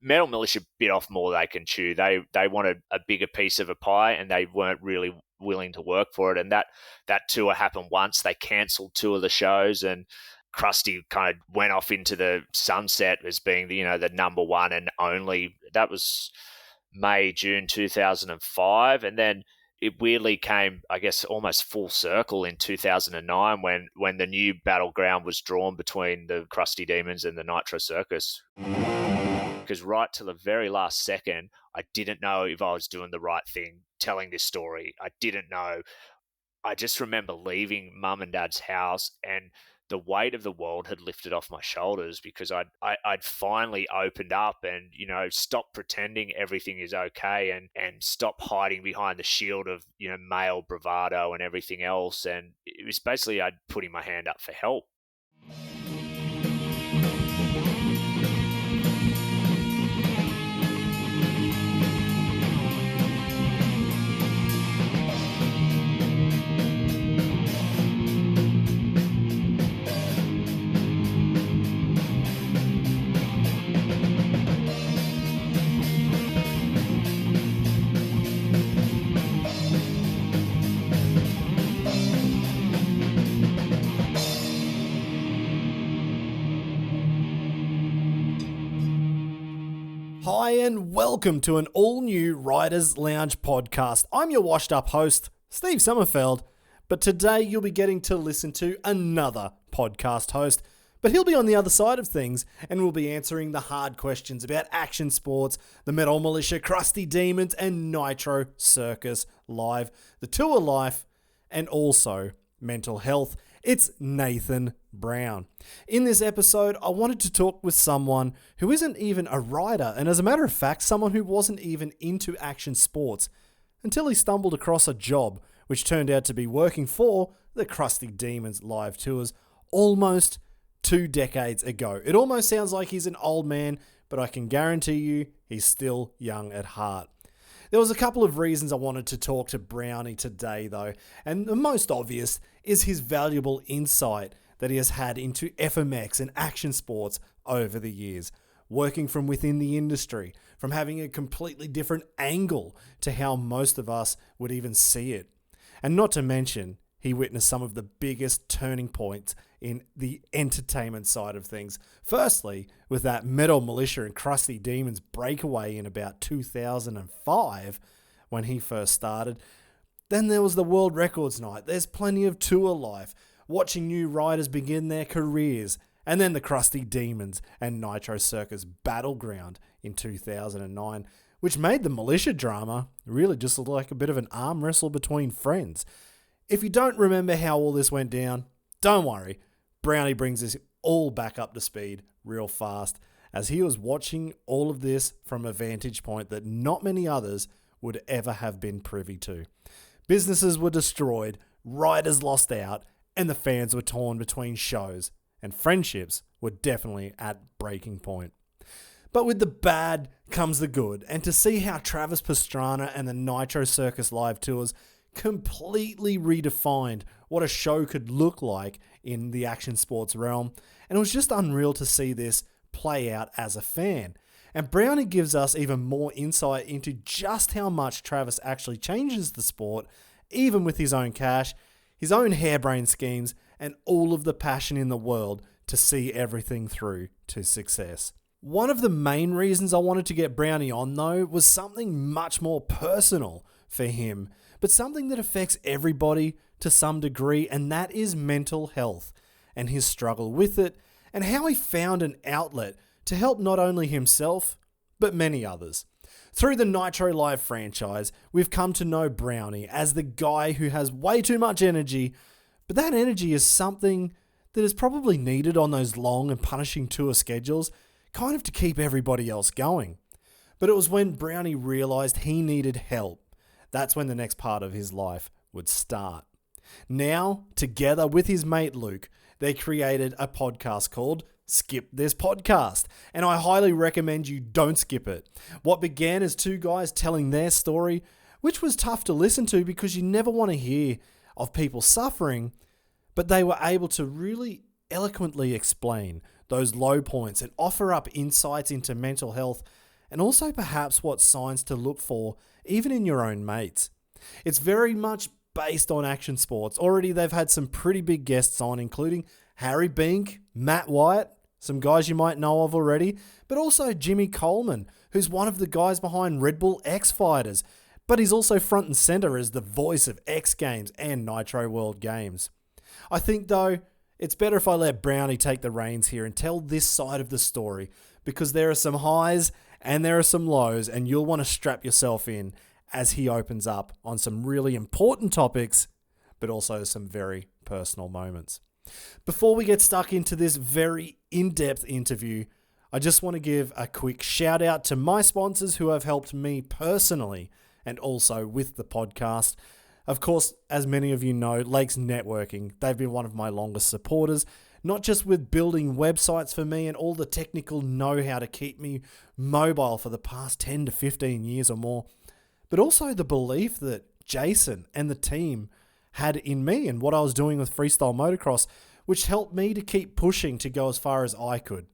Metal Mulisha bit off more they can chew. They wanted a bigger piece of a pie, and they weren't really willing to work for it. And that tour happened once. They cancelled two of the shows, and Crusty kind of went off into the sunset as being the number one and only. That was May, June 2005, and then it weirdly came, I guess, almost full circle in 2009 when the new battleground was drawn between the Crusty Demons and the Nitro Circus. Because right to the very last second, I didn't know if I was doing the right thing telling this story. I didn't know. I just remember leaving Mum and Dad's house, and the weight of the world had lifted off my shoulders because I'd finally opened up and, stopped pretending everything is okay and stop hiding behind the shield of, male bravado and everything else. And it was basically I'd putting my hand up for help. Hi and welcome to an all-new Writers Lounge podcast. I'm your washed-up host, Steve Sommerfeld, but today you'll be getting to listen to another podcast host, but he'll be on the other side of things and we'll be answering the hard questions about action sports, the Metal Mulisha, Crusty Demons, and Nitro Circus live, the tour life, and also mental health. It's Nathan Brown. In this episode, I wanted to talk with someone who isn't even a writer, and as a matter of fact, someone who wasn't even into action sports until he stumbled across a job which turned out to be working for the Crusty Demons live tours almost 2 decades ago. It almost sounds like he's an old man, but I can guarantee you he's still young at heart. There was a couple of reasons I wanted to talk to Browny today though, and the most obvious is his valuable insight that he has had into FMX and action sports over the years, working from within the industry, from having a completely different angle to how most of us would even see it. And not to mention, he witnessed some of the biggest turning points in the entertainment side of things. Firstly, with that Metal Mulisha and Crusty Demons breakaway in about 2005 when he first started. Then there was the World Records Night. There's plenty of tour life, watching new riders begin their careers. And then the Crusty Demons and Nitro Circus battleground in 2009, which made the Mulisha drama really just look like a bit of an arm wrestle between friends. If you don't remember how all this went down, don't worry. Browny brings us all back up to speed real fast, as he was watching all of this from a vantage point that not many others would ever have been privy to. Businesses were destroyed, riders lost out, and the fans were torn between shows, and friendships were definitely at breaking point. But with the bad comes the good, and to see how Travis Pastrana and the Nitro Circus live tours completely redefined what a show could look like in the action sports realm, and it was just unreal to see this play out as a fan. And Browny gives us even more insight into just how much Travis actually changes the sport, even with his own cash, his own harebrained schemes, and all of the passion in the world to see everything through to success. One of the main reasons I wanted to get Browny on though was something much more personal for him, but something that affects everybody to some degree, and that is mental health and his struggle with it, and how he found an outlet to help not only himself, but many others. Through the Nitro Live franchise, we've come to know Browny as the guy who has way too much energy, but that energy is something that is probably needed on those long and punishing tour schedules, kind of to keep everybody else going. But it was when Browny realised he needed help. That's when the next part of his life would start. Now, together with his mate Luke, they created a podcast called Skip This Podcast, and I highly recommend you don't skip it. What began as two guys telling their story, which was tough to listen to because you never want to hear of people suffering, but they were able to really eloquently explain those low points and offer up insights into mental health, and also perhaps what signs to look for, even in your own mates. It's very much based on action sports. Already they've had some pretty big guests on, including Harry Bink, Matt Wyatt, some guys you might know of already, but also Jimmy Coleman, who's one of the guys behind Red Bull X Fighters, but he's also front and center as the voice of X Games and Nitro World Games. I think, though, it's better if I let Browny take the reins here and tell this side of the story, because there are some highs and there are some lows, and you'll want to strap yourself in as he opens up on some really important topics, but also some very personal moments. Before we get stuck into this very in-depth interview, I just want to give a quick shout out to my sponsors who have helped me personally and also with the podcast. Of course, as many of you know, Lakes Networking, they've been one of my longest supporters, not just with building websites for me and all the technical know-how to keep me mobile for the past 10 to 15 years or more, but also the belief that Jason and the team had in me and what I was doing with freestyle motocross, which helped me to keep pushing to go as far as I could.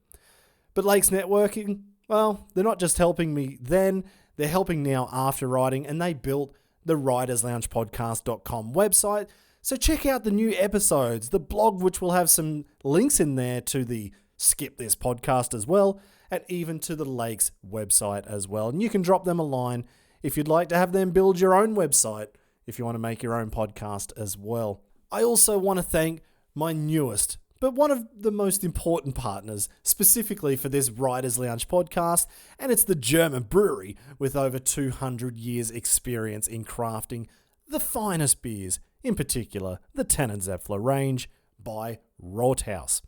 But Lakes Networking, well, they're not just helping me then, they're helping now after riding, and they built the ridersloungepodcast.com website. So check out the new episodes, the blog, which will have some links in there to the Skip This podcast as well, and even to the Lakes website as well. And you can drop them a line if you'd like to have them build your own website, if you want to make your own podcast as well. I also want to thank my newest, but one of the most important partners, specifically for this Riders Lounge podcast, and it's the German brewery with over 200 years experience in crafting the finest beers, in particular the Tannenzäpfler range by Rothaus,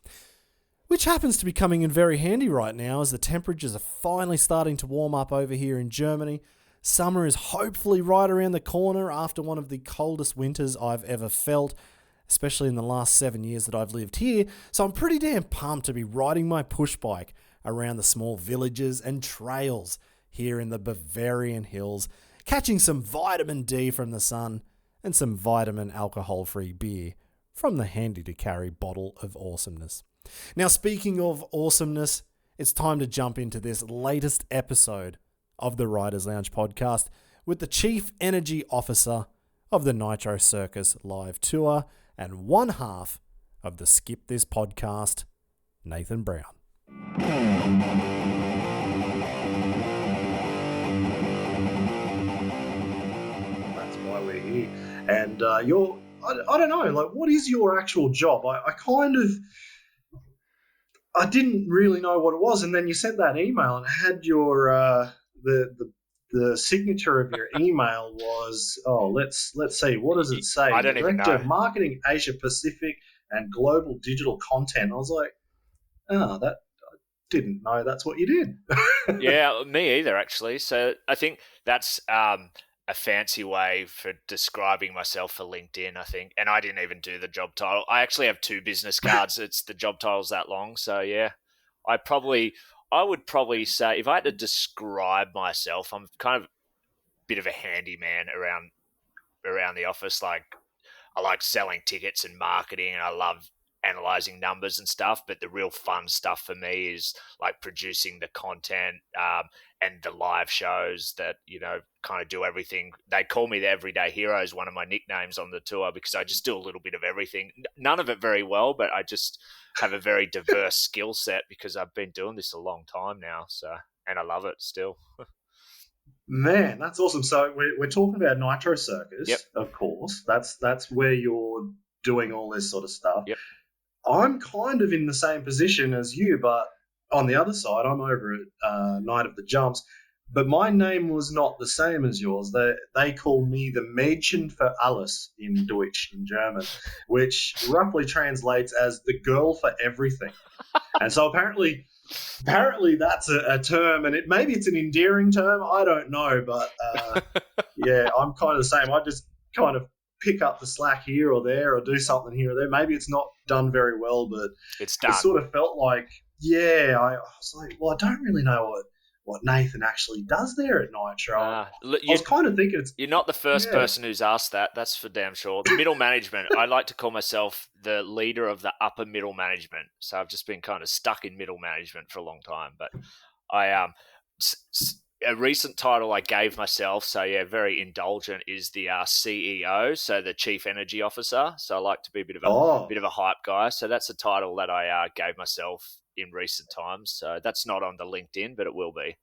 which happens to be coming in very handy right now as the temperatures are finally starting to warm up over here in Germany. Summer is hopefully right around the corner after one of the coldest winters I've ever felt, especially in the last 7 years that I've lived here. So I'm pretty damn pumped to be riding my push bike around the small villages and trails here in the Bavarian hills, catching some vitamin D from the sun and some vitamin alcohol-free beer from the handy-to-carry bottle of awesomeness. Now, speaking of awesomeness, it's time to jump into this latest episode of the Riders Lounge podcast with the Chief Energy Officer of the Nitro Circus live tour and one half of the Skip This podcast, Nathan Brown. That's why we're here. And I don't know, like, what is your actual job? I didn't really know what it was, and then you sent that email and it had your the signature of your email was let's see, what does it say? I don't even know. Director of Marketing Asia Pacific and Global Digital Content. I was like, I didn't know that's what you did. Yeah, me either, actually. So I think that's a fancy way for describing myself for LinkedIn, I think. And I didn't even do the job title. I actually have 2 business cards. It's the job title's that long. So yeah, I would probably say, if I had to describe myself, I'm kind of a bit of a handyman around the office. Like, I like selling tickets and marketing, and I love analyzing numbers and stuff. But the real fun stuff for me is like producing the content and the live shows that, kind of do everything. They call me the Everyday Hero, is one of my nicknames on the tour, because I just do a little bit of everything. None of it very well, but I just have a very diverse skill set because I've been doing this a long time now. So, and I love it still. Man, that's awesome. So we're talking about Nitro Circus, Yep. Of course. That's where you're doing all this sort of stuff. Yep. I'm kind of in the same position as you, but on the other side, I'm over at Night of the Jumps. But my name was not the same as yours. They call me the Mädchen für alles in Deutsch, in German, which roughly translates as the girl for everything. And so apparently that's a term, and maybe it's an endearing term. I don't know, but yeah, I'm kind of the same. I just kind of pick up the slack here or there, or do something here or there. Maybe it's not done very well, but it's done. It sort of felt like, I was like, well, I don't really know what Nathan actually does there at Nitro. I was kind of thinking you're not the first person who's asked that. That's for damn sure. The middle management, I like to call myself the leader of the upper middle management. So I've just been kind of stuck in middle management for a long time. But I a recent title I gave myself, so yeah, very indulgent, is the CEO, so the Chief Energy Officer. So I like to be a Oh, bit of a hype guy. So that's a title that I gave myself in recent times. So that's not on the LinkedIn, but it will be.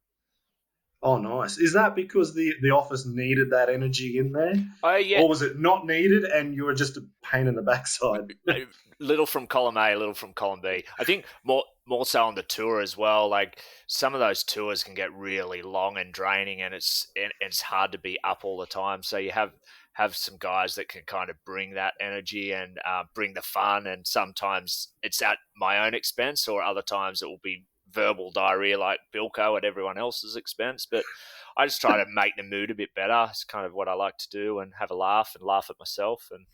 oh, nice. Is that because the office needed that energy in there, Oh yeah, or was it not needed and you were just a pain in the backside? a little from column A, a little from column B. I think more so on the tour as well. Like some of those tours can get really long and draining, and it's hard to be up all the time. So you have some guys that can kind of bring that energy and bring the fun, and sometimes it's at my own expense, or other times it will be verbal diarrhea like Bilko at everyone else's expense. But I just try to make the mood a bit better. It's kind of what I like to do, and have a laugh and laugh at myself and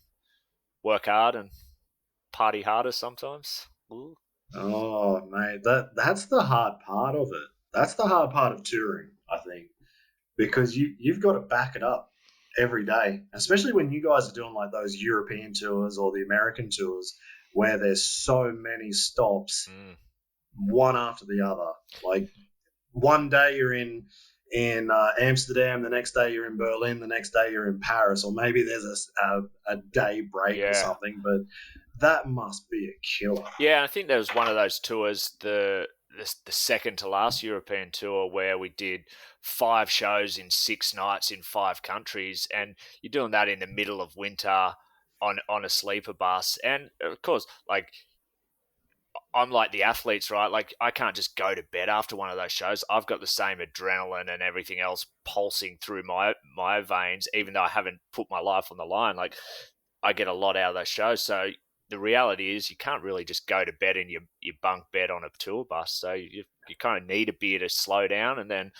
work hard and party harder sometimes. Ooh. Oh, mate, that's the hard part of it. That's the hard part of touring, I think, because you've got to back it up every day, especially when you guys are doing like those European tours or the American tours where there's so many stops, one after the other. Like one day you're in Amsterdam, the next day you're in Berlin, the next day you're in Paris, or maybe there's a day break or something. But that must be a killer. Yeah, I think there was one of those tours, the second to last European tour, where we did 5 shows in 6 nights in 5 countries, and you're doing that in the middle of winter on a sleeper bus. And of course, like I'm like the athletes, right? Like I can't just go to bed after one of those shows. I've got the same adrenaline and everything else pulsing through my veins, even though I haven't put my life on the line. Like I get a lot out of those shows. So the reality is you can't really just go to bed in your bunk bed on a tour bus. So you kind of need a beer to slow down, and then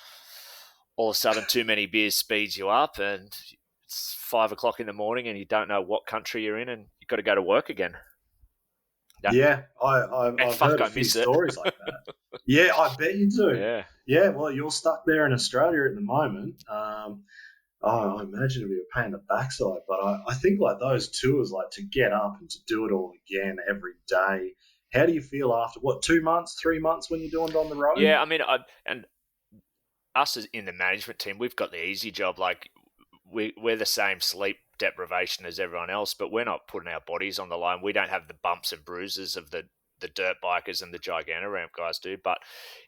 all of a sudden too many beers speeds you up, and it's 5 o'clock in the morning and you don't know what country you're in, and you've got to go to work again. Yeah, And I've fuck, heard a I few miss it. stories like that. Yeah, I bet you do. Yeah. Yeah, well, you're stuck there in Australia at the moment. I imagine it'd be a pain in the backside, but I think like those tours, like to get up and to do it all again every day. How do you feel after what 2 months, 3 months when you're doing it on the road? Yeah, I mean, and us as in the management team, we've got the easy job. Like we're the same sleep deprivation as everyone else, but we're not putting our bodies on the line. We don't have the bumps and bruises of the dirt bikers and the Gigantoramp guys do. But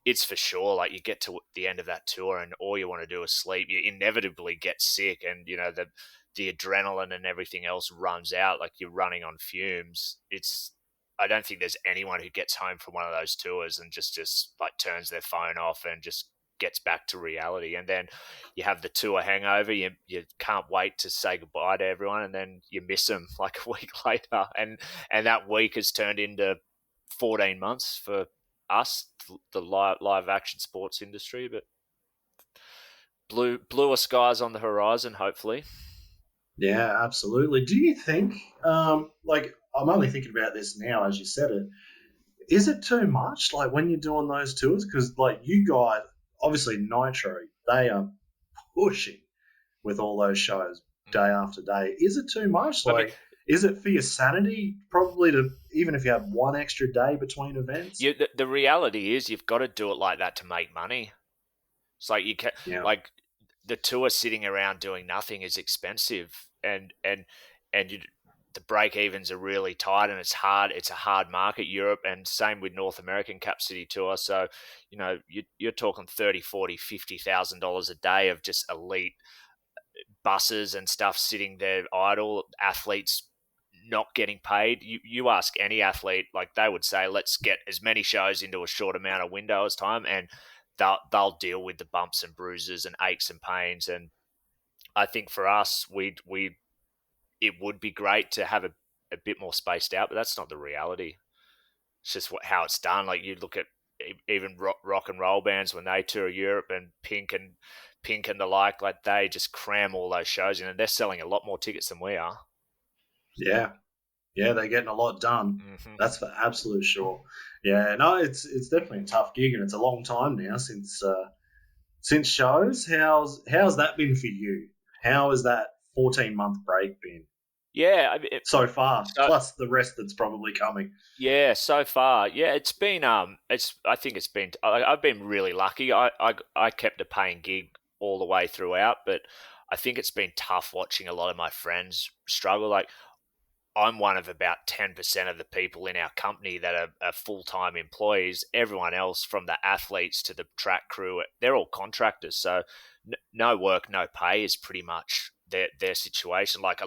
it's for sure, like you get to the end of that tour and all you want to do is sleep. You inevitably get sick, and you know the adrenaline and everything else runs out. Like you're running on fumes. I don't think there's anyone who gets home from one of those tours and just like turns their phone off and just gets back to reality. And then you have the tour hangover. You can't wait to say goodbye to everyone, and then you miss them like a week later. And that week has turned into 14 months for us, the live action sports industry. But bluer skies on the horizon, hopefully. Yeah, absolutely. Do you think, like, I'm only thinking about this now as you said it, is it too much, like, when you're doing those tours? Because, like, you guys, obviously, Nitro, they are pushing with all those shows day after day. Is it too much? I mean, Like, is it for your sanity, probably, to even if you have one extra day between events? the reality is you've got to do it like that to make money. It's like you can, Yeah. like the tour sitting around doing nothing is expensive, and the break evens are really tight, and it's hard. It's a hard market, Europe, and same with North American Cap City Tour. So, you know, you're talking 30, 40, $50,000 a day of just elite buses and stuff sitting there idle, athletes not getting paid. You ask any athlete, like they would say, let's get as many shows into a short amount of window as time, and they'll deal with the bumps and bruises and aches and pains. And I think for us, we it would be great to have a bit more spaced out, but that's not the reality. It's just how it's done. Like you look at even rock and roll bands when they tour Europe, and Pink and the like they just cram all those shows in, and they're selling a lot more tickets than we are. Yeah. Yeah, they're getting a lot done. Mm-hmm. That's for absolute sure. Yeah, no, it's definitely a tough gig, and it's a long time now since shows. How's that been for you? How has that 14-month break been? Yeah, so far, so plus the rest that's probably coming. yeah, so far, yeah, it's been I think it's been I've been really lucky. I kept a paying gig all the way throughout, but I think it's been tough watching a lot of my friends struggle. Like I'm one of about 10% of the people in our company that are full-time employees. Everyone else, from the athletes to the track crew, they're all contractors. So no work, no pay is pretty much their situation. Like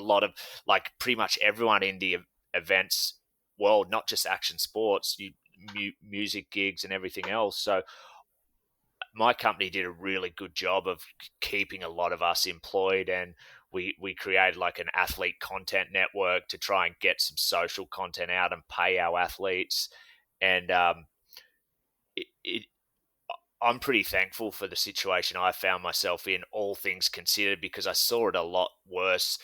like pretty much everyone in the events world, not just action sports, music gigs and everything else. So my company did a really good job of keeping a lot of us employed, and we created like an athlete content network to try and get some social content out and pay our athletes. And it I'm pretty thankful for the situation I found myself in, all things considered, because I saw it a lot worse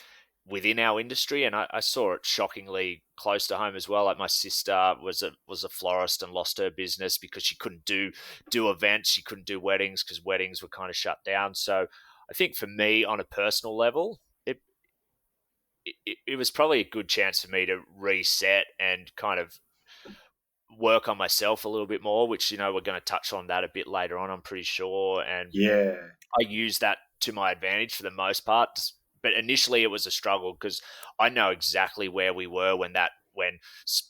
within our industry, and I saw it shockingly close to home as well. Like my sister was a florist and lost her business because she couldn't do events, she couldn't do weddings because weddings were kind of shut down. So I think for me, on a personal level, it was probably a good chance for me to reset and kind of work on myself a little bit more, which, we're going to touch on that a bit later on, I'm pretty sure. And Yeah. I use that to my advantage for the most part. But initially it was a struggle because I know exactly where we were when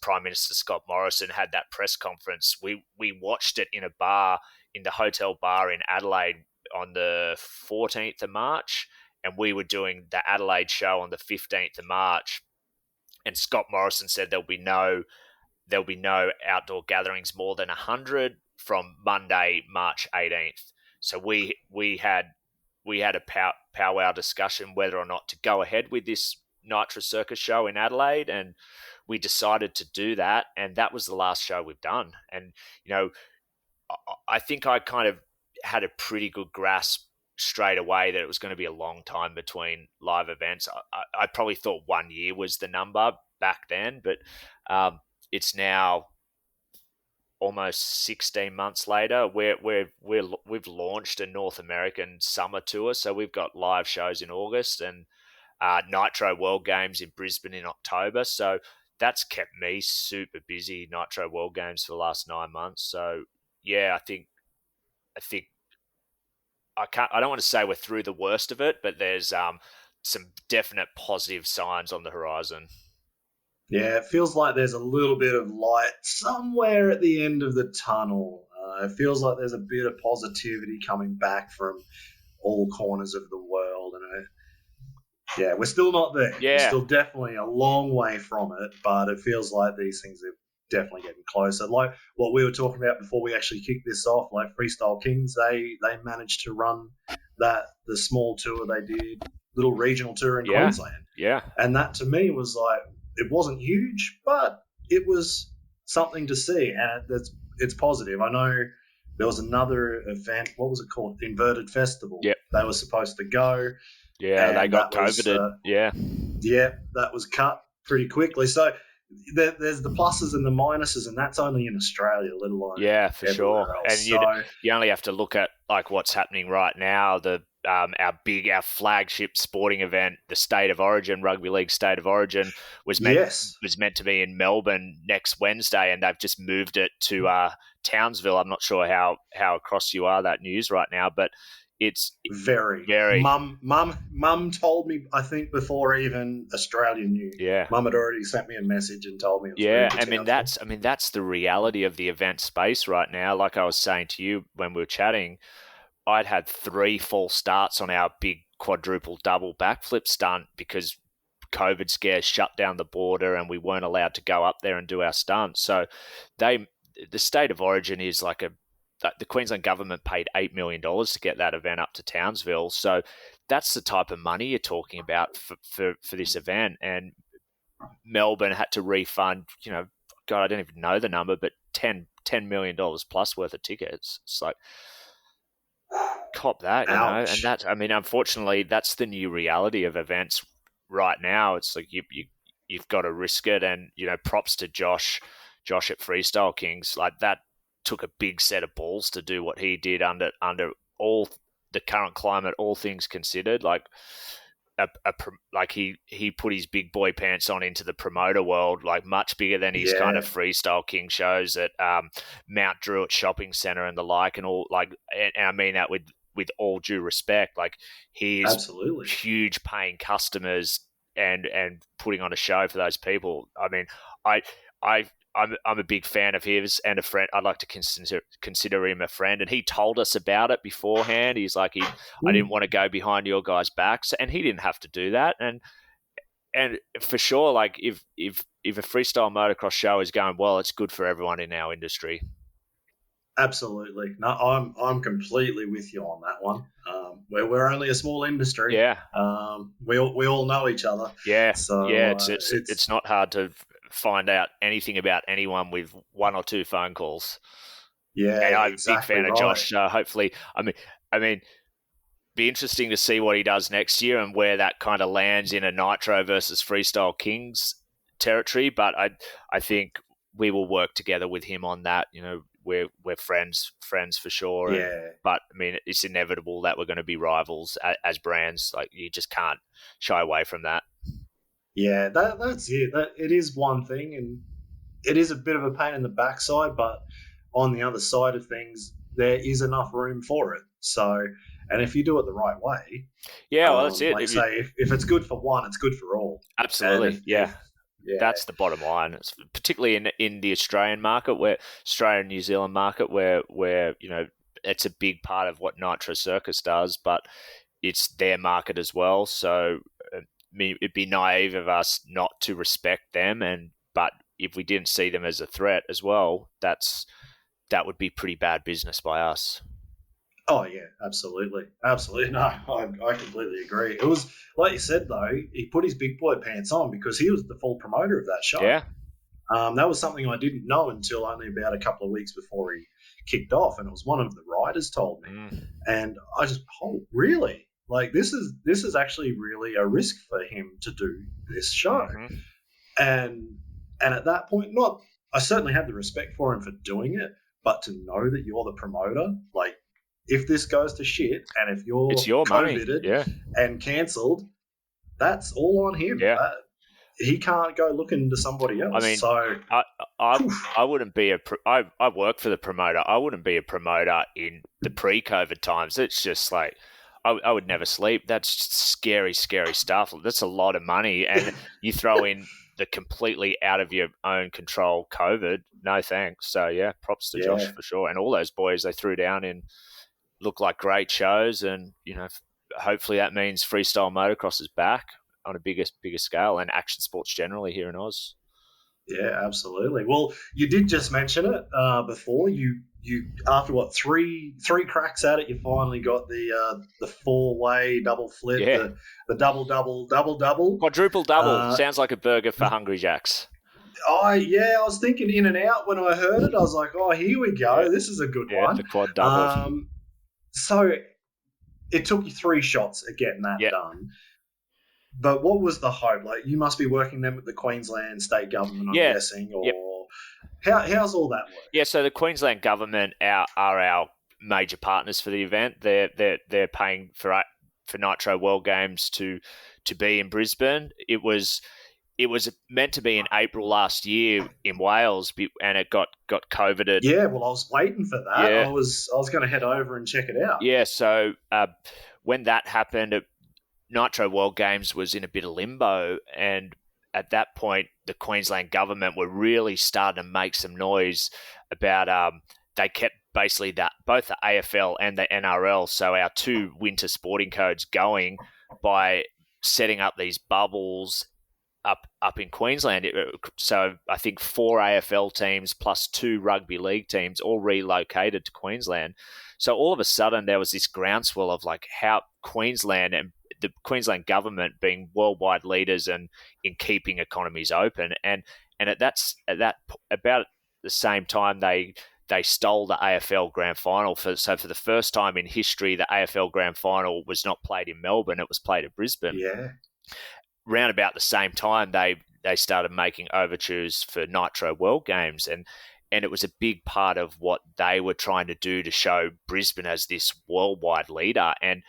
Prime Minister Scott Morrison had that press conference. We watched it in a bar, in the hotel bar in Adelaide on the 14th of March, and we were doing the Adelaide show on the 15th of March. And Scott Morrison said there'll be no outdoor gatherings more than 100 from Monday, March 18th. So we had a powwow discussion whether or not to go ahead with this Nitro Circus show in Adelaide, and we decided to do that, and that was the last show we've done. And I think I kind of had a pretty good grasp straight away that it was going to be a long time between live events. I probably thought 1 year was the number back then, but it's now almost 16 months later. We've launched a North American summer tour, so we've got live shows in August and Nitro World Games in Brisbane in October. So that's kept me super busy. Nitro World Games for the last 9 months. So yeah, I think I don't want to say we're through the worst of it, but there's some definite positive signs on the horizon. Yeah, it feels like there's a little bit of light somewhere at the end of the tunnel. It feels like there's a bit of positivity coming back from all corners of the world. And yeah, we're still not there. Yeah. We're still definitely a long way from it, but it feels like these things are definitely getting closer. Like what we were talking about before we actually kicked this off, like Freestyle Kings, they managed to run the small tour they did, little regional tour in Queensland. Yeah. And that to me was like, it wasn't huge, but it was something to see, and it's positive. I know there was another event. What was it called? Inverted Festival. Yep. They were supposed to go. Yeah, they got COVID. Yeah, that was cut pretty quickly. So there's the pluses and the minuses, and that's only in Australia, let alone for sure. Else. And you only have to look at like what's happening right now. Our flagship sporting event, the State of Origin, Rugby League State of Origin, was meant to be in Melbourne next Wednesday, and they've just moved it to Townsville. I'm not sure how across you are that news right now, but it's very. Mum told me, I think, before even Australia knew. Yeah, Mum had already sent me a message and told me. That's the reality of the event space right now. Like I was saying to you when we were chatting, I'd had 3 false starts on our big quadruple double backflip stunt because COVID scares shut down the border and we weren't allowed to go up there and do our stunts. So the State of Origin is like the Queensland government paid $8 million to get that event up to Townsville. So that's the type of money you're talking about for this event. And Melbourne had to refund, God, I don't even know the number, but $10 million plus worth of tickets. It's like, cop that, Ouch. And that, unfortunately, that's the new reality of events right now. It's like you've got to risk it, and props to Josh at Freestyle Kings. Like that took a big set of balls to do what he did under all the current climate, all things considered. Like like he put his big boy pants on into the promoter world, like much bigger than his kind of Yeah, freestyle king shows at Mount Druitt Shopping Centre and the like, and all like, and I mean that with all due respect, like he is absolutely. huge paying customers and putting on a show for those people. I mean, I I I'm a big fan of his and a friend. I'd like to consider him a friend. And he told us about it beforehand. He's like, I didn't Mm, want to go behind your guys' backs, and he didn't have to do that. And for sure, like if a freestyle motocross show is going well, it's good for everyone in our industry. absolutely. No, I'm completely with you on that one. We're only a small industry. Yeah, We all know each other, yeah, yeah. so It's not hard to find out anything about anyone with one or two phone calls. yeah, And I'm a big exactly fan of right. Josh. Hopefully, I mean, be interesting to see what he does next year and where that kind of lands in a Nitro versus Freestyle Kings territory. But I think we will work together with him on that. You know, we're friends for sure. And Yeah, but I mean, it's inevitable that we're going to be rivals as brands. Like you just can't shy away from that. yeah. That's it. That it is one thing, and it is a bit of a pain in the backside, but on the other side of things, there is enough room for it. So, and if you do it the right way, Yeah, well, that's it. like say, if it's good for one, it's good for all. And Absolutely, if yeah. yeah, That's the bottom line. It's particularly in the Australian market, where Australian New Zealand market, where you know it's a big part of what Nitro Circus does, but it's their market as well. So it'd be naive of us not to respect them, and but if we didn't see them as a threat as well, that would be pretty bad business by us. oh yeah, absolutely, absolutely. No, I completely agree. It was like you said though, he put his big boy pants on because he was the full promoter of that show. Yeah. That was something I didn't know until only about a couple of weeks before he kicked off, and it was one of the riders told me, Mm. and I just, oh, really? Like this is actually really a risk for him to do this show, Mm-hmm. and and at that point, not I certainly had the respect for him for doing it, but to know that you're the promoter, like if this goes to shit, and if It's you're your money. COVIDed Yeah. and cancelled, that's all on him. Yeah. He can't go looking to somebody I else. mean, So, I I whew, I wouldn't be I work for the promoter. I wouldn't be a promoter in the pre-COVID times. It's just like I would never sleep. That's scary, scary stuff. That's a lot of money, and you throw in the completely out of your own control COVID. No thanks. So yeah, props to Josh yeah, for sure, and all those boys they threw down in look like great shows, and you know, hopefully that means freestyle motocross is back on a bigger scale, and action sports generally here in Oz. yeah, absolutely. Well, you did just mention it before. You after what three cracks at it, you finally got the 4-way double flip, Yeah, the double. quadruple double Uh, sounds like a burger for Hungry Jacks. I was thinking in and out when I heard it. I was like, oh, here we Yeah, go. This is a good yeah, one. the quad double. So it took you 3 shots at getting that Yeah, done. But what was the hope? Like, you must be working them with the Queensland state government, I'm yeah, guessing, yep, or how's all that work? yeah. So the Queensland government are our major partners for the event. They're paying for Nitro World Games to be in Brisbane. It was meant to be in April last year in Wales, and it got COVIDed. Yeah, well, I was waiting for that. Yeah, I was going to head over and check it out. yeah. So when that happened, Nitro World Games was in a bit of limbo, and at that point, the Queensland government were really starting to make some noise about. They kept basically that both the AFL and the NRL, so our two winter sporting codes, going by setting up these bubbles up in Queensland. So I think 4 AFL teams plus 2 rugby league teams all relocated to Queensland. So all of a sudden there was this groundswell of like how Queensland and the Queensland government being worldwide leaders and in keeping economies open, and at that about the same time they stole the AFL Grand Final. For the first time in history, the AFL Grand Final was not played in Melbourne; it was played at Brisbane. Yeah, Round about the same time, they started making overtures for Nitro World Games, and it was a big part of what they were trying to do to show Brisbane as this worldwide leader. And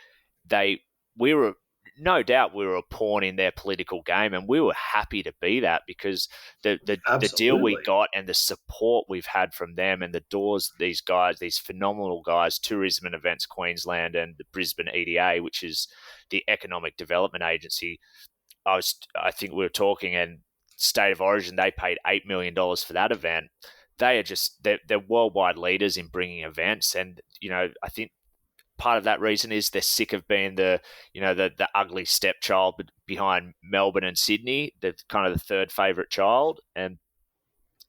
they we were no doubt we were a pawn in their political game, and we were happy to be that, because the deal we Absolutely. got and the support we've had from them, and the doors these guys, these phenomenal guys, Tourism and Events Queensland and the Brisbane EDA, which is the Economic Development Agency. I think we were talking, and State of Origin, they paid $8 million for that event. They're worldwide leaders in bringing events, and I think part of that reason is they're sick of being the ugly stepchild behind Melbourne and Sydney. They're kind of the third favourite child, and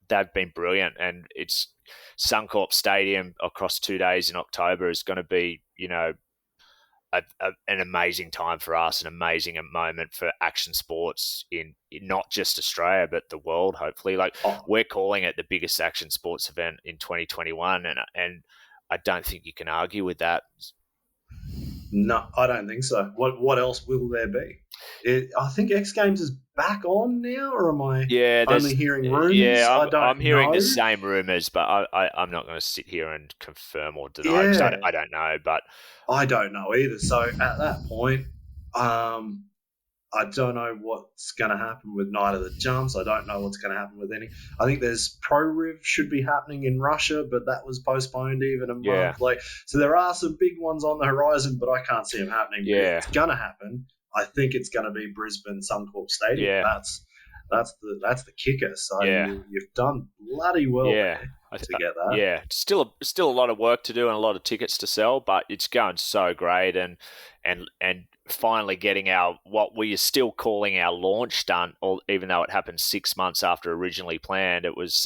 they've been brilliant. And it's Suncorp Stadium across 2 days in October is going to be, an amazing time for us, an amazing moment for action sports in not just Australia but the world. Hopefully, we're calling it the biggest action sports event in 2021, and I don't think you can argue with that. No, I don't think so. What else will there be? I think X Games is back on now, or am I only hearing rumours? Yeah, I'm hearing the same rumours, but I'm not going to sit here and confirm or deny, because I don't know. But I don't know either. So at that point, I don't know what's going to happen with Night of the Jumps. I don't know what's going to happen with any. I think there's Pro Riv should be happening in Russia, but that was postponed even a month. So there are some big ones on the horizon, but I can't see them happening. Yeah. If it's going to happen, I think it's going to be Brisbane Suncorp Stadium. Yeah. That's the kicker. So you've done bloody well there to get that. Yeah, still a lot of work to do and a lot of tickets to sell, but it's going so great, and finally getting what we are still calling our launch stunt, even though it happened 6 months after originally planned. It was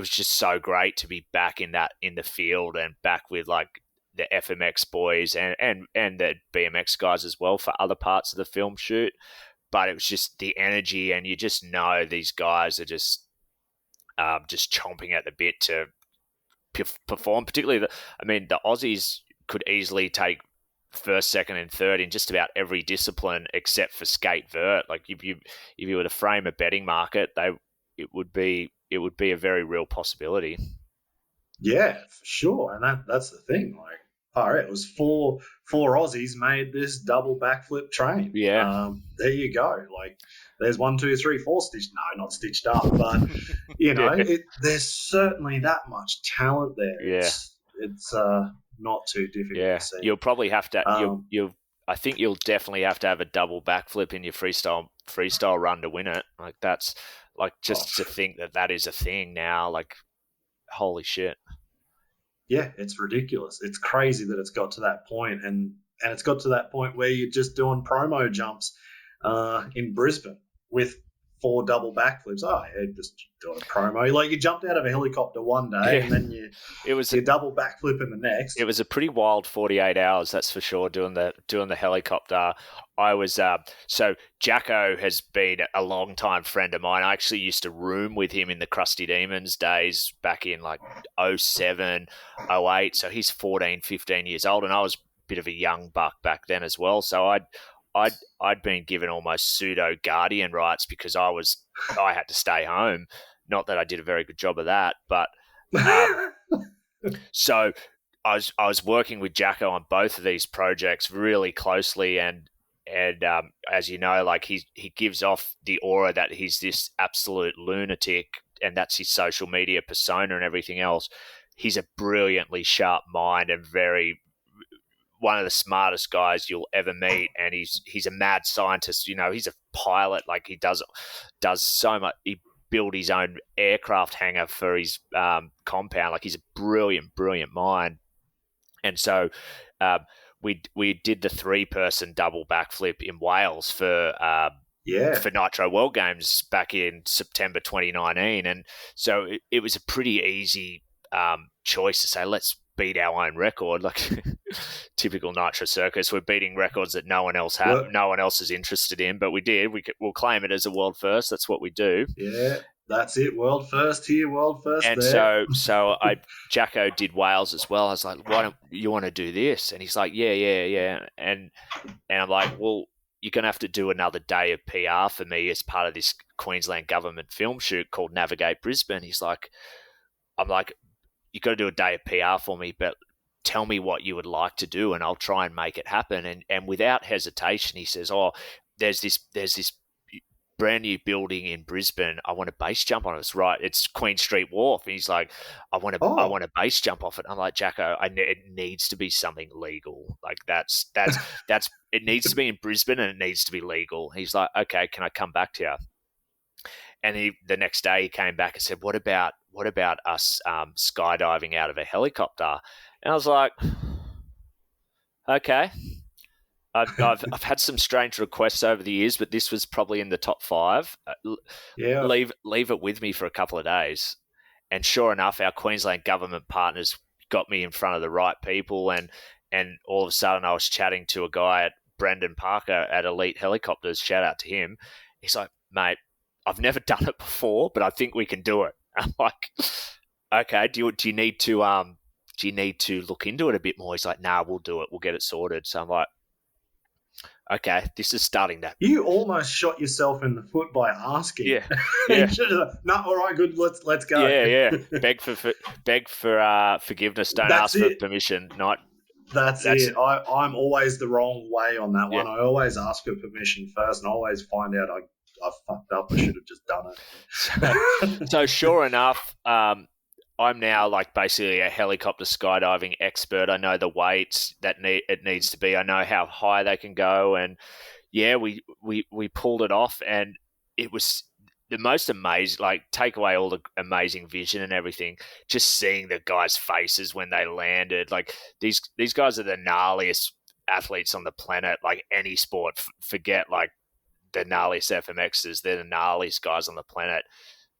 just so great to be back in the field and back with the FMX boys and the BMX guys as well for other parts of the film shoot. But it was just the energy, and you just know these guys are just chomping at the bit to perform. Particularly, the Aussies could easily take first, second, and third in just about every discipline except for skate vert. Like if you were to frame a betting market, it would be a very real possibility. Yeah, for sure, and that's the thing. All right, it was four Aussies made this double backflip train. Yeah, there you go. There's 1, 2, 3, 4 stitched. No, not stitched up, but there's certainly that much talent there. Yeah, it's not too difficult to see. You'll probably have to. I think you'll definitely have to have a double backflip in your freestyle run to win it. That's to think that is a thing now. Holy shit. Yeah, it's ridiculous. It's crazy that it's got to that point, and it's got to that point where you're just doing promo jumps in Brisbane with 4 double backflips. Oh, yeah, just doing a promo. You jumped out of a helicopter one day, and then you double backflip in the next. It was a pretty wild 48 hours, that's for sure. Doing the helicopter. I was so Jacko has been a long time friend of mine. I actually used to room with him in the Crusty Demons days back in 07, 08. So he's 14, 15 years old, and I was a bit of a young buck back then as well. So I'd been given almost pseudo guardian rights because I had to stay home. Not that I did a very good job of that, but so I was working with Jacko on both of these projects really closely, and as you know, he gives off the aura that he's this absolute lunatic, and that's his social media persona and everything else. He's a brilliantly sharp mind and one of the smartest guys you'll ever meet, and he's a mad scientist. He's a pilot. He does so much. He built his own aircraft hangar for his compound. He's a brilliant mind. And so we did the 3-person double backflip in Wales for Nitro World Games back in September 2019, and so it was a pretty easy choice to say, let's beat our own record. Typical Nitro Circus, we're beating records that no one else is interested in, but we did. We'll claim it as a world first. That's what we do. Yeah, that's it. World first here, world first and there. So Jacko did Wales as well. I was like, why don't you want to do this? And he's like, yeah. And I'm like, well, you're going to have to do another day of PR for me as part of this Queensland government film shoot called Navigate Brisbane. I'm like, you got to do a day of PR for me, but tell me what you would like to do and I'll try and make it happen. And without hesitation, he says, oh, there's this brand new building in Brisbane. I want to base jump on it. It's right. It's Queen Street Wharf. And he's like, I want to base jump off it. I'm like, Jacko, it needs to be something legal. Like that's it needs to be in Brisbane and it needs to be legal. He's like, okay, can I come back to you? And the next day he came back and said, what about us skydiving out of a helicopter? And I was like, okay. I've had some strange requests over the years, but this was probably in the top 5. Leave it with me for a couple of days. And sure enough, our Queensland government partners got me in front of the right people. And all of a sudden I was chatting to a guy at Brendan Parker at Elite Helicopters. Shout out to him. He's like, mate, I've never done it before, but I think we can do it. I'm like, okay, do you need to look into it a bit more? He's like, nah, we'll do it. We'll get it sorted. So I'm like, okay, this is starting to... You almost shot yourself in the foot by asking. Yeah. No, all right, good. Let's go. Yeah. Beg for forgiveness. Don't ask for permission. That's it. I'm always the wrong way on that one. Yeah. I always ask for permission first, and I always find out I fucked up. I should have just done it. So sure enough, I'm now like basically a helicopter skydiving expert. I know the weights that it needs to be. I know how high they can go, and yeah, we pulled it off, and it was the most amazing. Like, take away all the amazing vision and everything, just seeing the guys' faces when they landed. Like these guys are the gnarliest athletes on the planet. Like any sport, forget like the gnarliest FMXs. They're the gnarliest guys on the planet.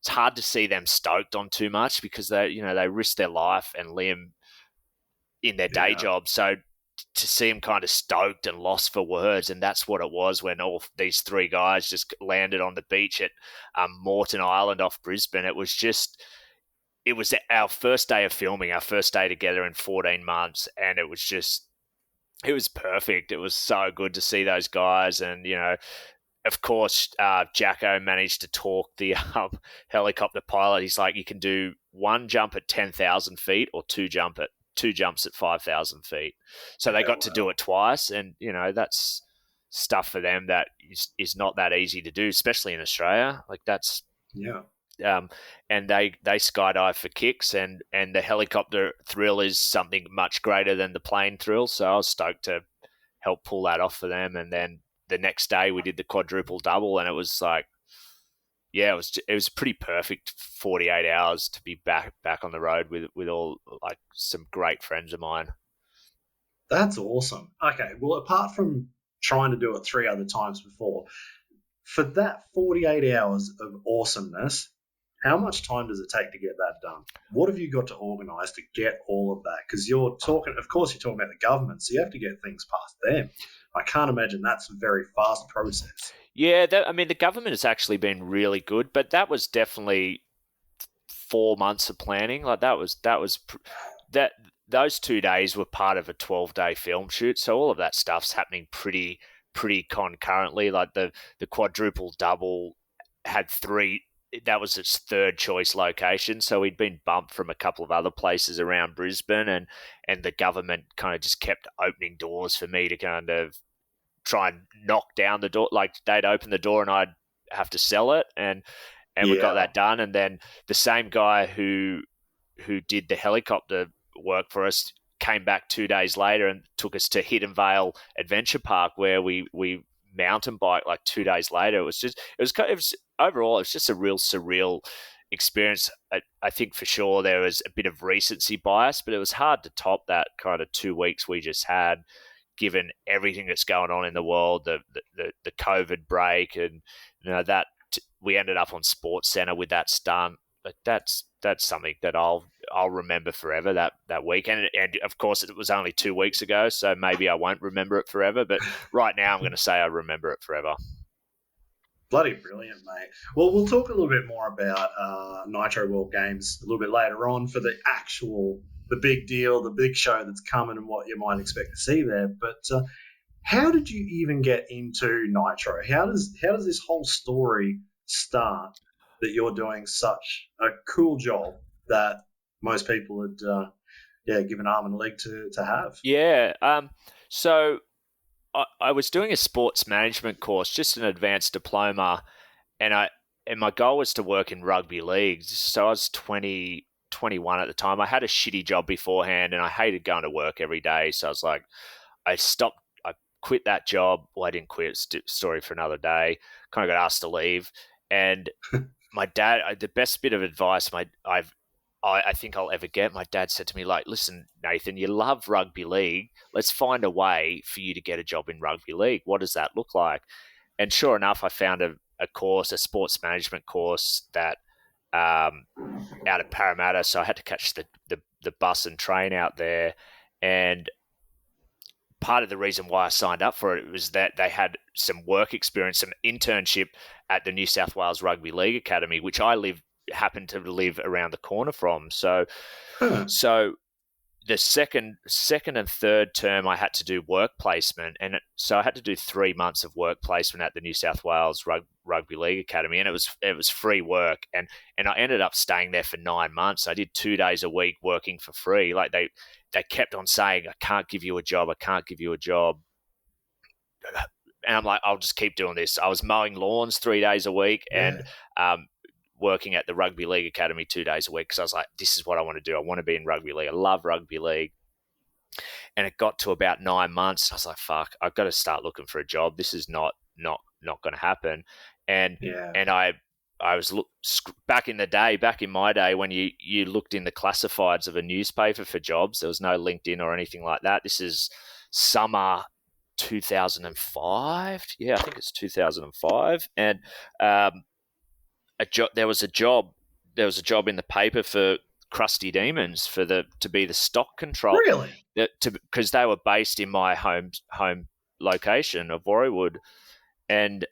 It's hard to see them stoked on too much because they risk their life and Liam in their day job. So to see him kind of stoked and lost for words, and that's what it was when all these 3 guys just landed on the beach at Moreton Island off Brisbane. It was our first day of filming, our first day together in 14 months, and it was perfect. It was so good to see those guys, and of course, Jacko managed to talk the helicopter pilot. He's like, you can do 1 jump at 10,000 feet or 2 jumps at 5,000 feet. So they got to do it twice, and that's stuff for them that is not that easy to do, especially in Australia. Like that's and they skydive for kicks, and the helicopter thrill is something much greater than the plane thrill. So I was stoked to help pull that off for them, and then the next day we did the quadruple double, and it was like, it was pretty perfect 48 hours to be back on the road with all like some great friends of mine. That's awesome. Okay, well, apart from trying to do it 3 other times before, for that 48 hours of awesomeness, how much time does it take to get that done? What have you got to organise to get all of that? Because you're talking about the government, so you have to get things past them. I can't imagine that's a very fast process. Yeah, the government has actually been really good, but that was definitely 4 months of planning. Like those 2 days were part of a 12-day film shoot, so all of that stuff's happening pretty concurrently. Like the quadruple double had 3. That was its 3rd choice location, so we'd been bumped from a couple of other places around Brisbane, and the government kind of just kept opening doors for me to kind of try and knock down the door. Like they'd open the door and I'd have to sell it, and we got that done. And then the same guy who did the helicopter work for us came back 2 days later and took us to Hidden Vale Adventure Park, where we mountain bike like 2 days later. It was overall, it was just a real surreal experience. I think for sure there was a bit of recency bias, but it was hard to top that kind of 2 weeks we just had, given everything that's going on in the world, the COVID break, and that we ended up on Sports Center with that stunt. But that's something that I'll remember forever, that week. And of course it was only 2 weeks ago, so maybe I won't remember it forever. But right now I'm going to say I remember it forever. Bloody brilliant, mate. Well, we'll talk a little bit more about Nitro World Games a little bit later on for the big deal, the big show that's coming and what you might expect to see there. But how did you even get into Nitro? How does this whole story start that you're doing such a cool job that most people would give an arm and a leg to have. Yeah. So I was doing a sports management course, just an advanced diploma, and my goal was to work in rugby league. So I was 21 at the time. I had a shitty job beforehand, and I hated going to work every day. So I was like, I quit that job. Well, I didn't quit. Story for another day. Kind of got asked to leave, and my dad. The best bit of advice I think I'll ever get. My dad said to me, like, listen, Nathan, you love rugby league. Let's find a way for you to get a job in rugby league. What does that look like? And sure enough, I found a course, a sports management course that out of Parramatta. So I had to catch the bus and train out there. And part of the reason why I signed up for it was that they had some work experience, some internship at the New South Wales Rugby League Academy, which I happened to live around the corner from. So the second and third term I had to do work placement, and so I had to do 3 months of work placement at the New South Wales Rugby League Academy, and it was free work, and I ended up staying there for 9 months. I did 2 days a week working for free. Like they kept on saying, I can't give you a job, and I'm like, I'll just keep doing this. I was mowing lawns 3 days a week, and working at the Rugby League Academy 2 days a week, because I was like, this is what I want to do. I want to be in rugby league. I love rugby league. And it got to about 9 months. I was like, fuck, I've got to start looking for a job. This is not going to happen. And I was back in my day, when you looked in the classifieds of a newspaper for jobs, there was no LinkedIn or anything like that. This is summer 2005. Yeah, I think it's 2005. And there was a job in the paper for Crusty Demons to be the stock control. Really? Because they were based in my home location of Warriewood, and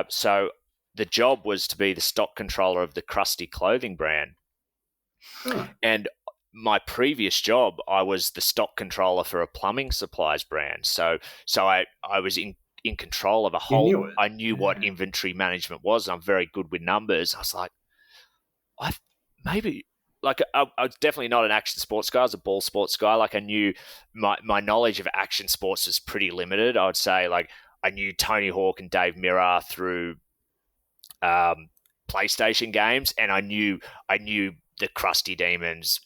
so the job was to be the stock controller of the Crusty clothing brand. And my previous job, I was the stock controller for a plumbing supplies brand. So I was in control of a whole. I knew what inventory management was. And I'm very good with numbers. I was like, I was definitely not an action sports guy. I was a ball sports guy. Like, I knew my knowledge of action sports was pretty limited. I would say, like, I knew Tony Hawk and Dave Mirra through PlayStation games, and I knew the Crusty Demons,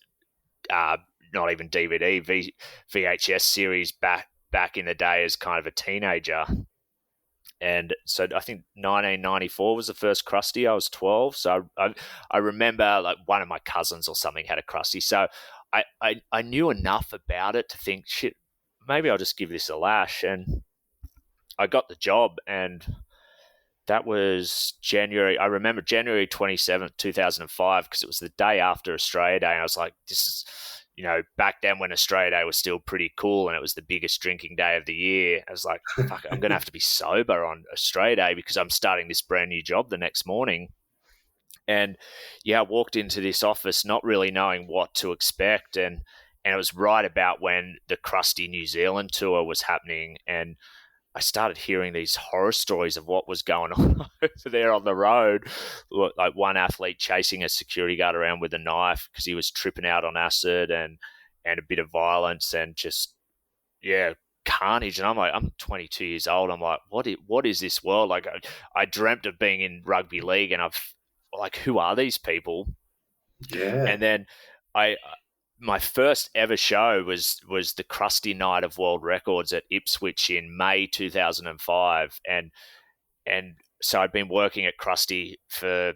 not even DVD, VHS series back in the day as kind of a teenager. And so I think 1994 was the first Crusty. I was 12. So I remember, like, one of my cousins or something had a Crusty. So I knew enough about it to think, shit, maybe I'll just give this a lash. And I got the job, and that was January. I remember January 27th, 2005, because it was the day after Australia Day. And I was like, this is, back then when Australia Day was still pretty cool and it was the biggest drinking day of the year, I was like, fuck, I'm going to have to be sober on Australia Day because I'm starting this brand new job the next morning. And I walked into this office not really knowing what to expect. And it was right about when the Crusty New Zealand tour was happening. And I started hearing these horror stories of what was going on over there on the road. Like one athlete chasing a security guard around with a knife because he was tripping out on acid, and a bit of violence and just, carnage. And I'm like, I'm 22 years old. I'm like, what is this world? Like, I dreamt of being in rugby league, and I've, like, who are these people? Yeah. And then my first ever show was the Crusty Night of World Records at Ipswich in May 2005, and so I'd been working at Crusty for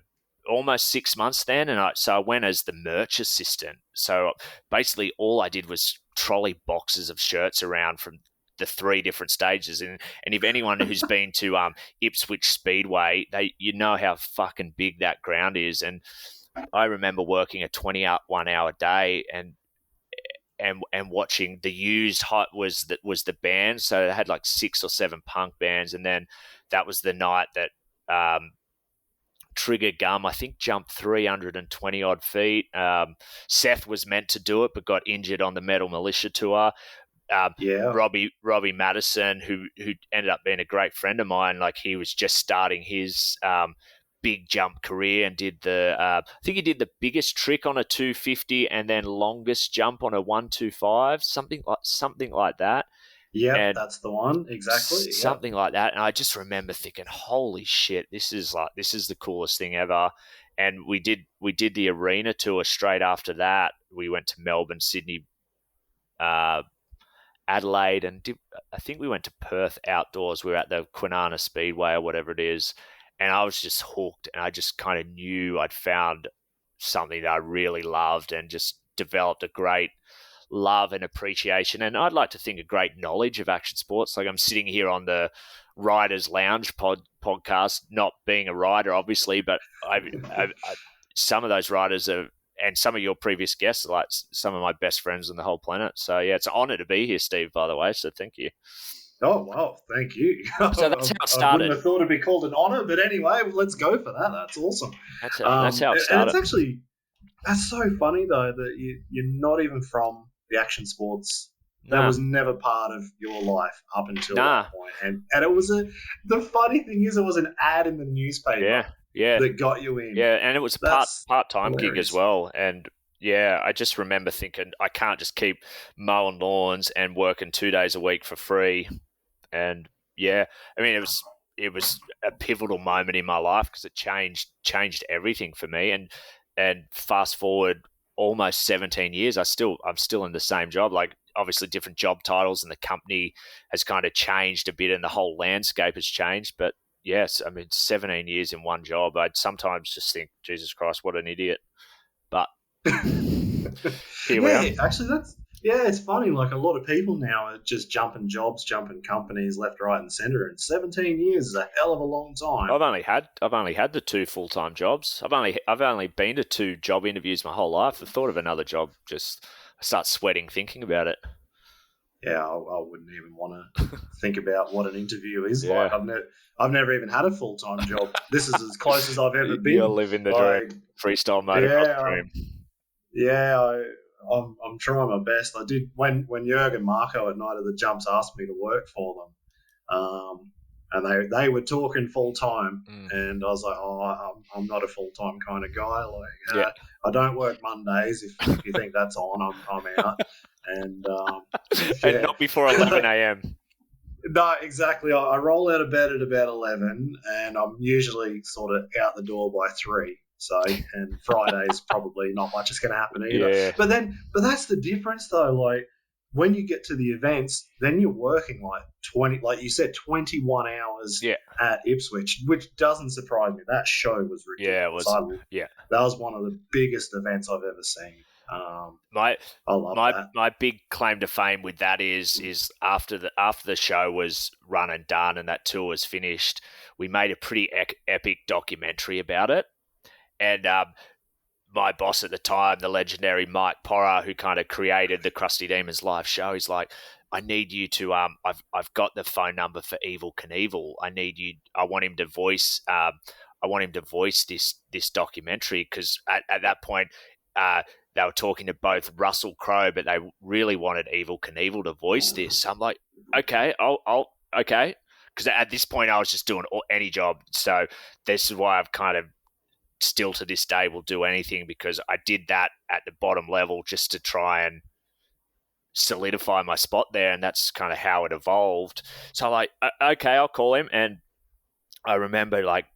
almost 6 months then, and I went as the merch assistant. So basically, all I did was trolley boxes of shirts around from the 3 different stages, and if anyone who's been to Ipswich Speedway, how fucking big that ground is. And I remember working a 21-hour day and watching the Used Hot was the band. So they had like 6 or 7 punk bands, and then that was the night that Trigger Gum, I think, jumped 320 odd feet. Seth was meant to do it but got injured on the Metal Mulisha tour. Robbie Madison, who ended up being a great friend of mine, like, he was just starting his big jump career and did I think he did the biggest trick on a 250 and then longest jump on a 125, something like that. Yep, And that's the one. Exactly. Yep. something like that. And I just remember thinking, holy shit, this is the coolest thing ever. And we did the arena tour straight after that. We went to Melbourne, Sydney, Adelaide, and I think we went to Perth outdoors. We were at the Kwinana Speedway or whatever it is. And I was just hooked, and I just kind of knew I'd found something that I really loved and just developed a great love and appreciation, and I'd like to think a great knowledge of action sports. Like I'm sitting here on the Riders Lounge podcast, not being a rider, obviously, but some of those riders are, and some of your previous guests are like some of my best friends on the whole planet. So yeah, it's an honor to be here, Steve, by the way. So thank you. Oh, wow. Thank you. So that's how it started. I wouldn't have thought it'd be called an honor, but anyway, let's go for that. That's awesome. That's how it started. And it's actually, that's so funny, though, that you're not even from the action sports. That was never part of your life up until that point. And it was the funny thing is, it was an ad in the newspaper that got you in. Yeah, and it was a part-time gig as well. And yeah, I just remember thinking, I can't just keep mowing lawns and working 2 days a week for free. And yeah, I mean, it was a pivotal moment in my life because it changed everything for me. And fast forward almost 17 years, I'm still in the same job. Like obviously different job titles, and the company has kind of changed a bit, and the whole landscape has changed. But yes, I mean 17 years in one job. I'd sometimes just think, Jesus Christ, what an idiot. But here we are. Actually, it's funny. Like a lot of people now are just jumping jobs, jumping companies left, right, and centre. And 17 years is a hell of a long time. I've only had the 2 full-time jobs. I've only been to 2 job interviews my whole life. The thought of another job I start sweating thinking about it. Yeah, I wouldn't even want to think about what an interview is like. I've never even had a full-time job. This is as close as I've ever been. You're living the dream. Freestyle motocross dream. Yeah, I'm trying my best. I did when Jurg and Marco at Night of the Jumps asked me to work for them, and they were talking full time, and I was like, I'm not a full time kind of guy. Like, I don't work Mondays. If you think that's on, I'm out. And and not before 11 a.m. No, exactly. I roll out of bed at about 11, and I'm usually sort of out the door by 3. So, and Friday's probably not much is going to happen either. Yeah. But that's the difference though. Like when you get to the events, then you're working like 20, like you said, 21 hours at Ipswich, which doesn't surprise me. That show was ridiculous. That was one of the biggest events I've ever seen. I love that. My big claim to fame with that is after the show was run and done and that tour was finished, we made a pretty epic documentary about it. And my boss at the time, the legendary Mike Porra, who kind of created the Crusty Demons live show, he's like, I need you to I've got the phone number for Evel Knievel. I want him to voice this documentary, because at that point they were talking to both Russell Crowe, but they really wanted Evel Knievel to voice this. So I'm like, okay, I'll okay, because at this point I was just doing any job. So this is why I've kind of still to this day will do anything, because I did that at the bottom level just to try and solidify my spot there, and that's kind of how it evolved. So I'm like, okay, I'll call him. And I remember like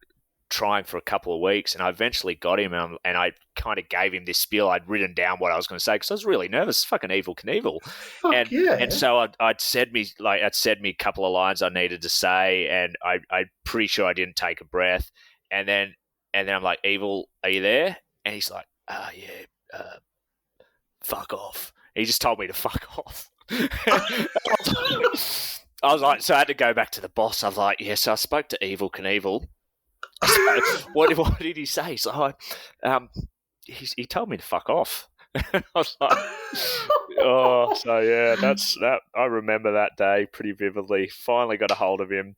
trying for a couple of weeks, and I eventually got him, and I kind of gave him this spiel. I'd written down what I was going to say because I was really nervous. Fucking Evel Knievel. And so I'd said me a couple of lines I needed to say, and I'm pretty sure I didn't take a breath. And then I'm like, Evel, are you there? And he's like, fuck off. He just told me to fuck off. I was like, so I had to go back to the boss. I was like, so I spoke to Evel Knievel. What did he say? He's like, he told me to fuck off. I was like, so yeah, that's that. I remember that day pretty vividly. Finally got a hold of him,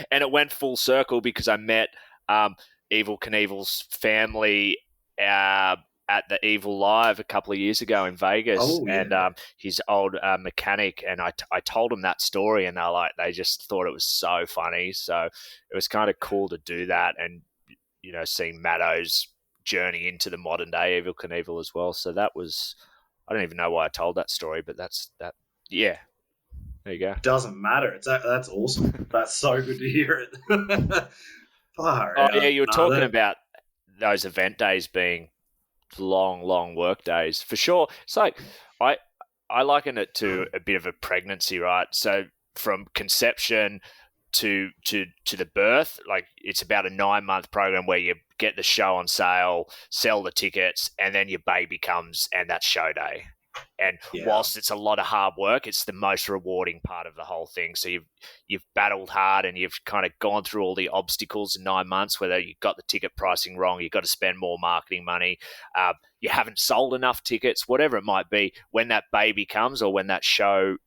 and it went full circle because I met Evel Knievel's family at the Evel Live a couple of years ago in Vegas, and his old mechanic, and I told him that story, and they just thought it was so funny. So it was kind of cool to do that, and seeing Maddo's journey into the modern day Evel Knievel as well. So that was, I don't even know why I told that story, but that's that. Yeah, there you go. Doesn't matter. That's awesome. That's so good to hear it. Far Oh out. yeah, you were No, talking about those event days being long work days for sure. It's like I liken it to a bit of a pregnancy, right? So from conception to the birth, like it's about a 9-month program where you get the show on sale, sell the tickets, and then your baby comes, and that's show day. And whilst it's a lot of hard work, it's the most rewarding part of the whole thing. So you've battled hard and you've kind of gone through all the obstacles in 9 months, whether you got the ticket pricing wrong, you've got to spend more marketing money, you haven't sold enough tickets, whatever it might be. When that baby comes or when that show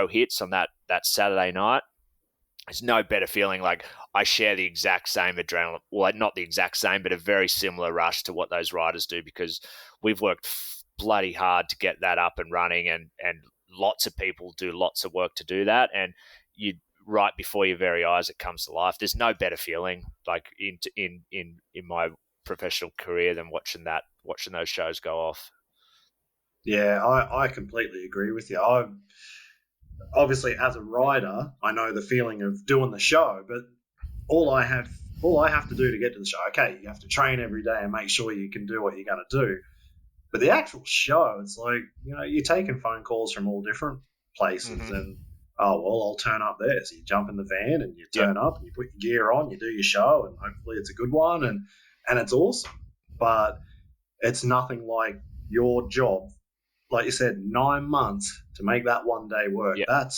hits on that Saturday night, there's no better feeling. Like I share the exact same adrenaline. Well, not the exact same, but a very similar rush to what those riders do, because we've worked bloody hard to get that up and running, and lots of people do lots of work to do that. And you right before your very eyes, it comes to life. There's no better feeling like in my professional career than watching those shows go off. Yeah, I completely agree with you. Obviously, as a rider, I know the feeling of doing the show, but all I have to do to get to the show, okay, you have to train every day and make sure you can do what you're going to do. But the actual show, it's like, you're taking phone calls from all different places, and I'll turn up there. So you jump in the van and you turn up and you put your gear on, you do your show, and hopefully it's a good one, and it's awesome. But it's nothing like your job. Like you said, 9 months to make that one day work. Yep.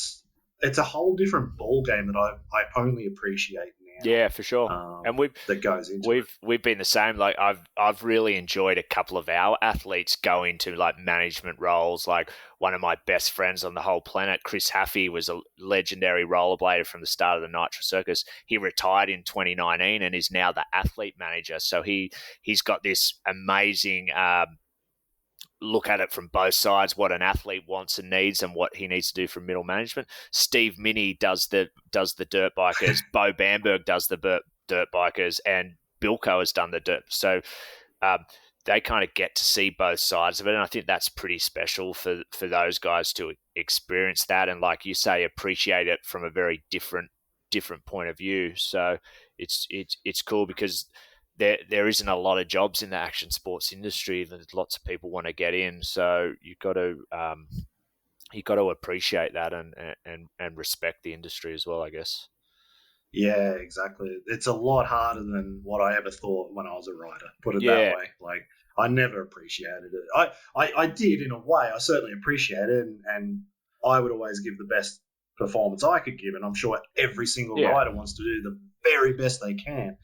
It's a whole different ball game that I only appreciate now. Yeah, for sure. And that goes into we've been the same. Like I've really enjoyed a couple of our athletes go into like management roles. Like one of my best friends on the whole planet, Chris Haffey, was a legendary rollerblader from the start of the Nitro Circus. He retired in 2019 and is now the athlete manager. So he's got this amazing look at it from both sides, what an athlete wants and needs and what he needs to do from middle management. Steve Minnie does the dirt bikers, Bo Bamberg does the dirt bikers, and Bilko has done the dirt. So they kind of get to see both sides of it, and I think that's pretty special for those guys to experience that, and like you say, appreciate it from a very different point of view. So it's cool because there isn't a lot of jobs in the action sports industry. There's lots of people want to get in, so you've got to appreciate that and respect the industry as well, I guess. Yeah, exactly. It's a lot harder than what I ever thought when I was a rider. Put it that way. Like I never appreciated it. I did in a way. I certainly appreciate it, and I would always give the best performance I could give, and I'm sure every single rider wants to do the very best they can.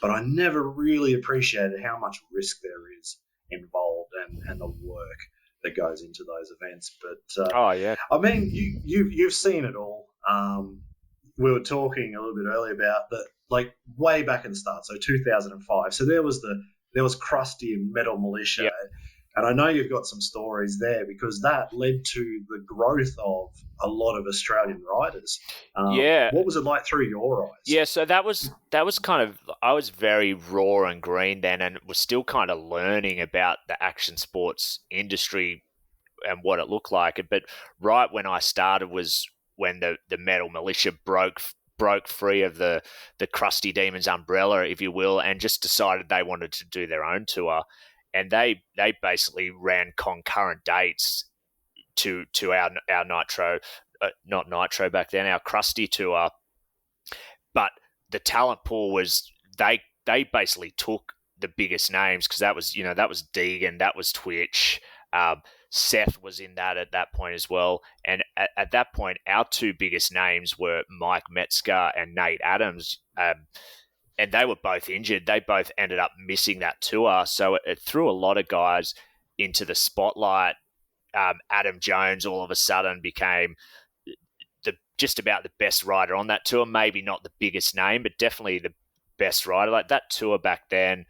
But I never really appreciated how much risk there is involved and the work that goes into those events. But I mean, you've seen it all. We were talking a little bit earlier about that, like way back in the start, so 2005. So there was Crusty and Metal Mulisha. Yep. And I know you've got some stories there because that led to the growth of a lot of Australian riders. What was it like through your eyes? Yeah, so that was kind of, I was very raw and green then, and was still kind of learning about the action sports industry and what it looked like. But right when I started was when the Metal Mulisha broke free of the Crusty Demons umbrella, if you will, and just decided they wanted to do their own tour. And they basically ran concurrent dates to our Nitro, not Nitro back then, our Crusty tour. But the talent pool was they basically took the biggest names, because that was Deegan, that was Twitch, Seth was in that at that point as well. And at that point, our two biggest names were Mike Metzger and Nate Adams. And they were both injured. They both ended up missing that tour. So it threw a lot of guys into the spotlight. Adam Jones all of a sudden became just about the best rider on that tour. Maybe not the biggest name, but definitely the best rider. Like that tour back then,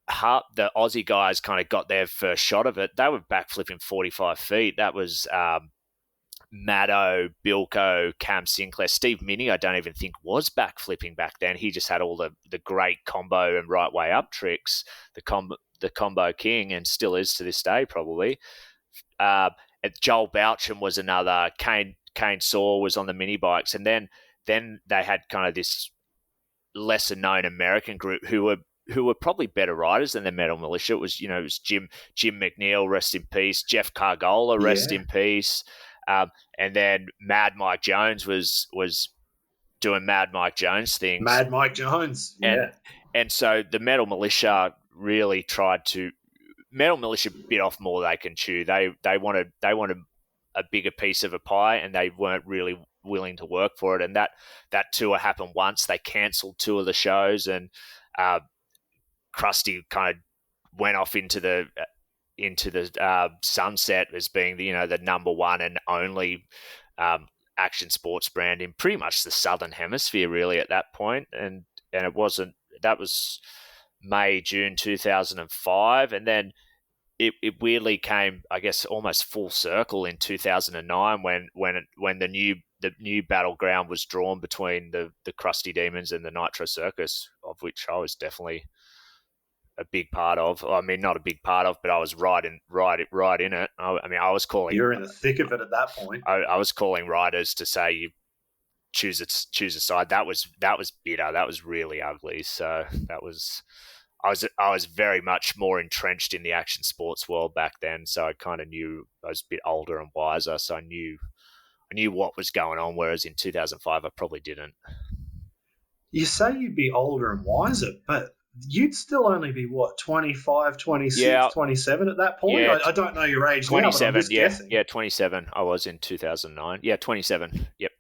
the Aussie guys kind of got their first shot of it. They were backflipping 45 feet. That was Maddo, Bilko, Cam Sinclair, Steve Minnie, I don't even think was backflipping back then. He just had all the great combo and right way up tricks, the combo king, and still is to this day probably. Joel Boucham was another. Kane Saw was on the mini bikes, and then they had kind of this lesser known American group who were probably better riders than the Metal Mulisha. It was Jim McNeil, rest in peace. Jeff Cargola, rest in peace. And then Mad Mike Jones was doing Mad Mike Jones things. Mad Mike Jones, yeah. And so the Metal Mulisha really tried to. Metal Mulisha bit off more they can chew. They wanted a bigger piece of a pie, and they weren't really willing to work for it. And that tour happened once. They cancelled two of the shows, and Crusty kind of went off into the sunset as being the number one and only action sports brand in pretty much the Southern Hemisphere, really, at that point. And it wasn't. That was June 2005, and then it weirdly came, I guess, almost full circle in 2009 when the new battleground was drawn between the Crusty Demons and the Nitro Circus, of which I was definitely a big part of. I mean, not a big part of, but I was right in it. I was calling. You're in the thick of it at that point. I was calling riders to say you choose a side. That was bitter. That was really ugly. So that was. I was very much more entrenched in the action sports world back then, so I kind of knew. I was a bit older and wiser, so I knew what was going on, whereas in 2005 I probably didn't. You say you'd be older and wiser, but you'd still only be, what, 25, 26, 27 at that point? Yeah, I don't know your age 27, now, but I'm just guessing. Yeah, 27 I was in 2009. Yeah, 27, yep.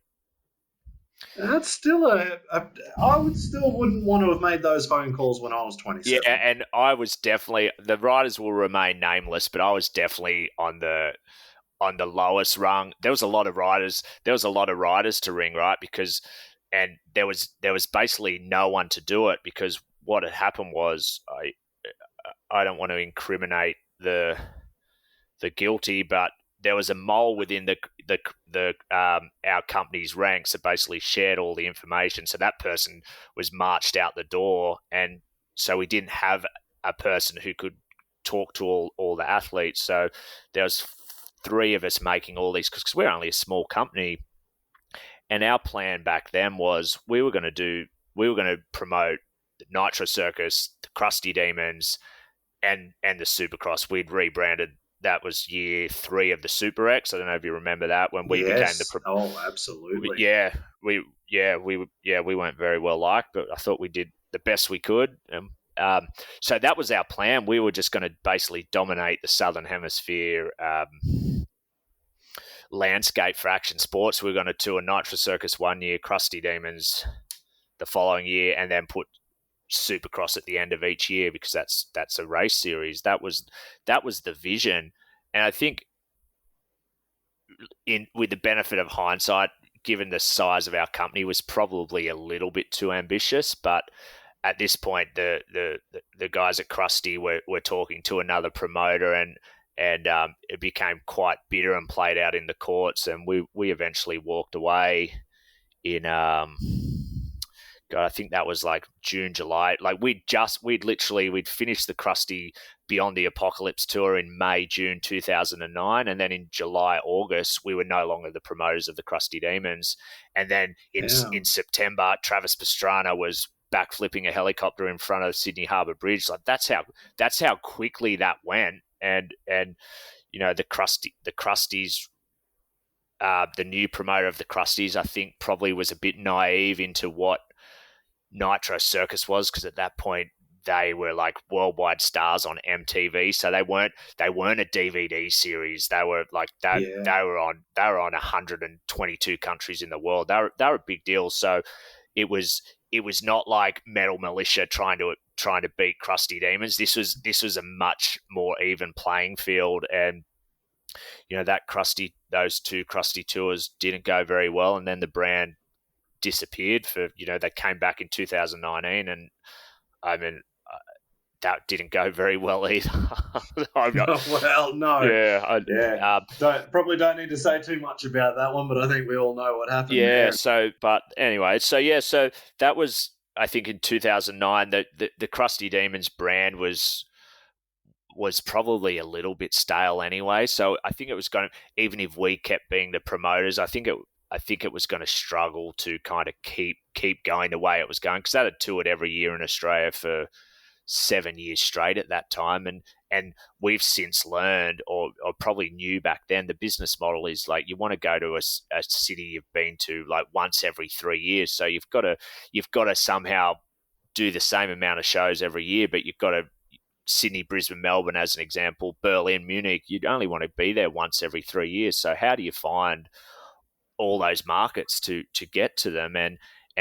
That's still I wouldn't want to have made those phone calls when I was 27. Yeah, and I was definitely, the riders will remain nameless, but I was definitely on the lowest rung. There was a lot of riders to ring, right? And there was basically no one to do it, because what had happened was, I don't want to incriminate the guilty, but there was a mole within our company's ranks that basically shared all the information. So that person was marched out the door, and so we didn't have a person who could talk to all the athletes. So there was three of us making all these, because we're only a small company, and our plan back then was we were going to promote the Nitro Circus, the Crusty Demons, and the Supercross. We'd rebranded. That was year 3 of the Super X. I don't know if you remember that, when we became the. Oh, absolutely. We weren't very well liked, but I thought we did the best we could. So that was our plan. We were just going to basically dominate the Southern Hemisphere landscape for action sports. We were going to tour Nitro Circus one year, Crusty Demons the following year, and then put Supercross at the end of each year, because that's a race series. That was the vision. And I think, with the benefit of hindsight, given the size of our company, was probably a little bit too ambitious. But at this point, the guys at Crusty were talking to another promoter, and it became quite bitter and played out in the courts. And we eventually walked away in God, I think that was like June, July. Like we'd finished the Crusty Beyond the Apocalypse tour in May, June 2009. And then in July, August, we were no longer the promoters of the Crusty Demons. And then in September, Travis Pastrana was backflipping a helicopter in front of Sydney Harbour Bridge. Like that's how quickly that went. And the Crusties, the new promoter of the Crusties, I think probably was a bit naive into what Nitro Circus was, because at that point they were like worldwide stars on MTV. So they weren't a DVD series. They were like they were on 122 countries in the world. They were a big deal. So it was not like Metal Mulisha trying to beat Crusty Demons. This was a much more even playing field. And those two Crusty tours didn't go very well, and then the brand disappeared they came back in 2019, and I mean that didn't go very well either. Well, no. Yeah. Probably don't need to say too much about that one, but I think we all know what happened Yeah. there. So that was, I think, in 2009, the Crusty Demons brand was probably a little bit stale anyway. So I think it was going to, even if we kept being the promoters, I think it was going to struggle to kind of keep going the way it was going, because that had toured every year in Australia for 7 years straight at that time, and we've since learned, or probably knew back then, the business model is like, you want to go to a city you've been to like once every 3 years, so you've got to somehow do the same amount of shows every year, but you've got to, Sydney, Brisbane, Melbourne as an example, Berlin, Munich, you'd only want to be there once every 3 years. So how do you find all those markets to get to them? And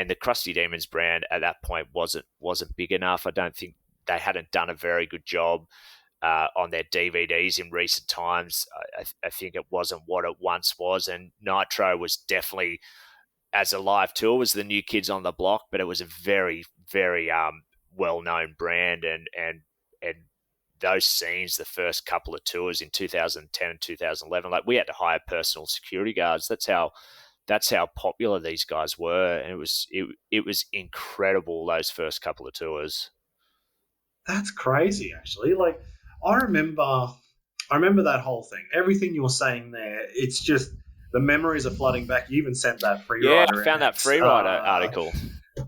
the Crusty Demons brand at that point wasn't big enough. I don't think they hadn't done a very good job on their DVDs in recent times. I think it wasn't what it once was, and Nitro was definitely, as a live tour, was the new kids on the block, but it was a very, very well-known brand, and those scenes, the first couple of tours in 2010 and 2011, like, we had to hire personal security guards. That's how popular these guys were, and it was incredible, those first couple of tours. That's crazy, actually. Like, I remember that whole thing. Everything you were saying there, it's just the memories are flooding back. You even sent that Freerider. Yeah, I found that Freerider article.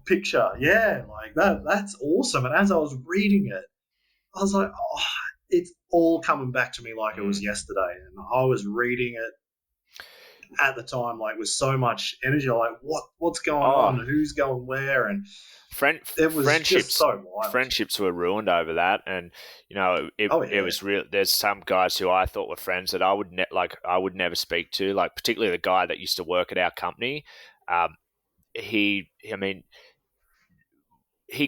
Picture, yeah, like that's awesome. And as I was reading it, I was like, oh, it's all coming back to me like it was yesterday. And I was reading it at the time, like, with so much energy, like, what's going on? Who's going where? And it was just so wild. Friendships were ruined over that, and it was real. There's some guys who I thought were friends that I would never speak to, like, particularly the guy that used to work at our company. He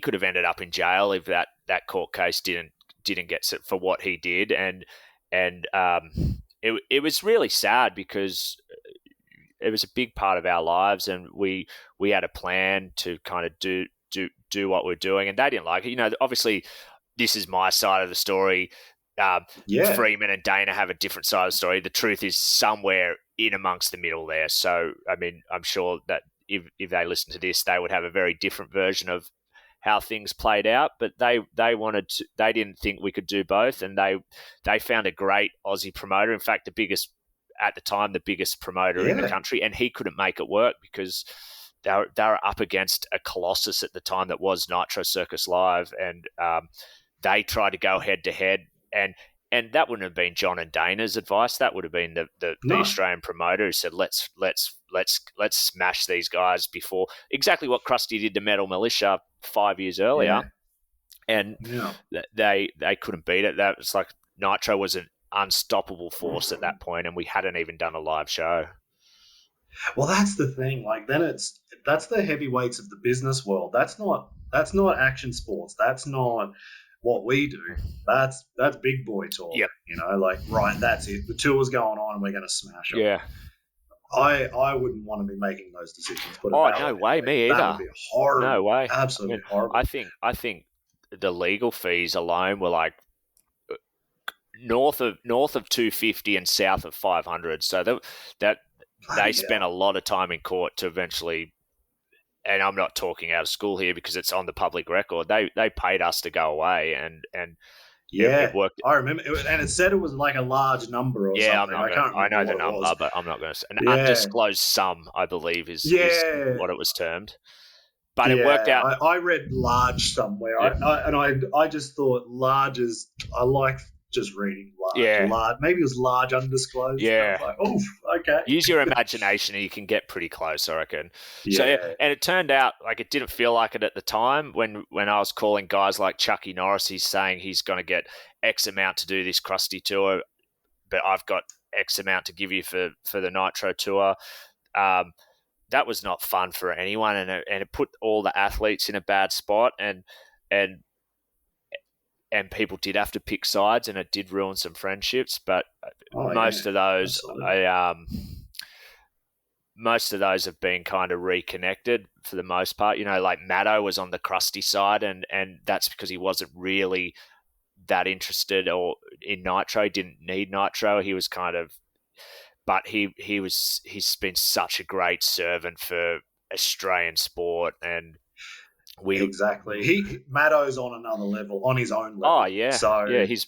could have ended up in jail if that court case didn't get set for what he did, and it was really sad, because it was a big part of our lives, and we had a plan to kind of do what we're doing, and they didn't like it. Obviously, this is my side of the story. Freeman and Dana have a different side of the story. The truth is somewhere in amongst the middle there. So, I'm sure that if they listen to this, they would have a very different version of how things played out, but they didn't think we could do both, and they found a great Aussie promoter. In fact, the biggest promoter in the country, and he couldn't make it work because they were up against a colossus at the time that was Nitro Circus Live, and they tried to go head to head, and that wouldn't have been John and Dana's advice. That would have been the Australian promoter who said, let's smash these guys before, exactly what Crusty did to Metal Mulisha 5 years earlier. And they couldn't beat it. That was like, Nitro was an unstoppable force at that point, and we hadn't even done a live show. Well, that's the thing. Like, then that's the heavyweights of the business world. That's not action sports. That's not what we do. That's big boy talk. Yep. Like, right, that's it. The tour's going on and we're going to smash it. Yeah. I wouldn't want to be making those decisions. No way, me either. That would be horrible. No way. Absolutely horrible. I think the legal fees alone were like north of 250 and south of 500. So that they spent a lot of time in court to eventually, and I'm not talking out of school here because it's on the public record, they paid us to go away, and it worked. I remember, and it said it was like a large number or something. I know the number, but I'm not going to say. An undisclosed sum, I believe, is what it was termed. But it worked out. I read large somewhere, I just thought large is, I like just reading large. Yeah. Large. Maybe it was large undisclosed. Yeah. Like, oh, okay. Use your imagination and you can get pretty close, I reckon. Yeah. So, and it turned out like it didn't feel like it at the time when I was calling guys like Chucky Norris. He's saying he's going to get X amount to do this Crusty tour, but I've got X amount to give you for the Nitro tour. That was not fun for anyone, and it put all the athletes in a bad spot, and people did have to pick sides, and it did ruin some friendships. But most of those have been kind of reconnected for the most part. Like Matto was on the Crusty side, and that's because he wasn't really that interested or in Nitro. He didn't need Nitro. He was kind of, but he's been such a great servant for Australian sport, and exactly. Maddo's on another level, on his own level. Oh yeah, so yeah. He's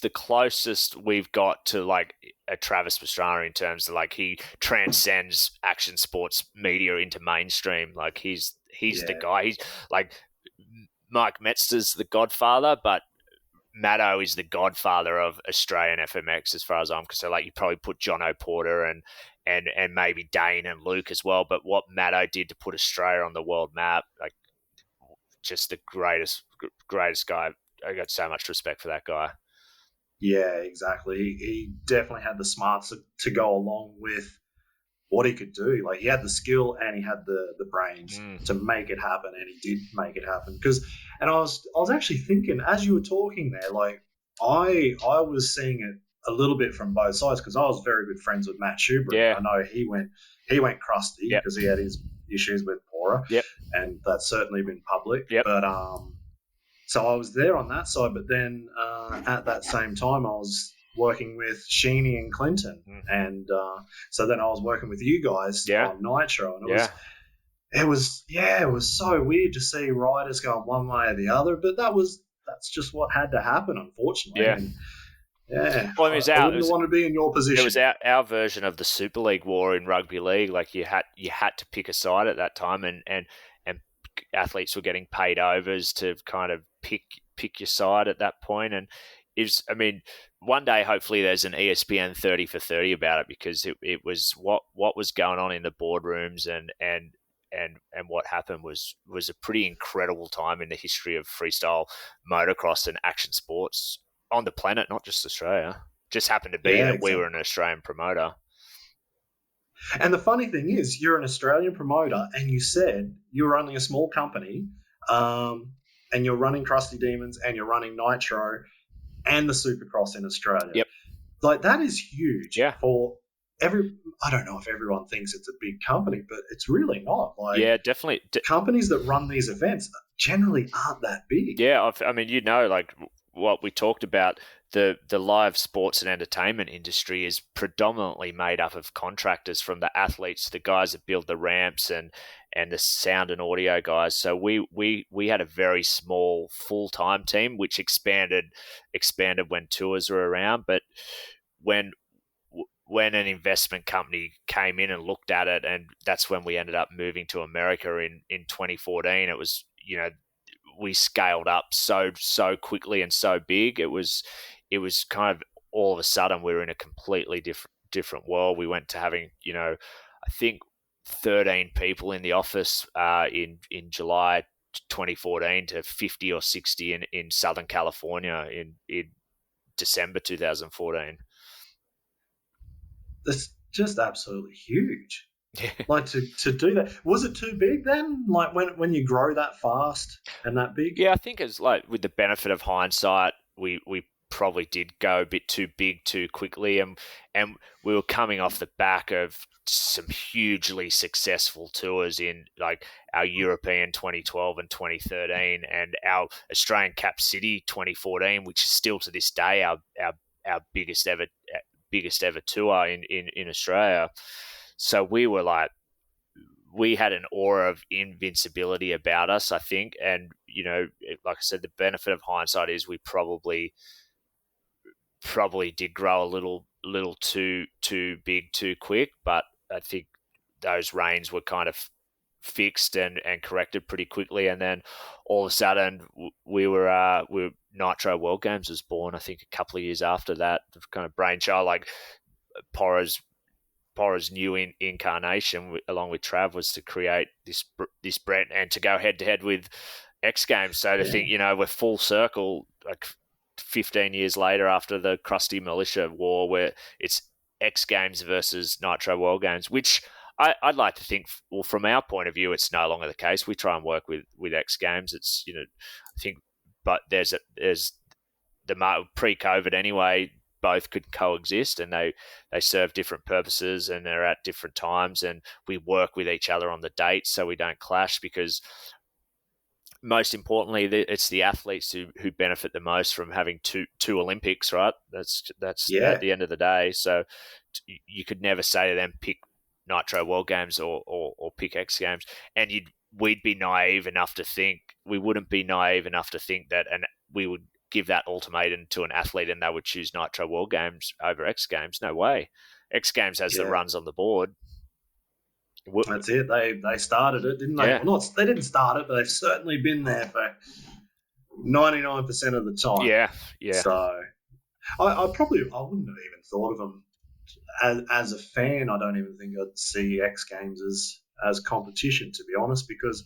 the closest we've got to like a Travis Pastrana in terms of like he transcends action sports media into mainstream. Like he's the guy. He's like Mike Metzger's the godfather, but Maddo is the godfather of Australian FMX as far as I'm concerned. Like you probably put John O'Porter and maybe Dane and Luke as well. But what Maddo did to put Australia on the world map, like just the greatest guy. I got so much respect for that guy. Yeah, exactly. He definitely had the smarts to go along with what he could do. Like he had the skill and he had the brains to make it happen, and he did make it happen. And I was actually thinking as you were talking there, like I was seeing it a little bit from both sides because I was very good friends with Matt Schubert. Yeah. I know he went crusty because he had his issues with Pora, and that's certainly been public. But so I was there on that side, but then at that same time I was working with Sheeny and Clinton, and so then I was working with you guys on Nitro, and it was so weird to see riders going one way or the other, but that's just what had to happen, unfortunately. And, well, I wouldn't want to be in your position. It was our version of the Super League war in rugby league. Like you had to pick a side at that time, and athletes were getting paid overs to kind of pick your side at that point. And one day hopefully there's an ESPN 30 for 30 about it, because it was what was going on in the boardrooms and what happened was a pretty incredible time in the history of freestyle motocross and action sports on the planet, not just Australia. Just happened to be that we were an Australian promoter. And the funny thing is, you're an Australian promoter, and you said you were only a small company, and you're running Crusty Demons, and you're running Nitro, and the Supercross in Australia. Yep. Like that is huge for I don't know if everyone thinks it's a big company, but it's really not. Like, definitely. Companies that run these events generally aren't that big. Yeah, like what we talked about, the live sports and entertainment industry is predominantly made up of contractors, from the athletes to the guys that build the ramps and the sound and audio guys. So we had a very small full-time team, which expanded when tours were around. But when an investment company came in and looked at it, and that's when we ended up moving to America in 2014, it was, we scaled up so quickly and so big. It was kind of all of a sudden we were in a completely different world. We went to having, I think 13 people in the office in July 2014 to 50 or 60 in Southern California in December 2014. That's just absolutely huge. Like to do that, was it too big then? Like when you grow that fast and that big? Yeah, I think it's like, with the benefit of hindsight, we probably did go a bit too big too quickly, and we were coming off the back of some hugely successful tours in like our European 2012 and 2013, and our Australian Cap City 2014, which is still to this day our biggest ever tour in Australia. So we were like, we had an aura of invincibility about us, I think. And, like I said, the benefit of hindsight is we probably did grow a little too big too quick. But I think those reins were kind of fixed and corrected pretty quickly. And then all of a sudden we were Nitro World Games was born, I think, a couple of years after that. The kind of brainchild, like Pora's new incarnation, along with Trav, was to create this brand and to go head to head with X Games. So to think, we're full circle, like 15 years later after the Crusty Militia war, where it's X Games versus Nitro World Games, which I'd like to think, well, from our point of view, it's no longer the case. We try and work with X Games. It's, I think, but there's the pre-COVID anyway, both could coexist, and they serve different purposes, and they're at different times, and we work with each other on the dates so we don't clash, because most importantly, it's the athletes who benefit the most from having two Olympics, right? That's at the end of the day. So you could never say to them, pick Nitro World Games or pick X Games, and we'd be naive enough to think, we wouldn't be naive enough to think that, and we would give that ultimatum to an athlete and they would choose Nitro World Games over X Games. No way. X Games has the runs on the board. That's it. They started it, didn't they? Yeah. Well, they didn't start it, but they've certainly been there for 99% of the time. Yeah. So I wouldn't have even thought of them as a fan. I don't even think I'd see X Games as competition, to be honest, because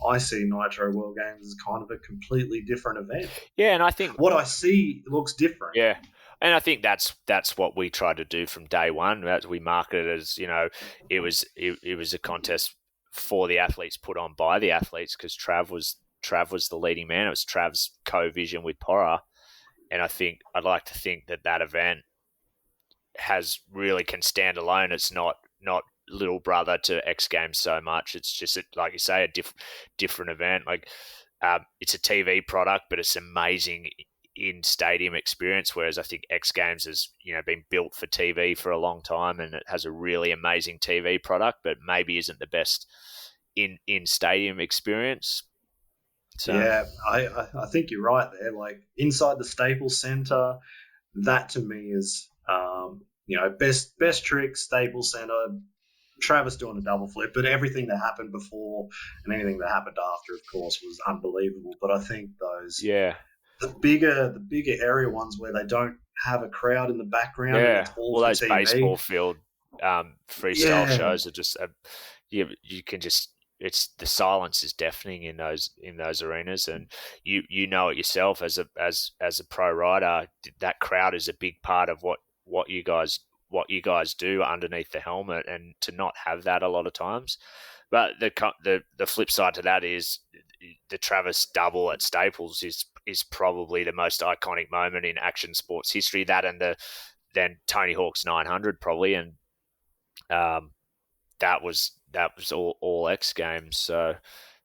I see Nitro World Games as kind of a completely different event. Yeah, and I think what I see looks different. Yeah. And I think that's what we tried to do from day one. We marketed it as, it was a contest for the athletes, put on by the athletes, because Trav was the leading man. It was Trav's co-vision with Porra, and I'd like to think that event can stand alone. It's not little brother to X Games so much. It's just like you say, a different event. Like it's a TV product, but it's amazing in stadium experience, whereas I think X Games has been built for TV for a long time, and it has a really amazing TV product, but maybe isn't the best in stadium experience. So yeah, I think you're right there. Like inside the Staples Center, that to me is best trick, Staples Center. Travis doing a double flip, but everything that happened before and anything that happened after, of course, was unbelievable. But I think those the bigger area ones where they don't have a crowd in the background. Yeah, it's all those TV. baseball field freestyle shows are just you can just, it's the silence is deafening in those arenas, and you know it yourself as a pro rider. That crowd is a big part of what you guys do underneath the helmet, and to not have that a lot of times. But the flip side to that is the Travis double at Staples is probably the most iconic moment in action sports history. That and then Tony Hawk's 900 probably, and that was all X Games. So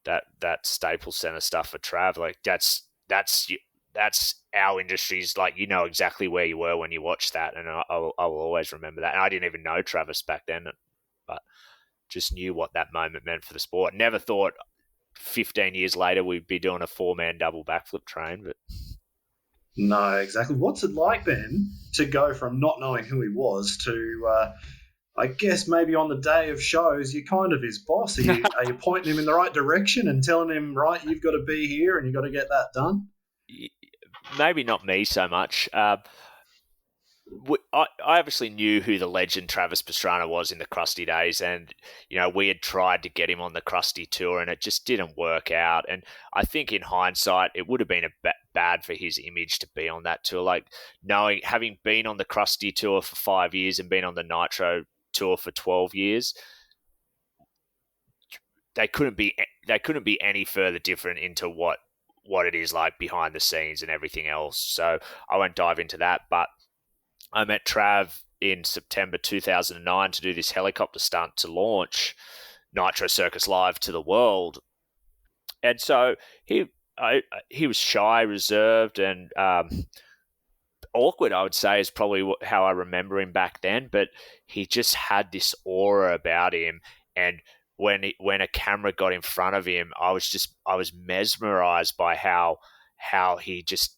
that Staples Center stuff for Trav, like that's our industry's, like, exactly where you were when you watched that, and I will always remember that. And I didn't even know Travis back then, but just knew what that moment meant for the sport. Never thought 15 years later we'd be doing a 4-man double backflip train, but no, exactly. What's it like then to go from not knowing who he was to I guess maybe on the day of shows you're kind of his boss? Are you pointing him in the right direction and telling him, right, you've got to be here and you've got to get that done? Maybe not me so much. I obviously knew who the legend Travis Pastrana was in the Crusty days, and we had tried to get him on the Crusty tour, and it just didn't work out. And I think in hindsight, it would have been bad for his image to be on that tour. Like having been on the Crusty tour for 5 years and been on the Nitro tour for 12 years, they couldn't be any further different into what it is like behind the scenes and everything else. So I won't dive into that, but I met Trav in September 2009 to do this helicopter stunt to launch Nitro Circus Live to the world. And so he was shy, reserved, and awkward, I would say, is probably how I remember him back then. But he just had this aura about him. And when a camera got in front of him, I was mesmerized by how he just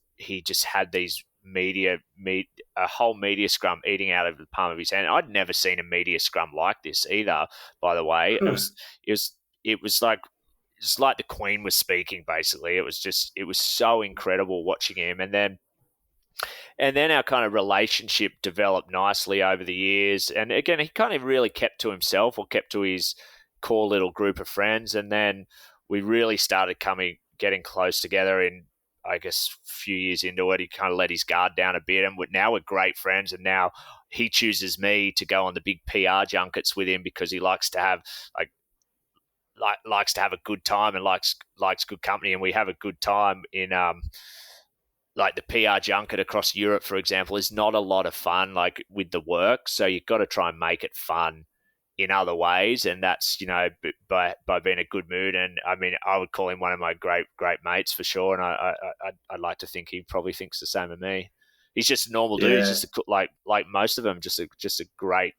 had these a whole media scrum eating out of the palm of his hand. I'd never seen a media scrum like this either, by the way. It was like the Queen was speaking, basically. It was so incredible watching him. And then our kind of relationship developed nicely over the years. And again, he kind of really kept to himself, or kept to his core little group of friends. And then we really started getting close together in, I guess, a few years into it. He kind of let his guard down a bit, and now we're great friends. And now he chooses me to go on the big PR junkets with him, because he likes to have likes to have a good time and likes good company. And we have a good time in like the PR junket across Europe, for example, is not a lot of fun, like with the work. So you've got to try and make it fun in other ways, and that's by being a good mood. And I mean, I would call him one of my great mates for sure, and I'd like to think he probably thinks the same of me. He's just a normal dude. He's Yeah, just like most of them, just a great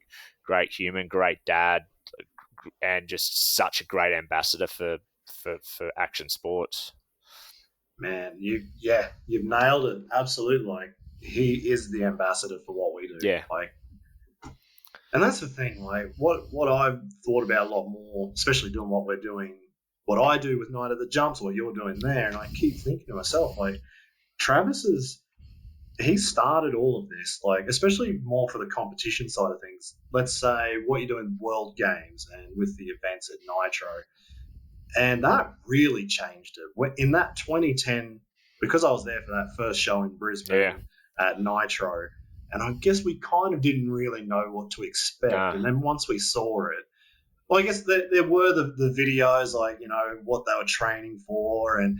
human, great dad, and just such a great ambassador for action sports. man, you've nailed it. Absolutely. Like, he is the ambassador for what we do. Yeah. Like, and that's the thing. Like, what I've thought about a lot more, especially doing what we're doing, what I do with Night of the Jumps, what you're doing there, and I keep thinking to myself, like, Travis he started all of this, like, especially more for the competition side of things. Let's say what you do in World Games and with the events at Nitro. And that really changed it. In that 2010, because I was there for that first show in Brisbane at Nitro, and I guess we kind of didn't really know what to expect. And then once we saw it, well, I guess there were the videos, like, what they were training for, and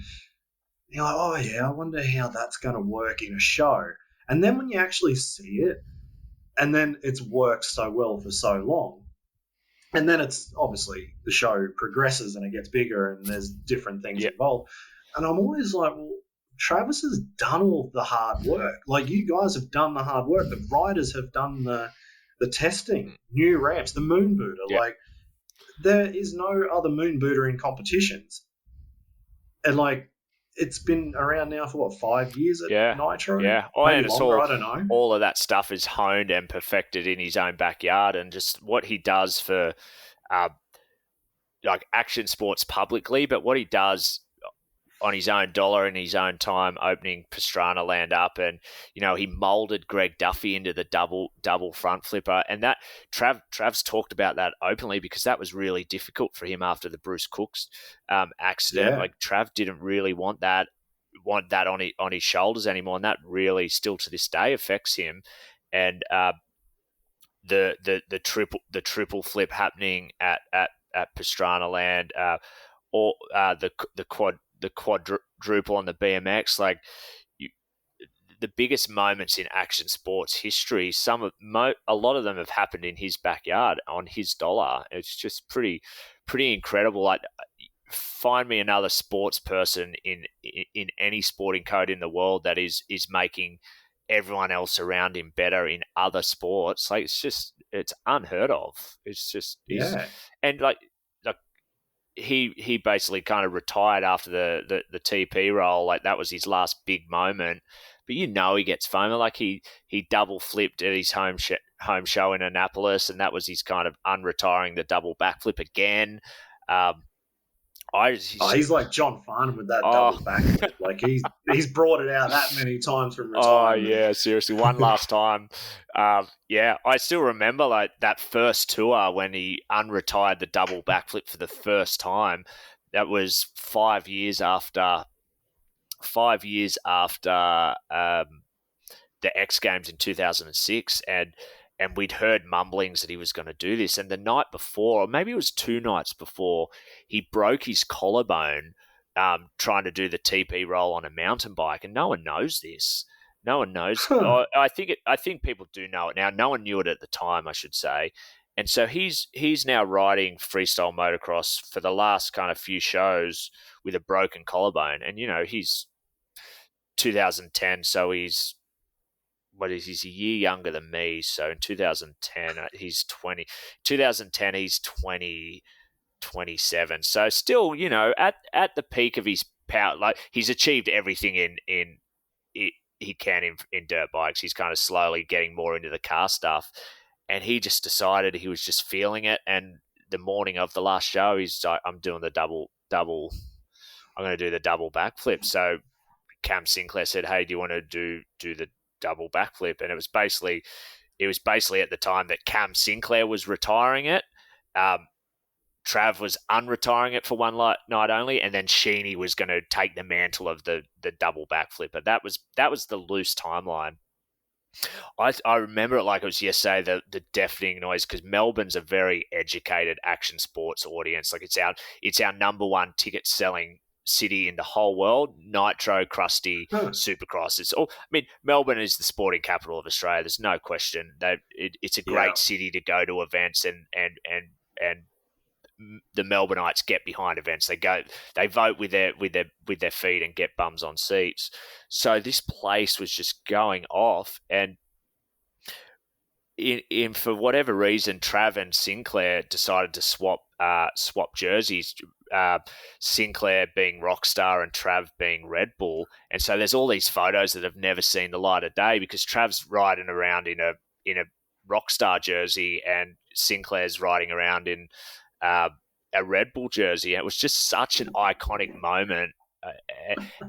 you're like, oh yeah, I wonder how that's going to work in a show. And then when you actually see it, and then it's worked so well for so long, and then it's obviously the show progresses and it gets bigger and there's different things involved. And I'm always like, well, Travis has done all the hard work. Like, you guys have done the hard work. The riders have done the testing, new ramps, the moon booter. Yeah. Like, there is no other moon booter in competitions. And, like, it's been around now for, 5 years at Nitro? Yeah. Maybe longer, I don't know. All of that stuff is honed and perfected in his own backyard, and just what he does for like action sports publicly, but what he does on his own dollar in his own time, opening Pastrana Land up, and he molded Greg Duffy into the double front flipper, and that Trav's talked about that openly, because that was really difficult for him after the Bruce Cooks accident. Yeah. Like, Trav didn't really want that on his shoulders anymore, and that really still to this day affects him. And the triple flip happening at Pastrana Land, or the quadruple on the BMX, like, the biggest moments in action sports history, a lot of them have happened in his backyard on his dollar. It's just pretty incredible. Like, find me another sports person in any sporting code in the world that is making everyone else around him better in other sports. Like, it's unheard of. It's just, and like he basically kind of retired after the TP role. Like, that was his last big moment. But he gets FOMO. Like, he double flipped at his home show in Annapolis, and that was his kind of unretiring the double backflip again. He's like John Farnham with that double backflip. Like, he's brought it out that many times from retirement. Oh yeah, seriously, one last time. I still remember, like, that first tour when he unretired the double backflip for the first time. That was 5 years after the X Games in 2006, and we'd heard mumblings that he was going to do this. And the night before, or maybe it was 2 nights before, he broke his collarbone trying to do the TP roll on a mountain bike, and no one knows this. No one knows. Huh. I think people do know it now. No one knew it at the time, I should say. And so he's now riding freestyle motocross for the last kind of few shows with a broken collarbone. And, he's 2010, so he's a year younger than me. So in 2010, he's 20. 2010, he's 27. So still, at the peak of his power, like, he's achieved everything he can in dirt bikes. He's kind of slowly getting more into the car stuff, and he just decided he was just feeling it. And the morning of the last show, he's like, I'm doing the double. I'm going to do the double backflip. So Cam Sinclair said, "Hey, do you want to do the double backflip?" And it was basically at the time that Cam Sinclair was retiring it. Trav was unretiring it for one night only, and then Sheeny was going to take the mantle of the double backflip. But that was the loose timeline. I remember it like it was yesterday, the deafening noise, because Melbourne's a very educated action sports audience. Like, it's our number one ticket selling city in the whole world. Nitro, Crusty, Huh. Supercross. It's all. I mean, Melbourne is the sporting capital of Australia. There's no question that it's a great city to go to events, and the Melbourneites get behind events. They vote with their feet and get bums on seats. So this place was just going off, and in for whatever reason, Trav and Sinclair decided to swap jerseys. Sinclair being Rockstar and Trav being Red Bull, and so there's all these photos that have never seen the light of day because Trav's riding around in a Rockstar jersey and Sinclair's riding around in a Red Bull jersey. It was just such an iconic moment.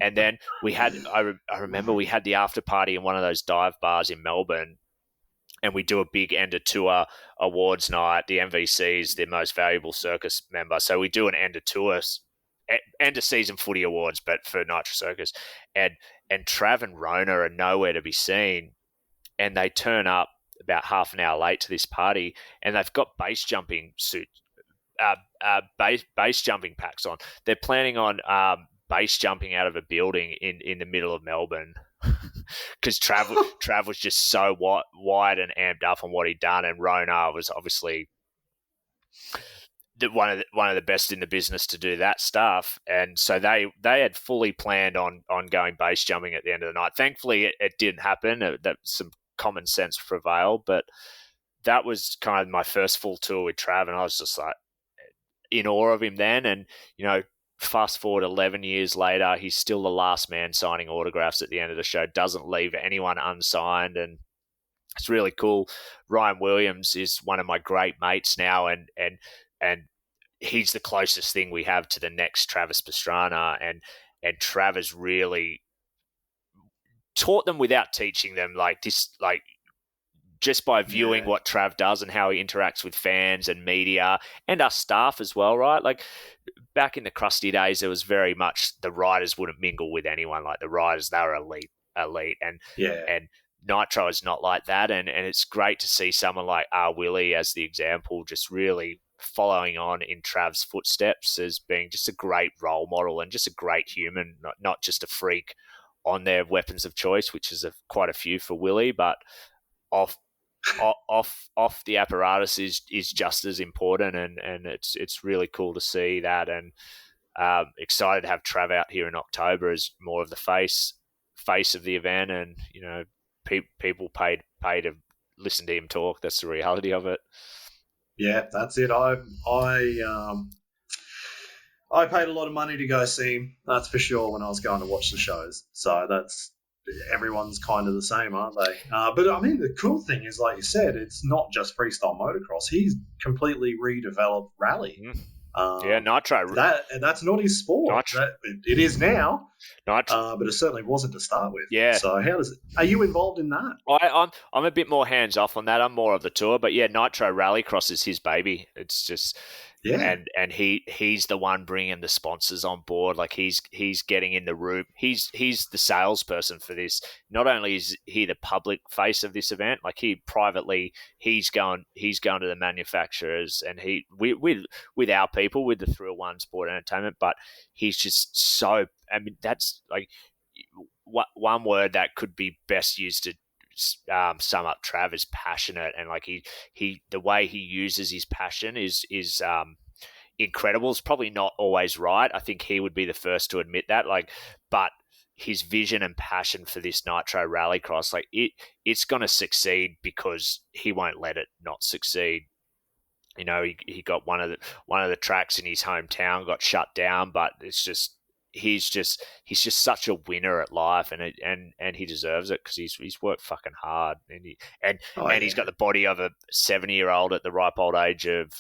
And then I remember we had the after party in one of those dive bars in Melbourne, and we do a big end of tour awards night. The MVC is the most valuable circus member, so we do an end of tour, end of season footy awards, but for Nitro Circus. And Trav and Rona are nowhere to be seen, and they turn up about half an hour late to this party, and they've got base jumping base jumping packs on. They're planning on base jumping out of a building in the middle of Melbourne. Because Trav was just so wide and amped up on what he'd done, and Rona was obviously one of the best in the business to do that stuff, and so they had fully planned on going base jumping at the end of the night. Thankfully, it didn't happen. That some common sense prevailed, but that was kind of my first full tour with Trav, and I was just like in awe of him then, and fast forward 11 years later, he's still the last man signing autographs at the end of the show, doesn't leave anyone unsigned, and it's really cool. Ryan Williams is one of my great mates now, and he's the closest thing we have to the next Travis Pastrana, and Travis really taught them without teaching them, just by viewing what Trav does and how he interacts with fans and media and us staff as well, right? Like back in the Crusty days, there was very much the riders wouldn't mingle with anyone. Like the riders, they were elite, and Nitro is not like that. And it's great to see someone like Willie as the example, just really following on in Trav's footsteps as being just a great role model and just a great human, not just a freak on their weapons of choice, which is quite a few for Willie, but off the apparatus is just as important, and it's really cool to see that, and excited to have Trav out here in October as more of the face of the event, and people pay to listen to him talk. That's the reality of it. Yeah, that's it. I paid a lot of money to go see him, that's for sure, when I was going to watch the shows. So everyone's kind of the same, aren't they? But I mean, the cool thing is, like you said, it's not just freestyle motocross. He's completely redeveloped rally. Nitro. That's not his sport. It is now. Nitro. But it certainly wasn't to start with. Yeah. So are you involved in that? I'm a bit more hands off on that. I'm more of the tour, but yeah, Nitro Rallycross is his baby. It's just. Yeah, and he's the one bringing the sponsors on board. Like he's getting in the room. He's the salesperson for this. Not only is he the public face of this event, like he's going to the manufacturers, and with our people, with the Thrill One Sport Entertainment. But he's just so. I mean, that's like one word that could be best used to sum up Trav is passionate, and like he the way he uses his passion is incredible. It's probably not always right. I think he would be the first to admit that. But his vision and passion for this Nitro Rallycross, like it's going to succeed because he won't let it not succeed. He got one of the tracks in his hometown got shut down, but it's just. He's just such a winner at life, and he deserves it because he's worked fucking hard, and he's got the body of a 70-year-old at the ripe old age of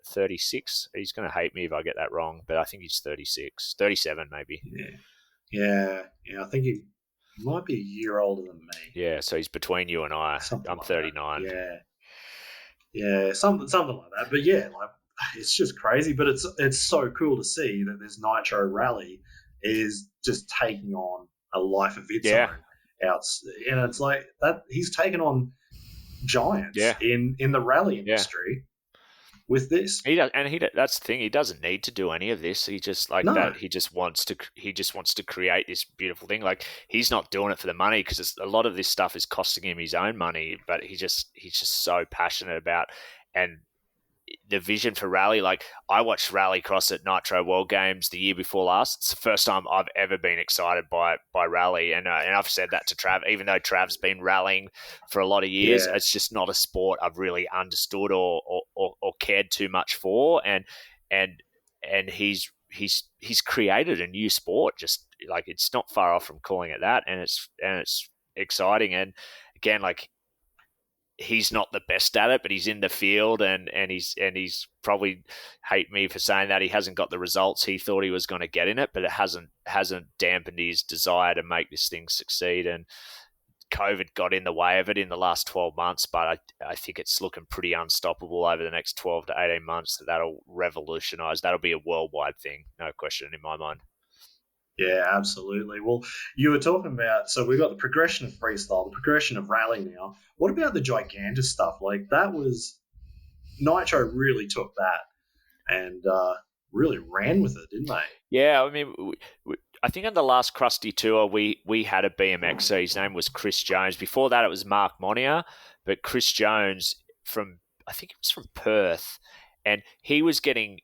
36. He's going to hate me if I get that wrong, but I think he's 36, 37 maybe. Yeah. I think he might be a year older than me. Yeah, so he's between you and I. Something I'm like 39. That. Yeah, something like that. But yeah, it's just crazy, but it's so cool to see that this Nitro Rally is just taking on a life of its own out, and it's like that he's taken on giants in the rally industry. with this. He does, and that's the thing. He doesn't need to do any of this. He just like No. that. He just wants to create this beautiful thing. Like he's not doing it for the money because a lot of this stuff is costing him his own money. But he's just so passionate about and the vision for rally. Like I watched Rallycross at Nitro World Games the year before last. It's the first time I've ever been excited by rally, and I've said that to Trav. Even though Trav's been rallying for a lot of years, Yeah. it's just not a sport I've really understood or cared too much for. And he's created a new sport. Just like it's not far off from calling it that, and it's exciting. And again, like he's not the best at it, but he's in the field and he's probably hate me for saying that he hasn't got the results he thought he was going to get in it, but it hasn't dampened his desire to make this thing succeed. And COVID got in the way of it in the last 12 months, but I think it's looking pretty unstoppable over the next 12 to 18 months. That'll revolutionize. That'll be a worldwide thing, no question in my mind. Yeah, absolutely. Well, you were talking about, so we've got the progression of freestyle, the progression of rally now. What about the Gigantus stuff? Like that was, Nitro really took that and really ran with it, didn't they? Yeah, I mean, I think on the last Crusty tour, we had a BMXer. His name was Chris Jones. Before that, it was Mark Monier, but Chris Jones I think it was from Perth, and he was getting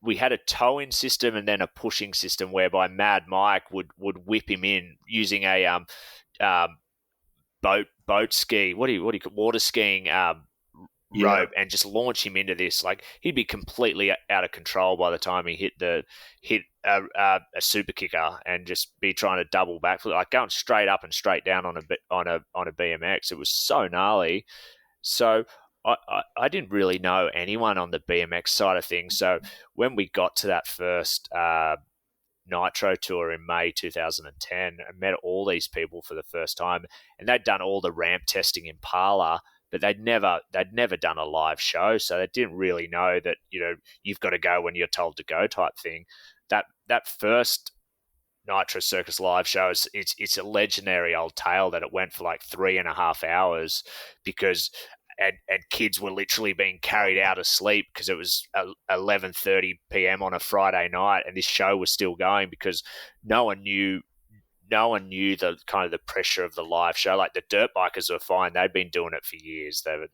we had a tow-in system and then a pushing system whereby Mad Mike would whip him in using a boat ski. What do you call water skiing rope and just launch him into this. Like he'd be completely out of control by the time he hit a super kicker and just be trying to double back, like going straight up and straight down on a BMX. It was so gnarly. So I didn't really know anyone on the BMX side of things. So when we got to that first Nitro tour in May 2010, I met all these people for the first time, and they'd done all the ramp testing in Parlour, but they'd never done a live show, so they didn't really know that you've got to go when you're told to go type thing. That first Nitro Circus live show it's a legendary old tale that it went for like 3.5 hours because. And kids were literally being carried out of sleep because it was 11:30 p.m. on a Friday night, and this show was still going because no one knew the kind of the pressure of the live show. Like the dirt bikers were fine; they'd been doing it for years. They were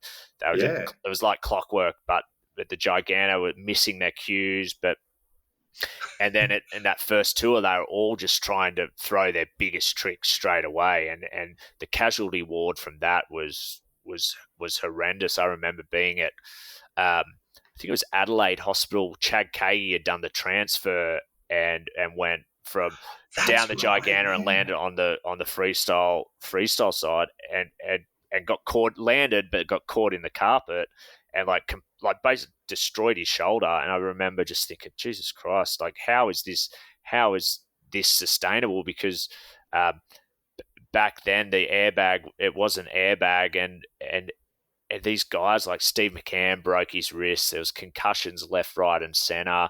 just, it was like clockwork. But the Gigano were missing their cues. And then in that first tour, they were all just trying to throw their biggest tricks straight away, and the casualty ward from that was horrendous. I remember being at, I think it was Adelaide Hospital. Chad Kagi had done the transfer and went from down the Gigana and landed on the freestyle side and got caught, landed but got caught in the carpet and like basically destroyed his shoulder. And I remember just thinking, Jesus Christ, like how is this sustainable? Because back then the airbag, it was an airbag, and these guys like Steve McCann broke his wrist. There was concussions left, right, and center.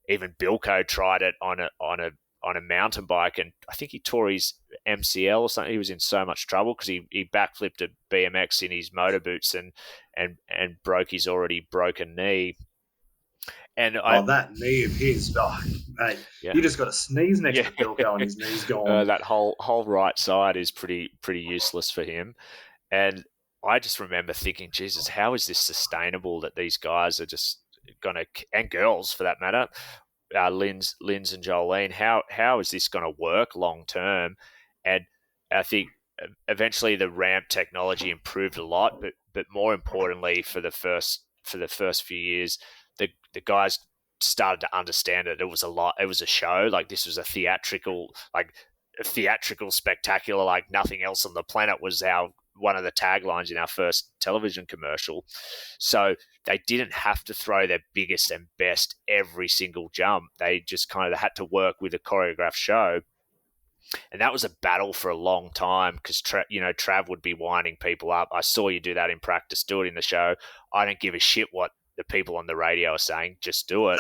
Even Bilko tried it on a mountain bike, and I think he tore his MCL or something. He was in so much trouble because he backflipped a BMX in his motor boots and broke his already broken knee. And that knee of his, mate, you just got to sneeze next to Bilko and his knee's gone. That whole right side is pretty useless for him. And I just remember thinking, Jesus, how is this sustainable that these guys are just going to, and girls for that matter, Lynn's and Jolene, how is this going to work long term? And I think eventually the ramp technology improved a lot, but more importantly for the first few years, the guys started to understand it. It was a show. Like this was a theatrical spectacular like nothing else on the planet was one of the taglines in our first television commercial. So they didn't have to throw their biggest and best every single jump. They just kind of had to work with a choreographed show. And that was a battle for a long time because, Trav would be winding people up. I saw you do that in practice, do it in the show. I don't give a shit what the people on the radio are saying, just do it.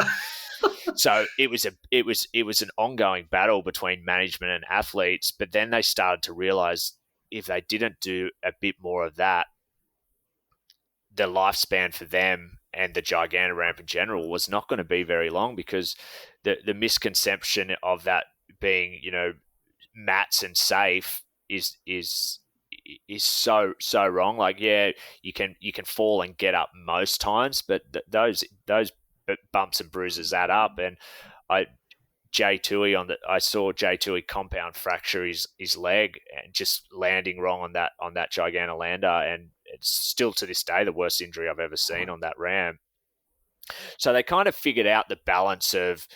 So it was an ongoing battle between management and athletes, but then they started to realize if they didn't do a bit more of that, the lifespan for them and the Gigantor ramp in general was not going to be very long, because the misconception of that being, mats and safe is so wrong. Like, yeah, you can fall and get up most times, but those bumps and bruises add up. And I saw Jay Tui compound fracture his leg and just landing wrong on that Gigantor lander, and it's still to this day the worst injury I've ever seen on that ramp. So they kind of figured out the balance of,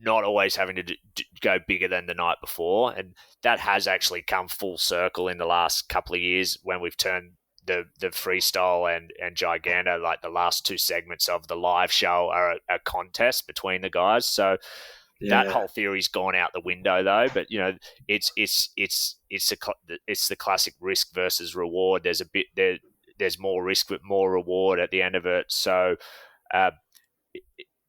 not always having to go bigger than the night before. And that has actually come full circle in the last couple of years when we've turned the freestyle and Gigantor, like the last two segments of the live show, are a contest between the guys. So that whole theory's gone out the window, though. But it's the classic risk versus reward. There's more risk but more reward at the end of it. So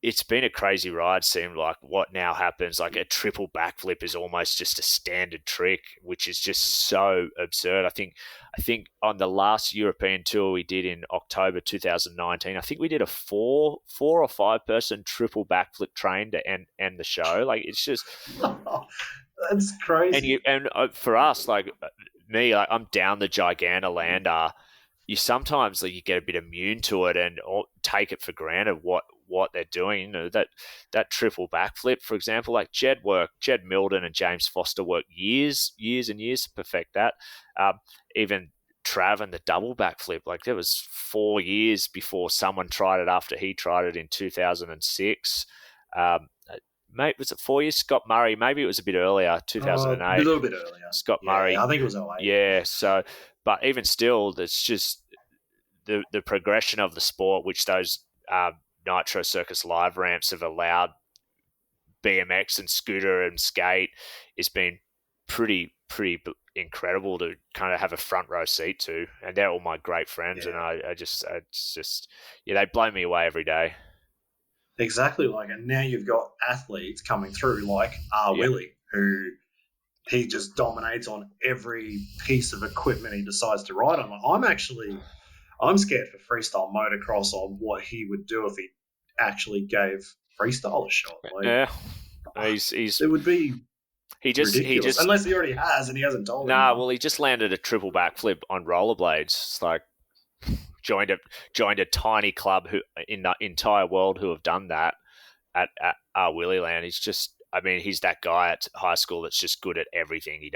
it's been a crazy ride. Seemed like what now happens, like a triple backflip is almost just a standard trick, which is just so absurd. I think on the last European tour we did in October 2019, I think we did a four or 5 person triple backflip train to end the show. Like, it's just that's crazy. And for us, like me, like I'm down the Gigantor lander. You sometimes, like, you get a bit immune to it and take it for granted what they're doing. That triple backflip, for example, like Jed Milden and James Foster worked years and years to perfect that. Even Trav and the double backflip, like there was 4 years before someone tried it after he tried it in 2006. Mate, was it 4 years? Scott Murray, maybe it was a bit earlier, 2008. A little bit earlier. Scott Murray. I think it was 08. Yeah, so, but even still, it's just the progression of the sport, which those Nitro Circus live ramps have allowed BMX and scooter and skate, has been pretty incredible to kind of have a front row seat to. And they're all my great friends, and it's just they blow me away every day. Exactly, and now you've got athletes coming through like Willie, who he just dominates on every piece of equipment he decides to ride on. I'm scared for freestyle motocross on what he would do if he actually gave freestyle a shot. It would be ridiculous. He just unless he already has and he hasn't told me. Well, he just landed a triple backflip on rollerblades. It's like joined a tiny club who in the entire world who have done that at Willie Land. He's just, he's that guy at high school that's just good at everything he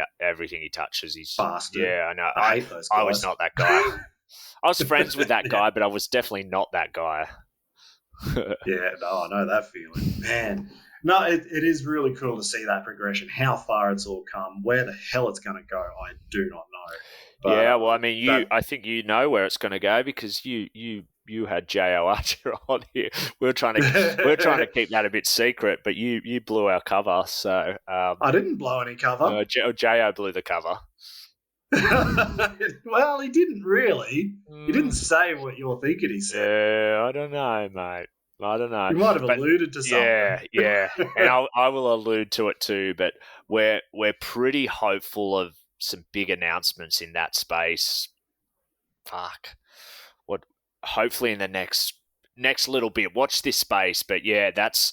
touches. He's bastard. Yeah, I know. I hate those guys. I was not that guy. I was friends with that guy, but I was definitely not that guy. Yeah, no, I know that feeling, man. No, it is really cool to see that progression, how far it's all come. Where the hell it's going to go, I do not know. But, I think you know where it's going to go, because you had J.O. Archer on here. We're trying to keep that a bit secret, but you blew our cover. So I didn't blow any cover. J.O. blew the cover. Well, he didn't really. He didn't say what you're thinking he said. Yeah, I don't know, mate. I don't know. You might have alluded to something. Yeah. And I will allude to it too, but we're pretty hopeful of some big announcements in that space. Hopefully in the next little bit. Watch this space, but that's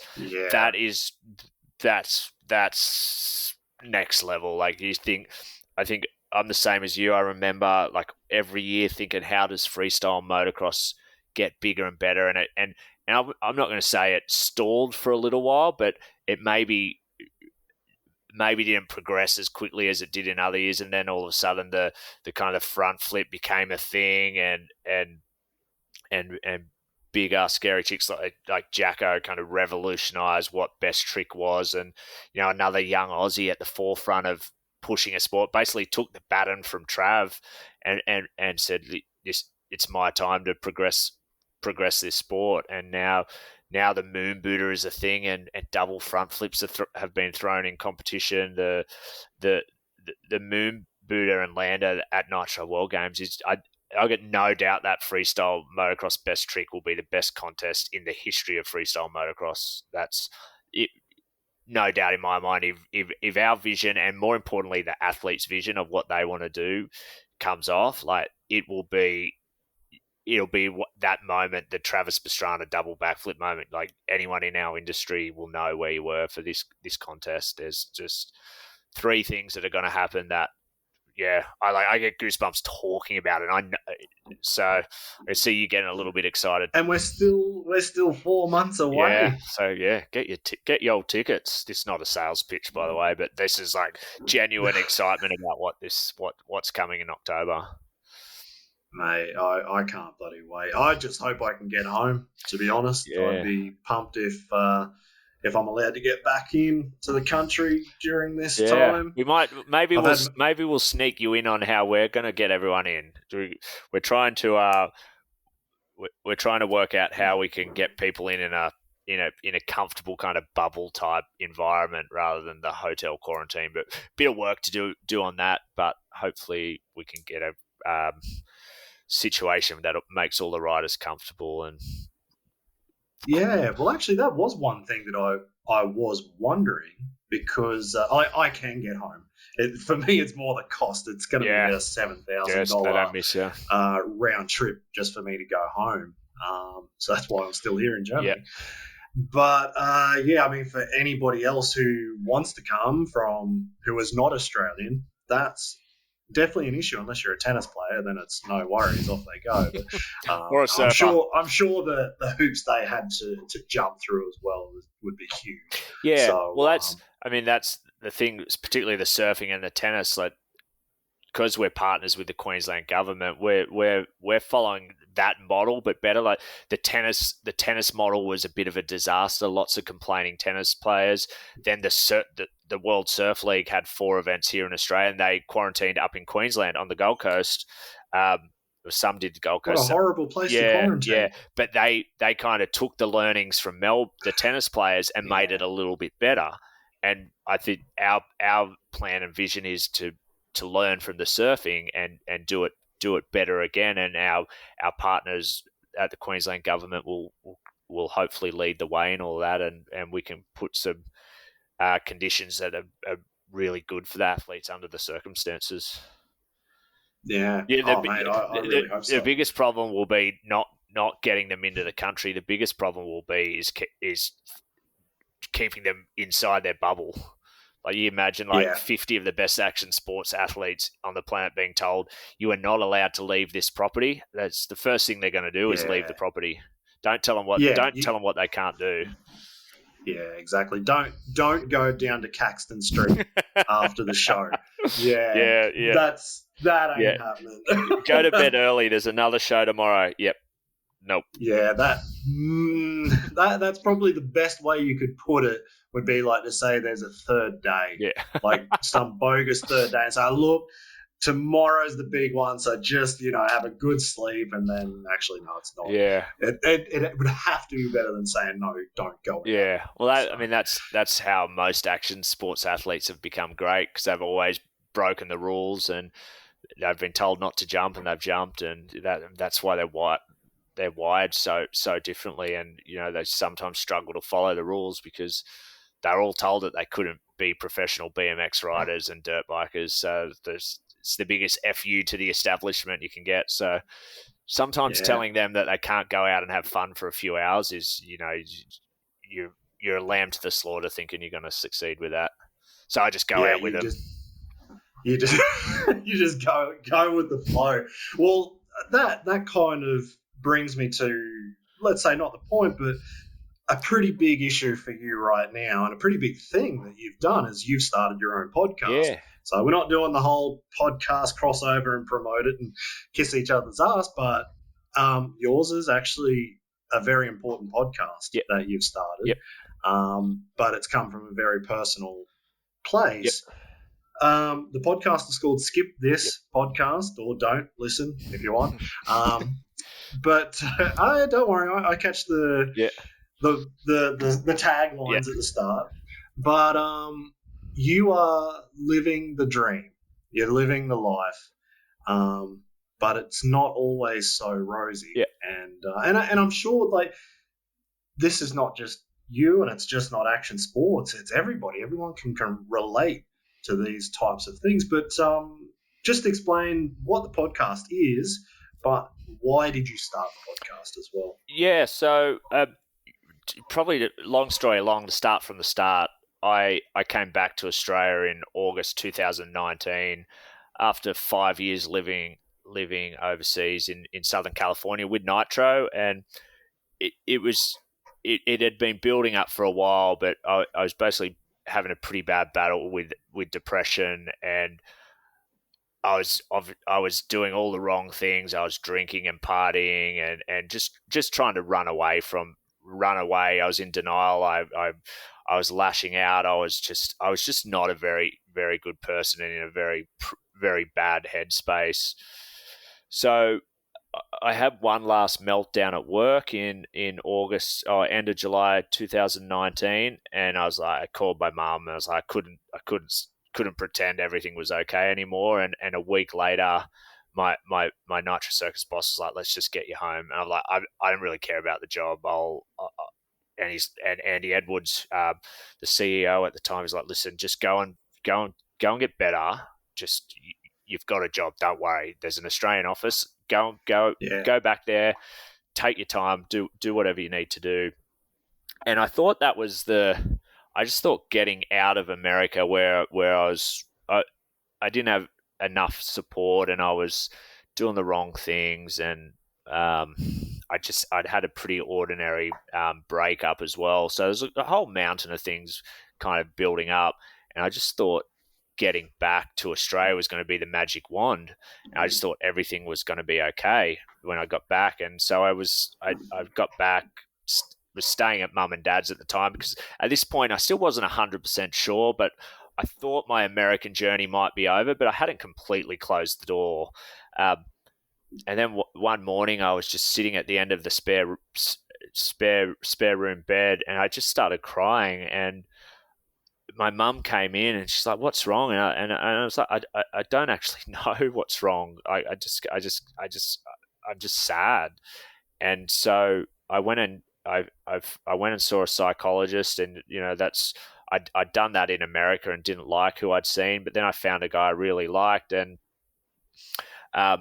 next level. Like, I think I'm the same as you. I remember, like, every year thinking, how does freestyle motocross get bigger and better? And I'm not going to say it stalled for a little while, but it maybe didn't progress as quickly as it did in other years. And then all of a sudden the kind of front flip became a thing, and bigger scary chicks like Jacko kind of revolutionized what best trick was. And, another young Aussie at the forefront of pushing a sport basically took the baton from Trav and said, it's my time to progress this sport. And now the moon booter is a thing, and double front flips have been thrown in competition. The moon booter and lander at Nitro World Games is, I get no doubt that freestyle motocross best trick will be the best contest in the history of freestyle motocross. That's it. No doubt in my mind, if our vision, and more importantly the athlete's vision of what they want to do, comes off, like, it will be it'll be that moment, the Travis Pastrana double backflip moment. Like, anyone in our industry will know where you were for this contest. There's just 3 things that are going to happen that, yeah, I get goosebumps talking about it. I know, so I see you getting a little bit excited. And we're still 4 months away. Yeah, so yeah, get your old tickets. This is not a sales pitch, by the way, but this is like genuine excitement about what's coming in October. Mate, I can't bloody wait. I just hope I can get home, to be honest. Yeah. I'd be pumped if I'm allowed to get back in to the country during this time. We might maybe we'll sneak you in on how we're going to get everyone in. We're trying to work out how we can get people in a comfortable kind of bubble type environment rather than the hotel quarantine. But a bit of work to do on that. But hopefully we can get a situation that makes all the riders comfortable. And yeah, well, actually, that was one thing that I was wondering, because I can get home. For me, it's more the cost. It's going to be about $7,000 round trip just for me to go home. So that's why I'm still here in Germany. Yeah. But I mean, for anybody else who wants to come from who is not Australian, that's definitely an issue. Unless you're a tennis player, then it's no worries, off they go. But or a surfer. I'm sure the hoops they had to jump through as well would be huge. Yeah, so, well, that's the thing, particularly the surfing and the tennis. Like, because we're partners with the Queensland government, we're following that model, but better. Like the tennis model was a bit of a disaster. Lots of complaining tennis players. Then the World Surf League had 4 events here in Australia, and they quarantined up in Queensland on the Gold Coast. Some did the Gold Coast. What a horrible place to quarantine. Yeah, but they kind of took the learnings from the tennis players and made it a little bit better. And I think our plan and vision is to learn from the surfing and do it better again. And our partners at the Queensland government will hopefully lead the way in all that, and we can put some conditions that are really good for the athletes under the circumstances. Yeah. Mate, I really hope so. The biggest problem will be not getting them into the country. The biggest problem will be is keeping them inside their bubble. Like, you imagine 50 of the best action sports athletes on the planet being told you are not allowed to leave this property. That's the first thing they're going to do is leave the property. Don't tell them what they can't do. Yeah, exactly. Don't go down to Caxton Street after the show. Yeah. That ain't happening. Go to bed early. There's another show tomorrow. Yep. Nope. Yeah, that's probably the best way you could put it, would be like to say there's a third day. Yeah. Like some bogus third day. And so, look, tomorrow's the big one, so just, have a good sleep, and then actually, no, it's not. Yeah. It would have to be better than saying, no, don't go. Yeah. Well, that's how most action sports athletes have become great, because they've always broken the rules and they've been told not to jump and they've jumped, and that's why they're wired so differently, and they sometimes struggle to follow the rules because they're all told that they couldn't be professional BMX riders and dirt bikers. So it's the biggest FU to the establishment you can get. So sometimes telling them that they can't go out and have fun for a few hours is, you're a lamb to the slaughter thinking you're going to succeed with that. So I just go out with them. You just go with the flow. Well, that kind of brings me to, let's say, not the point, but a pretty big issue for you right now, and a pretty big thing that you've done is you've started your own podcast. Yeah. So we're not doing the whole podcast crossover and promote it and kiss each other's ass, but yours is actually a very important podcast that you've started. Yep. But it's come from a very personal place. Yep. The podcast is called Skip This Podcast, or don't listen if you want. But don't worry, I catch the taglines at the start. But you are living the dream. You're living the life. But it's not always so rosy. Yeah. And I'm sure, like, this is not just you, and it's just not action sports. It's everybody. Everyone can relate to these types of things. But just explain what the podcast is, but why did you start the podcast as well? Yeah, so probably long story long, to start from the start. I came back to Australia in August 2019 after 5 years living overseas in Southern California with Nitro, and it had been building up for a while, but I was basically having a pretty bad battle with depression, and I was doing all the wrong things. I was drinking and partying and just trying to run away. I was in denial. I was lashing out. I was just not a very very good person and in a very bad headspace. So I had one last meltdown at work in August or end of July 2019, and I called my mum and I was like, I couldn't pretend everything was okay anymore. And a week later, my Nitro Circus boss was like, let's just get you home. And I'm like, I don't really care about the job. And Andy Edwards, the CEO at the time, was like, listen, just go and get better. Just you've got a job. Don't worry. There's an Australian office. Go back there. Take your time. Do whatever you need to do. And I thought that was I just thought getting out of America where I didn't have enough support and I was doing the wrong things, and I'd had a pretty ordinary breakup as well. So there's a whole mountain of things kind of building up, and I just thought getting back to Australia was going to be the magic wand. And I just thought everything was going to be okay when I got back, and so I got back. Was staying at mum and dad's at the time, because at this point I still wasn't 100% sure, but I thought my American journey might be over, but I hadn't completely closed the door. And then one morning I was just sitting at the end of the spare room bed, and I just started crying, and my mum came in and she's like, "What's wrong?" And I was like, I don't actually know what's wrong. I'm just sad. And so I went and I went and saw a psychologist, and I'd done that in America and didn't like who I'd seen, but then I found a guy I really liked, and I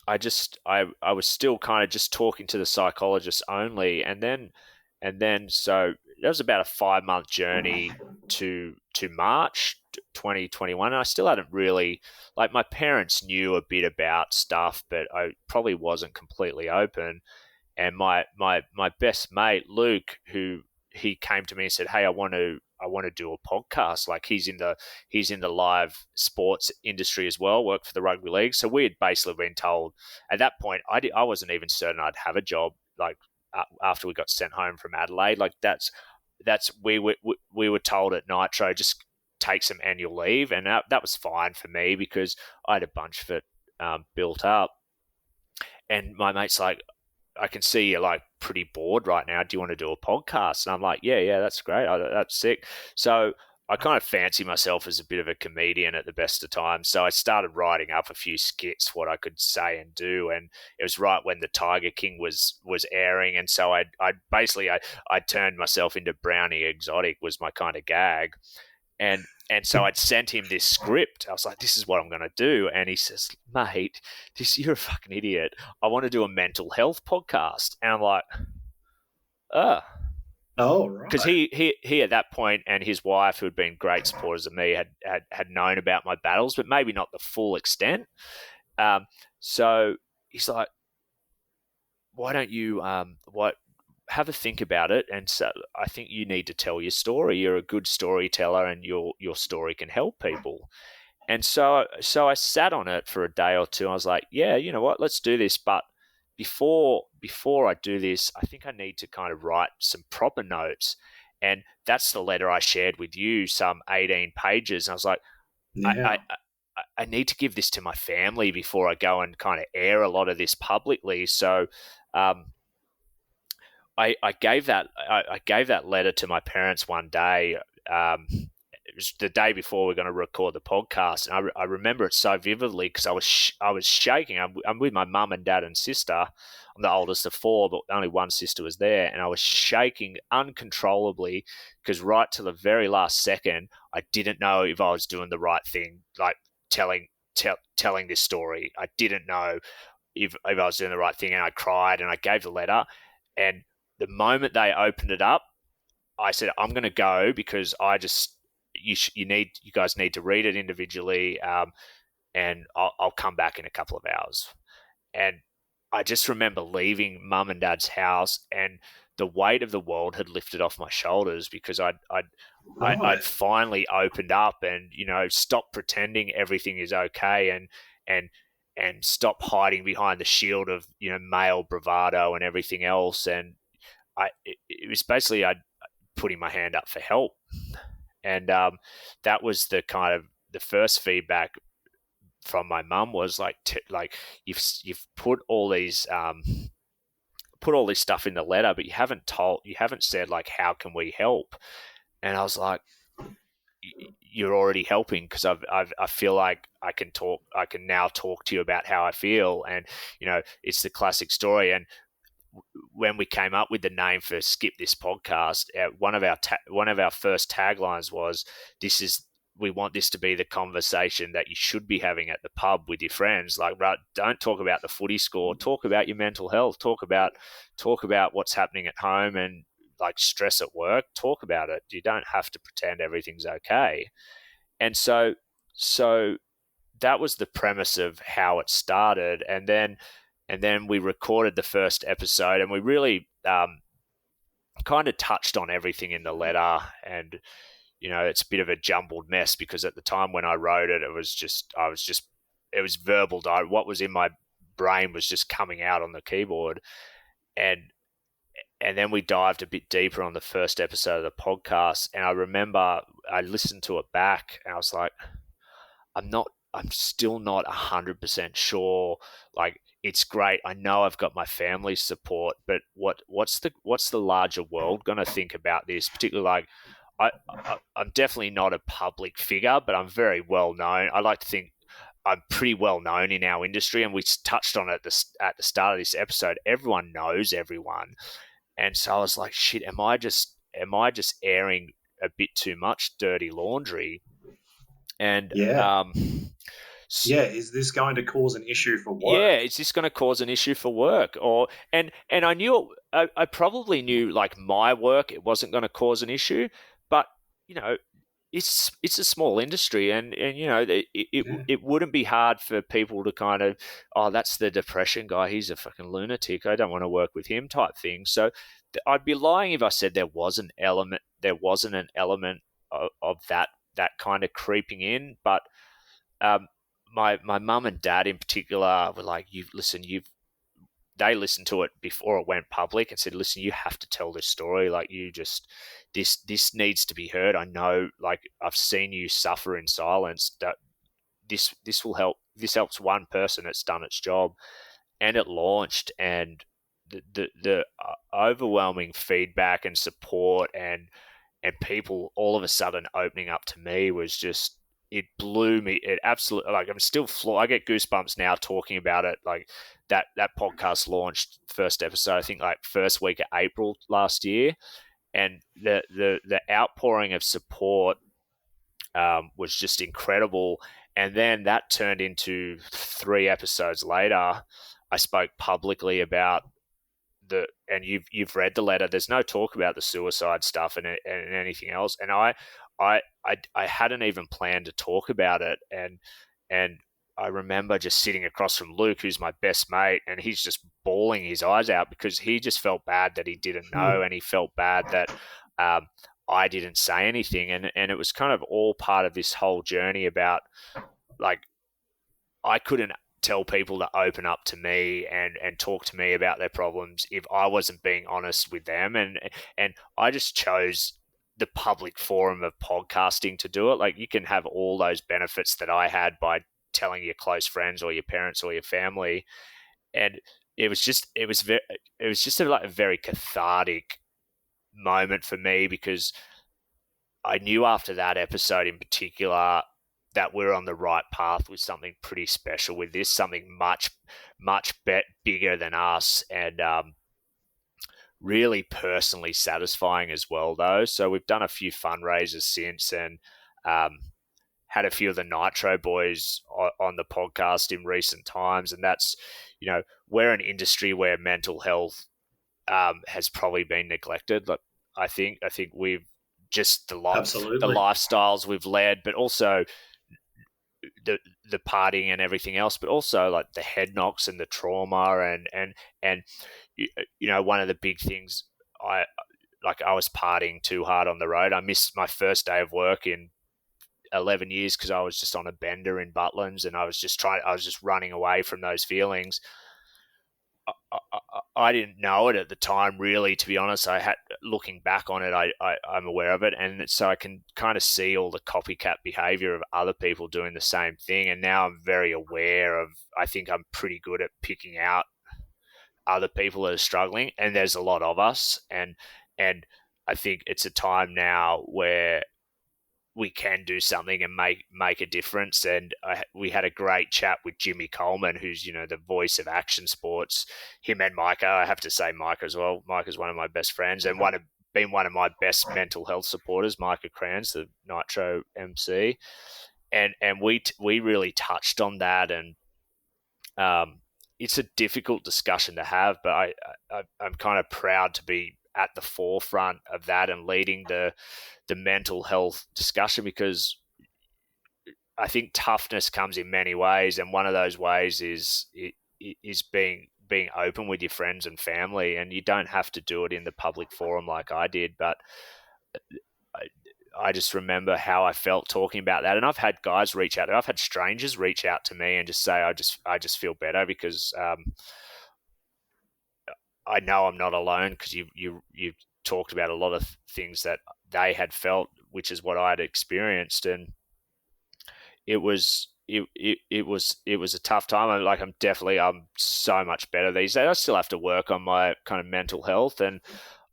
was still kind of just talking to the psychologist only, and then so that was about a 5-month journey to March 2021, and I still hadn't really, like, my parents knew a bit about stuff, but I probably wasn't completely open. And my best mate Luke, he came to me and said, "Hey, I want to do a podcast." Like, he's in the live sports industry as well, worked for the rugby league. So we had basically been told at that point. I wasn't even certain I'd have a job. Like, after we got sent home from Adelaide, like that's we were told at Nitro, just take some annual leave, and that was fine for me because I had a bunch of it built up. And my mate's like, "I can see you're like pretty bored right now. Do you want to do a podcast?" And I'm like, yeah, that's great. That's sick. So I kind of fancy myself as a bit of a comedian at the best of times. So I started writing up a few skits, what I could say and do. And it was right when the Tiger King was airing. And so I turned myself into Browny Exotic was my kind of gag. And so I'd sent him this script. I was like, "This is what I'm going to do." And he says, "Mate, you're a fucking idiot. I want to do a mental health podcast." And I'm like, "Oh." Oh, right. Because he at that point, and his wife, who had been great supporters of me, had known about my battles, but maybe not the full extent. So he's like, "Why don't you have a think about it, and so I think you need to tell your story. You're a good storyteller, and your story can help people." And so I sat on it for a day or two. I was like, "Yeah, you know what? Let's do this." But before I do this, I think I need to kind of write some proper notes. And that's the letter I shared with you, some 18 pages. And I was like, Yeah. I need to give this to my family before I go and kind of air a lot of this publicly. So I gave that letter to my parents one day. It was the day before we were going to record the podcast, and I remember it so vividly because I was shaking. I'm with my mum and dad and sister. I'm the oldest of 4, but only one sister was there, and I was shaking uncontrollably because right to the very last second, I didn't know if I was doing the right thing, like telling this story. I didn't know if I was doing the right thing, and I cried and I gave the letter. And the moment they opened it up, I said, I'm going to go because you guys need to read it individually, and I'll come back in a couple of hours. And I just remember leaving mum and dad's house, and the weight of the world had lifted off my shoulders because I'd finally opened up and, stopped pretending everything is okay, and stop hiding behind the shield of, male bravado and everything else. And it was basically I putting my hand up for help. And that was the kind of the first feedback from my mum was like you've put all these stuff in the letter, but you haven't said like, how can we help? And I was like, you're already helping, because I feel like I can now talk to you about how I feel. And it's the classic story. And when we came up with the name for Skip This Podcast, one of our first taglines was, we want this to be the conversation that you should be having at the pub with your friends. Like, don't talk about the footy score, talk about your mental health, talk about what's happening at home, and like stress at work, talk about it. You don't have to pretend everything's okay. And so that was the premise of how it started. And then we recorded the first episode, and we really kind of touched on everything in the letter. And it's a bit of a jumbled mess, because at the time when I wrote it, it was verbal. What was in my brain was just coming out on the keyboard. And then we dived a bit deeper on the first episode of the podcast. And I remember I listened to it back, and I was like, I'm still not 100% sure. Like, it's great. I know I've got my family's support, but what's the larger world going to think about this? Particularly, like, I'm definitely not a public figure, but I'm very well known. I like to think I'm pretty well known in our industry, and we touched on it at the start of this episode. Everyone knows everyone, and so I was like, shit, am I just airing a bit too much dirty laundry? And is this going to cause an issue for work? Yeah, is this going to cause an issue for work? And I knew, I probably knew, like, my work, it wasn't going to cause an issue, but it's a small industry, and it wouldn't be hard for people to kind of, oh, that's the depression guy, he's a fucking lunatic, I don't want to work with him, type thing. So I'd be lying if I said there wasn't an element of that kind of creeping in. But my mum and dad in particular were like, they listened to it before it went public and said, listen, you have to tell this story. Like, this needs to be heard. I know, like, I've seen you suffer in silence. That this will help. This helps one person. It's done its job. And it launched, and the overwhelming feedback and support and people all of a sudden opening up to me was just, it blew me. It absolutely, like, I'm still I get goosebumps now talking about it. Like, that podcast launched, first episode, I think, like, first week of April last year, and the outpouring of support was just incredible. And then that turned into 3 episodes later, I spoke publicly about and you've read the letter. There's no talk about the suicide stuff and anything else. And I hadn't even planned to talk about it. And I remember just sitting across from Luke, who's my best mate, and he's just bawling his eyes out because he just felt bad that he didn't know, and he felt bad that I didn't say anything. And it was kind of all part of this whole journey about, like, I couldn't tell people to open up to me and talk to me about their problems if I wasn't being honest with them. And I just chose the public forum of podcasting to do it. Like, you can have all those benefits that I had by telling your close friends or your parents or your family. And it was just a very cathartic moment for me, because I knew after that episode in particular that we're on the right path with something pretty special with this, something much, much bigger than us, and really personally satisfying as well, though. So we've done a few fundraisers since, and had a few of the Nitro boys on the podcast in recent times, and that's, we're an industry where mental health has probably been neglected. Like I think we've just the Absolutely. lifestyles we've led, but also the partying and everything else, but also like the head knocks and the trauma and one of the big things, I was partying too hard on the road. I missed my first day of work in 11 years because I was just on a bender in Butlins, and I was just running away from those feelings. I didn't know it at the time, really, to be honest. Looking back on it, I'm aware of it. And so I can kind of see all the copycat behavior of other people doing the same thing. And now I'm very aware of, I think I'm pretty good at picking out other people that are struggling. And there's a lot of us. And I think it's a time now where we can do something and make a difference. And we had a great chat with Jimmy Coleman, who's, the voice of action sports. Him and Micah, I have to say Micah as well. Micah's one of my best friends and been one of my best mental health supporters, Micah Kranz, the Nitro MC. And we really touched on that. And it's a difficult discussion to have, but I'm kind of proud to be at the forefront of that and leading the mental health discussion, because I think toughness comes in many ways, and one of those ways is being open with your friends and family, and you don't have to do it in the public forum like I did, but I just remember how I felt talking about that. And I've had guys reach out, I've had strangers reach out to me and just say, I just feel better because I know I'm not alone, because you talked about a lot of things that they had felt, which is what I had experienced, and it was a tough time. I'm so much better these days. I still have to work on my kind of mental health, and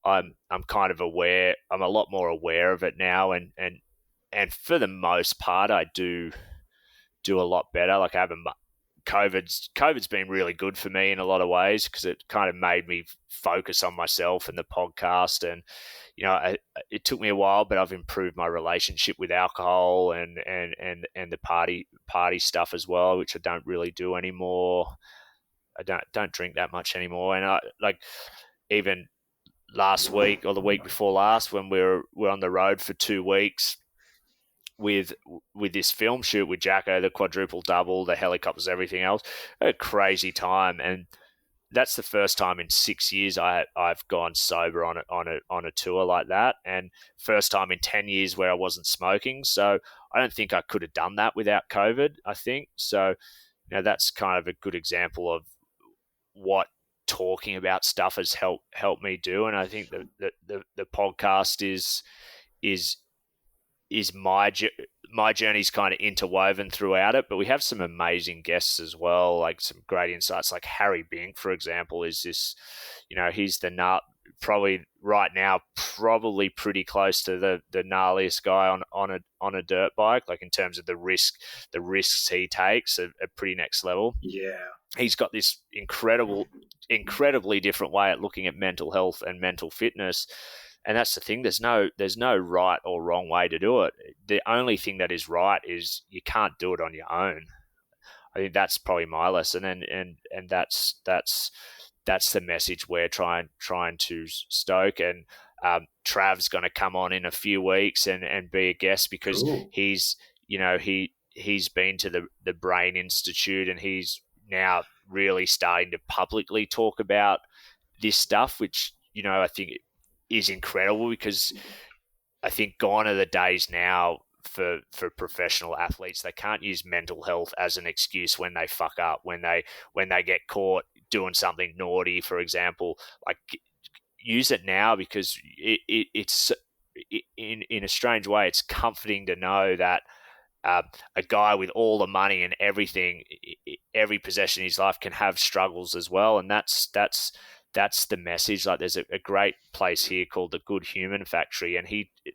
I'm kind of aware. I'm a lot more aware of it now, and for the most part, I do a lot better. Like COVID's been really good for me in a lot of ways, because it kind of made me focus on myself and the podcast. And, it took me a while, but I've improved my relationship with alcohol and the party stuff as well, which I don't really do anymore. I don't drink that much anymore. And even last week or the week before last, when we're on the road for 2 weeks, with this film shoot with Jacko, the quadruple double, the helicopters, everything else, a crazy time. And that's the first time in 6 years I've gone sober on a tour like that, and first time in 10 years where I wasn't smoking. So I don't think I could have done that without COVID, I think. So, that's kind of a good example of what talking about stuff has helped me do. And I think the podcast is my journey's kind of interwoven throughout it, but we have some amazing guests as well, like some great insights. Like Harry Bink, for example, is this, he's probably right now, probably pretty close to the gnarliest guy on a dirt bike, like in terms of the risks he takes are pretty next level. Yeah. He's got this incredibly different way at looking at mental health and mental fitness. And that's the thing. There's no right or wrong way to do it. The only thing that is right is you can't do it on your own. I think that's probably my lesson, and that's the message we're trying to stoke. And Trav's going to come on in a few weeks and be a guest, because Cool. he's been to the Brain Institute, and he's now really starting to publicly talk about this stuff, which I think is incredible, because I think gone are the days now for professional athletes. They can't use mental health as an excuse when they fuck up, when they get caught doing something naughty, for example. Like, use it now, because it's in a strange way, it's comforting to know that a guy with all the money and everything, every possession in his life, can have struggles as well. And that's the message. Like, there's a great place here called the Good Human Factory, and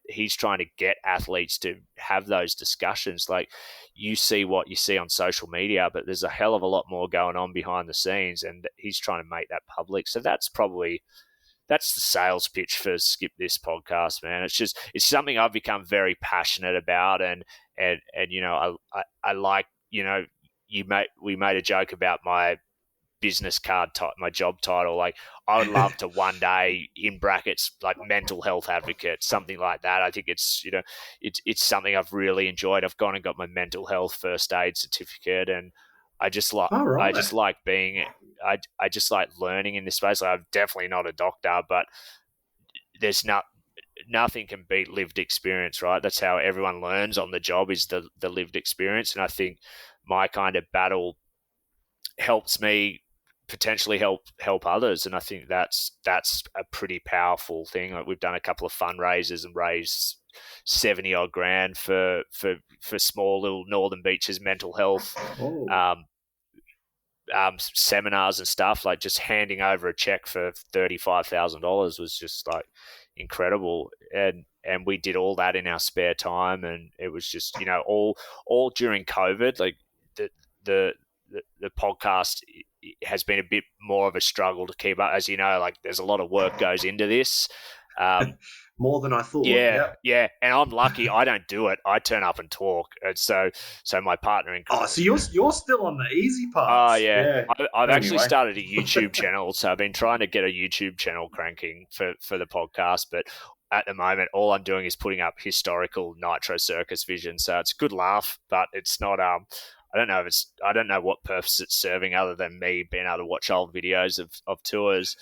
he's trying to get athletes to have those discussions. Like, you see what you see on social media, but there's a hell of a lot more going on behind the scenes, and he's trying to make that public. So that's probably that's the sales pitch for Skip This podcast, man. It's something I've become very passionate about, and I like, we made a joke about my business card type, my job title. Like, I would love to one day, in brackets, like mental health advocate, something like that. I think it's something I've really enjoyed. I've gone and got my mental health first aid certificate, and I just like All right. I just like being I just like learning in this space. Like, I'm definitely not a doctor, but there's nothing can beat lived experience, right? That's how everyone learns on the job, is the lived experience. And I think my kind of battle helps me potentially help others, and I think that's a pretty powerful thing. Like, we've done a couple of fundraisers and raised 70 odd grand for small little Northern Beaches mental health seminars and stuff. Like, just handing over a check for $35,000 was just like incredible, and we did all that in our spare time, and it was just, all during COVID. Like, the podcast has been a bit more of a struggle to keep up, as you know. Like, there's a lot of work goes into this. More than I thought. Yeah. And I'm lucky I don't do it. I turn up and talk. And so my partner in... so you're still on the easy parts. Oh, yeah. I've actually started a YouTube channel, so I've been trying to get a YouTube channel cranking for the podcast, but at the moment, all I'm doing is putting up historical Nitro Circus vision. So it's a good laugh, but it's not... I don't know what purpose it's serving, other than me being able to watch old videos of tours.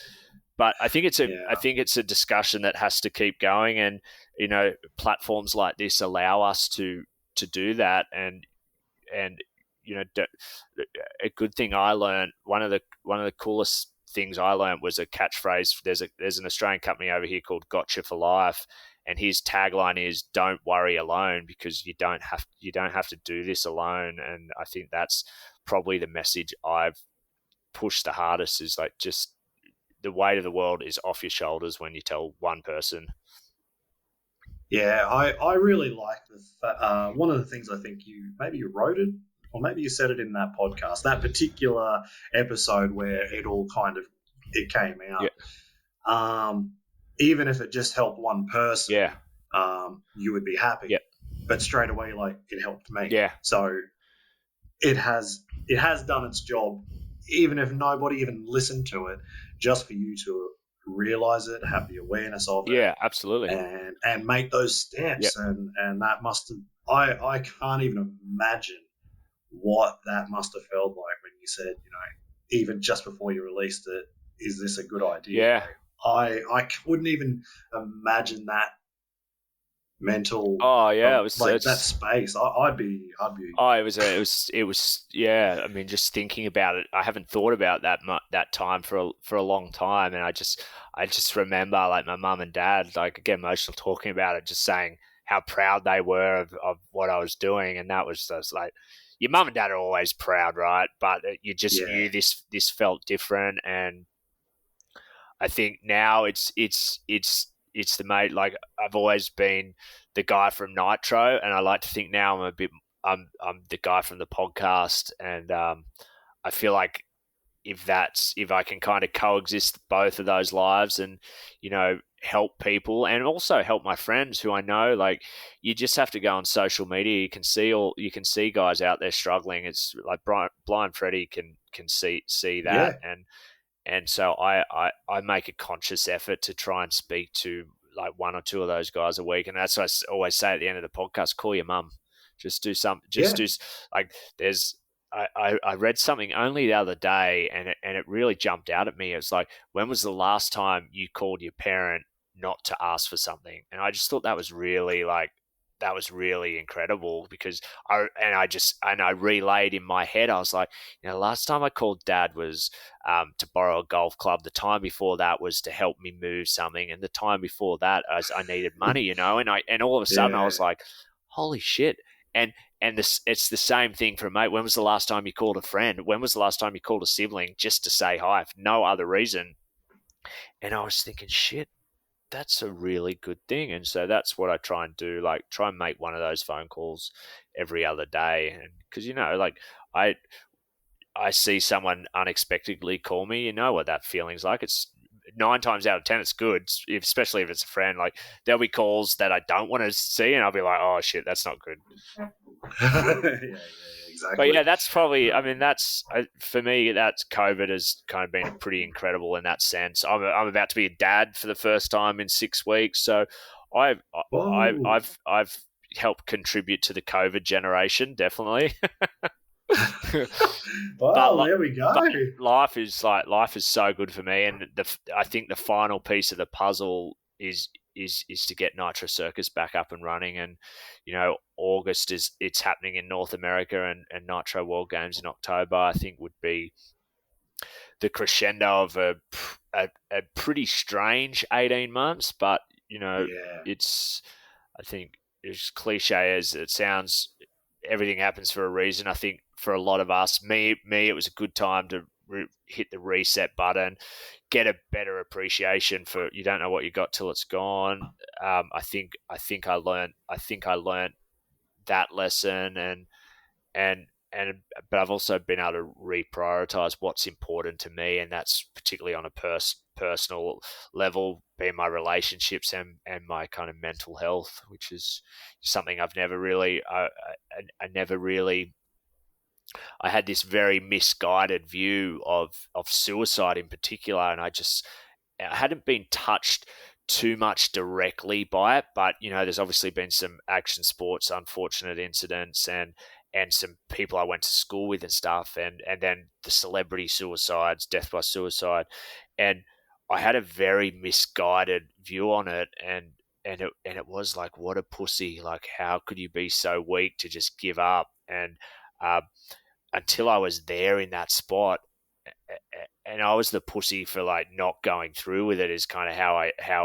But I think it's a discussion that has to keep going, and platforms like this allow us to do that. And a good thing I learned, one of the coolest things I learned was a catchphrase. There's an Australian company over here called Gotcha for Life, and his tagline is "Don't worry alone," because you don't have to do this alone. And I think that's probably the message I've pushed the hardest, is like, just the weight of the world is off your shoulders when you tell one person. Yeah, I really like one of the things, I think you wrote it, or maybe you said it in that podcast, that particular episode where it all it came out. Yeah. Even if it just helped one person, you would be happy. Yeah. But straight away, like, it helped me. Yeah. So it has done its job, even if nobody even listened to it, just for you to realize it, have the awareness of it. Yeah, absolutely. And make those steps. Yep. And that must have, I can't even imagine what that must have felt like when you said, even just before you released it, is this a good idea? Yeah. I couldn't even imagine that mental. Oh yeah, it was like that space. I'd be. Oh, it was. Yeah, I mean, just thinking about it, I haven't thought about that time for a long time, and I just remember, like, my mum and dad, like, get emotional talking about it, just saying how proud they were of what I was doing, and that was just like, your mum and dad are always proud, right? But you just knew this felt different, and I think now it's the mate. Like, I've always been the guy from Nitro, and I like to think now I'm the guy from the podcast, and I feel like if I can kind of coexist both of those lives, and help people, and also help my friends who I know. Like, you just have to go on social media, you can see guys out there struggling. It's like Blind Freddy can see that. And so I make a conscious effort to try and speak to, like, one or two of those guys a week. And that's what I always say at the end of the podcast: call your mum. Just do something. Do, like, I read something only the other day, and it really jumped out at me. It was like, when was the last time you called your parent not to ask for something? And I just thought that was really incredible, because I relayed in my head. I was like, last time I called Dad was to borrow a golf club. The time before that was to help me move something, and the time before that I needed money, and all of a sudden I was like, holy shit. And it's the same thing for a mate. When was the last time you called a friend? When was the last time you called a sibling just to say hi for no other reason? And I was thinking, shit, that's a really good thing. And so that's what I try and do, like, try and make one of those phone calls every other day. And because, like, I see someone unexpectedly call me, what that feeling's like. It's 9 times out of 10, it's good, especially if it's a friend. Like, there'll be calls that I don't want to see, and I'll be like, oh, shit, that's not good. Exactly. But yeah, that's probably, I mean, that's, for me, that's COVID has kind of been pretty incredible in that sense. I'm about to be a dad for the first time in 6 weeks. So I've helped contribute to the COVID generation, definitely. Well, there we go. Life is so good for me, and I think the final piece of the puzzle is to get Nitro Circus back up and running. And August it's happening in North America, and Nitro World Games in October, I think, would be the crescendo of a pretty strange 18 months. But it's, I think, as cliche as it sounds, everything happens for a reason. I think for a lot of us, me, it was a good time to hit the reset button, get a better appreciation for, you don't know what you got till it's gone. I think I learned that lesson, but I've also been able to reprioritize what's important to me, and that's particularly on a personal level, being my relationships and my kind of mental health, which is something I've never really, I had this very misguided view of suicide in particular, and I hadn't been touched too much directly by it, but there's obviously been some action sports unfortunate incidents, and some people I went to school with and stuff, and then the celebrity suicides, death by suicide, and I had a very misguided view on it, and it was like, what a pussy, like, how could you be so weak to just give up? And until I was there in that spot, and I was the pussy for like not going through with it, is kind of how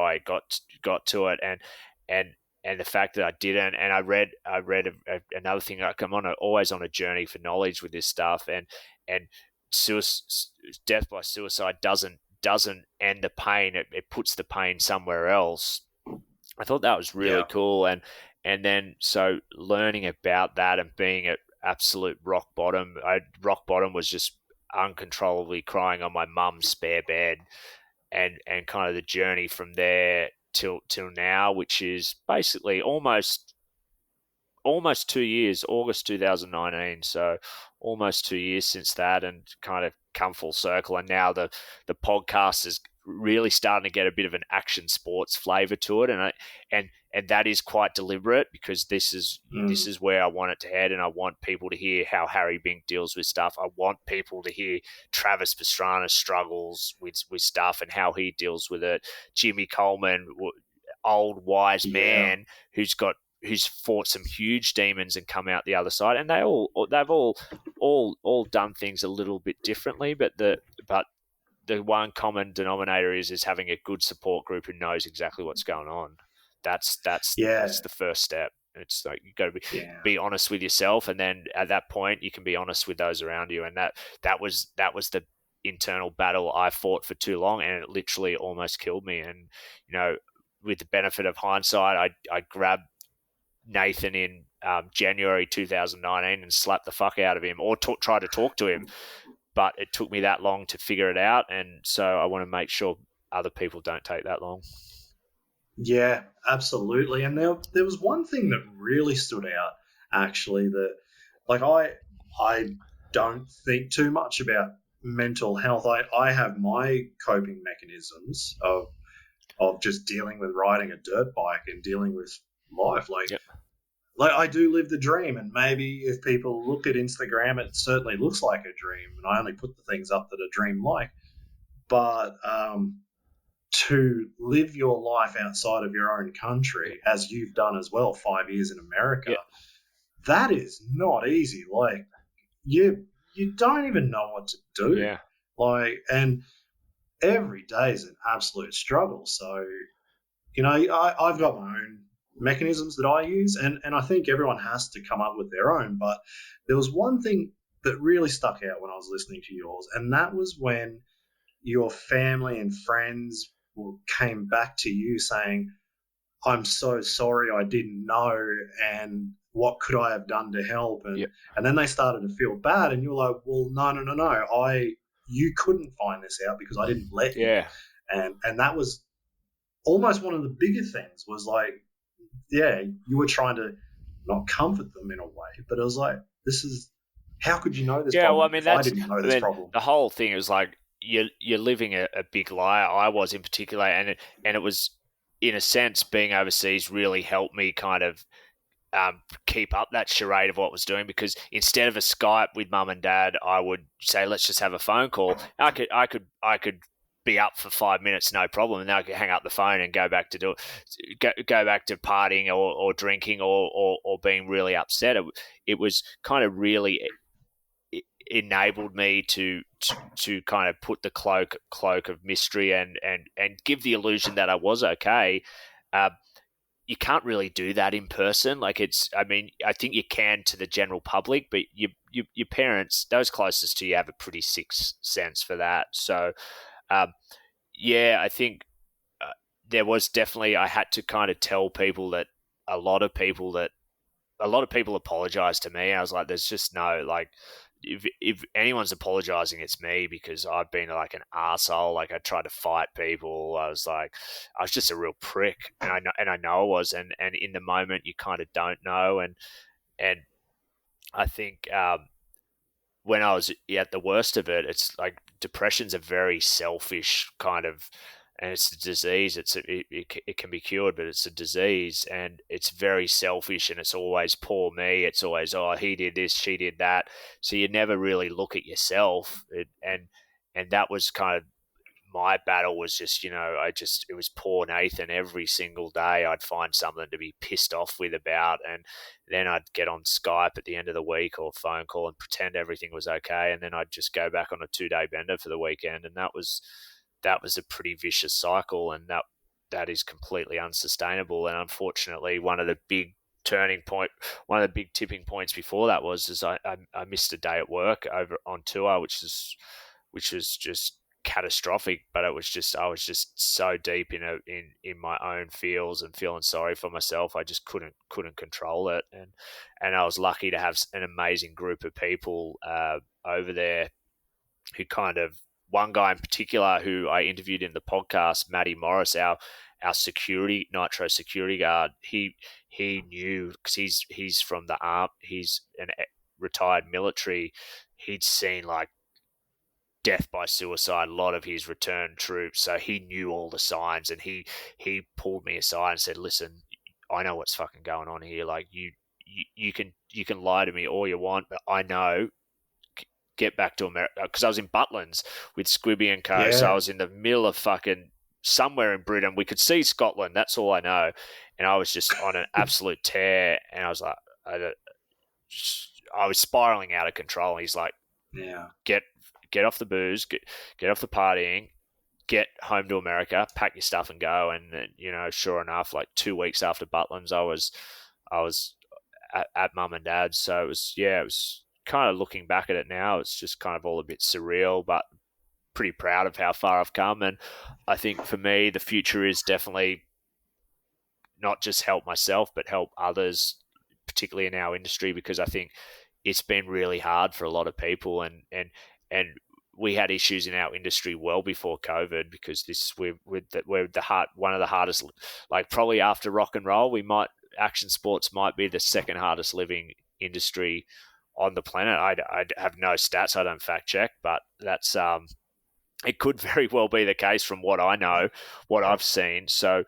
I got to it, and the fact that I didn't. And I read another thing, like, I'm always on a journey for knowledge with this stuff, and death by suicide doesn't end the pain, it puts the pain somewhere else. I thought that was really cool, and then so learning about that and being at absolute rock bottom. Rock bottom was just uncontrollably crying on my mum's spare bed, and kind of the journey from there till now, which is basically almost 2 years, August 2019. So almost 2 years since that, and kind of come full circle. And now the podcast is really starting to get a bit of an action sports flavor to it, and that is quite deliberate, because this is where I want it to head, and I want people to hear how Harry Bink deals with stuff. I want people to hear Travis Pastrana struggles with stuff and how he deals with it. Jimmy Coleman, old wise man who's fought some huge demons and come out the other side, and they've all done things a little bit differently, but the one common denominator is having a good support group who knows exactly what's going on. That's the first step. It's like, you got to be honest with yourself, and then at that point you can be honest with those around you. And that was the internal battle I fought for too long, and it literally almost killed me. And with the benefit of hindsight, I grabbed Nathan in January 2019 and slapped the fuck out of him, or tried to talk to him. But it took me that long to figure it out, and so I want to make sure other people don't take that long. Yeah, absolutely. And there was one thing that really stood out, actually, that, like, I don't think too much about mental health. I have my coping mechanisms of just dealing with riding a dirt bike and dealing with life. Like, I do live the dream, and maybe if people look at Instagram, it certainly looks like a dream, and I only put the things up that are dream-like. But to live your life outside of your own country, as you've done as well, 5 years in America, that is not easy. Like, you don't even know what to do. Yeah. Like, and every day is an absolute struggle. So, I've got my own mechanisms that I use, and I think everyone has to come up with their own. But there was one thing that really stuck out when I was listening to yours, and that was when your family and friends came back to you saying, I'm so sorry, I didn't know, and what could I have done to help? And then they started to feel bad, and you're like, well, no, you couldn't find this out because I didn't let you. And that was almost one of the bigger things. Was like, yeah, you were trying to not comfort them in a way, but it was like, this is, how could you know this Yeah, well, problem if I didn't know this problem? the whole thing is like you're living a big lie. I was in particular, and it was, in a sense, being overseas really helped me kind of keep up that charade of what I was doing, because instead of a Skype with mum and dad, I would say, let's just have a phone call. I could be up for 5 minutes, no problem, and then I could hang up the phone and go back to go back to partying or drinking or being really upset. It was kind of really enabled me to kind of put the cloak of mystery and give the illusion that I was okay. You can't really do that in person. Like, I mean, I think you can to the general public, but your parents, those closest to you, have a pretty sixth sense for that. So, yeah, I think there was definitely, I had to kind of tell people that a lot of people apologized to me. And I was like, there's just no, like, if anyone's apologizing, it's me, because I've been like an arsehole. Like, I tried to fight people. I was just a real prick, and I know I was. And in the moment, you kind of don't know. And I think when I was at the worst of it, it's like depression's a very selfish kind of, and it's a disease. It can be cured, but it's a disease, and it's very selfish, and it's always poor me. It's always, oh, he did this, she did that. So you never really look at yourself, and that was kind of my battle. Was just, it was poor Nathan. Every single day I'd find something to be pissed off with about, and then I'd get on Skype at the end of the week or phone call and pretend everything was okay, and then I'd just go back on a 2-day bender for the weekend, and that was a pretty vicious cycle, and that is completely unsustainable. And unfortunately, one of the big tipping points before that was I missed a day at work over on tour, which was just catastrophic. But I was just so deep in my own feels and feeling sorry for myself. I just couldn't control it, and I was lucky to have an amazing group of people over there who kind of, one guy in particular who I interviewed in the podcast, Matty Morris, our security, Nitro security guard. He knew, because he's from the army. He's an retired military. He'd seen like death by suicide, a lot of his return troops, so he knew all the signs, and he pulled me aside and said, listen, I know what's fucking going on here. Like, you can lie to me all you want, but I know, get back to America, because I was in Butlins with Squibby and Co. Yeah. So I was in the middle of fucking somewhere in Britain. We could see Scotland. That's all I know. And I was just on an absolute tear. And I was like, I was spiraling out of control. And he's like, yeah, get off the booze, get off the partying, get home to America, pack your stuff and go. And then, sure enough, like 2 weeks after Butlins, I was at mum and dad's. So it was kind of, looking back at it now, it's just kind of all a bit surreal, but pretty proud of how far I've come. And I think for me, the future is definitely not just help myself, but help others, particularly in our industry, because I think it's been really hard for a lot of people. And we had issues in our industry well before COVID, because we're one of the hardest, like probably after rock and roll, action sports might be the second hardest living industry on the planet. I have no stats. I don't fact check, but that's it could very well be the case from what I know, what I've seen. So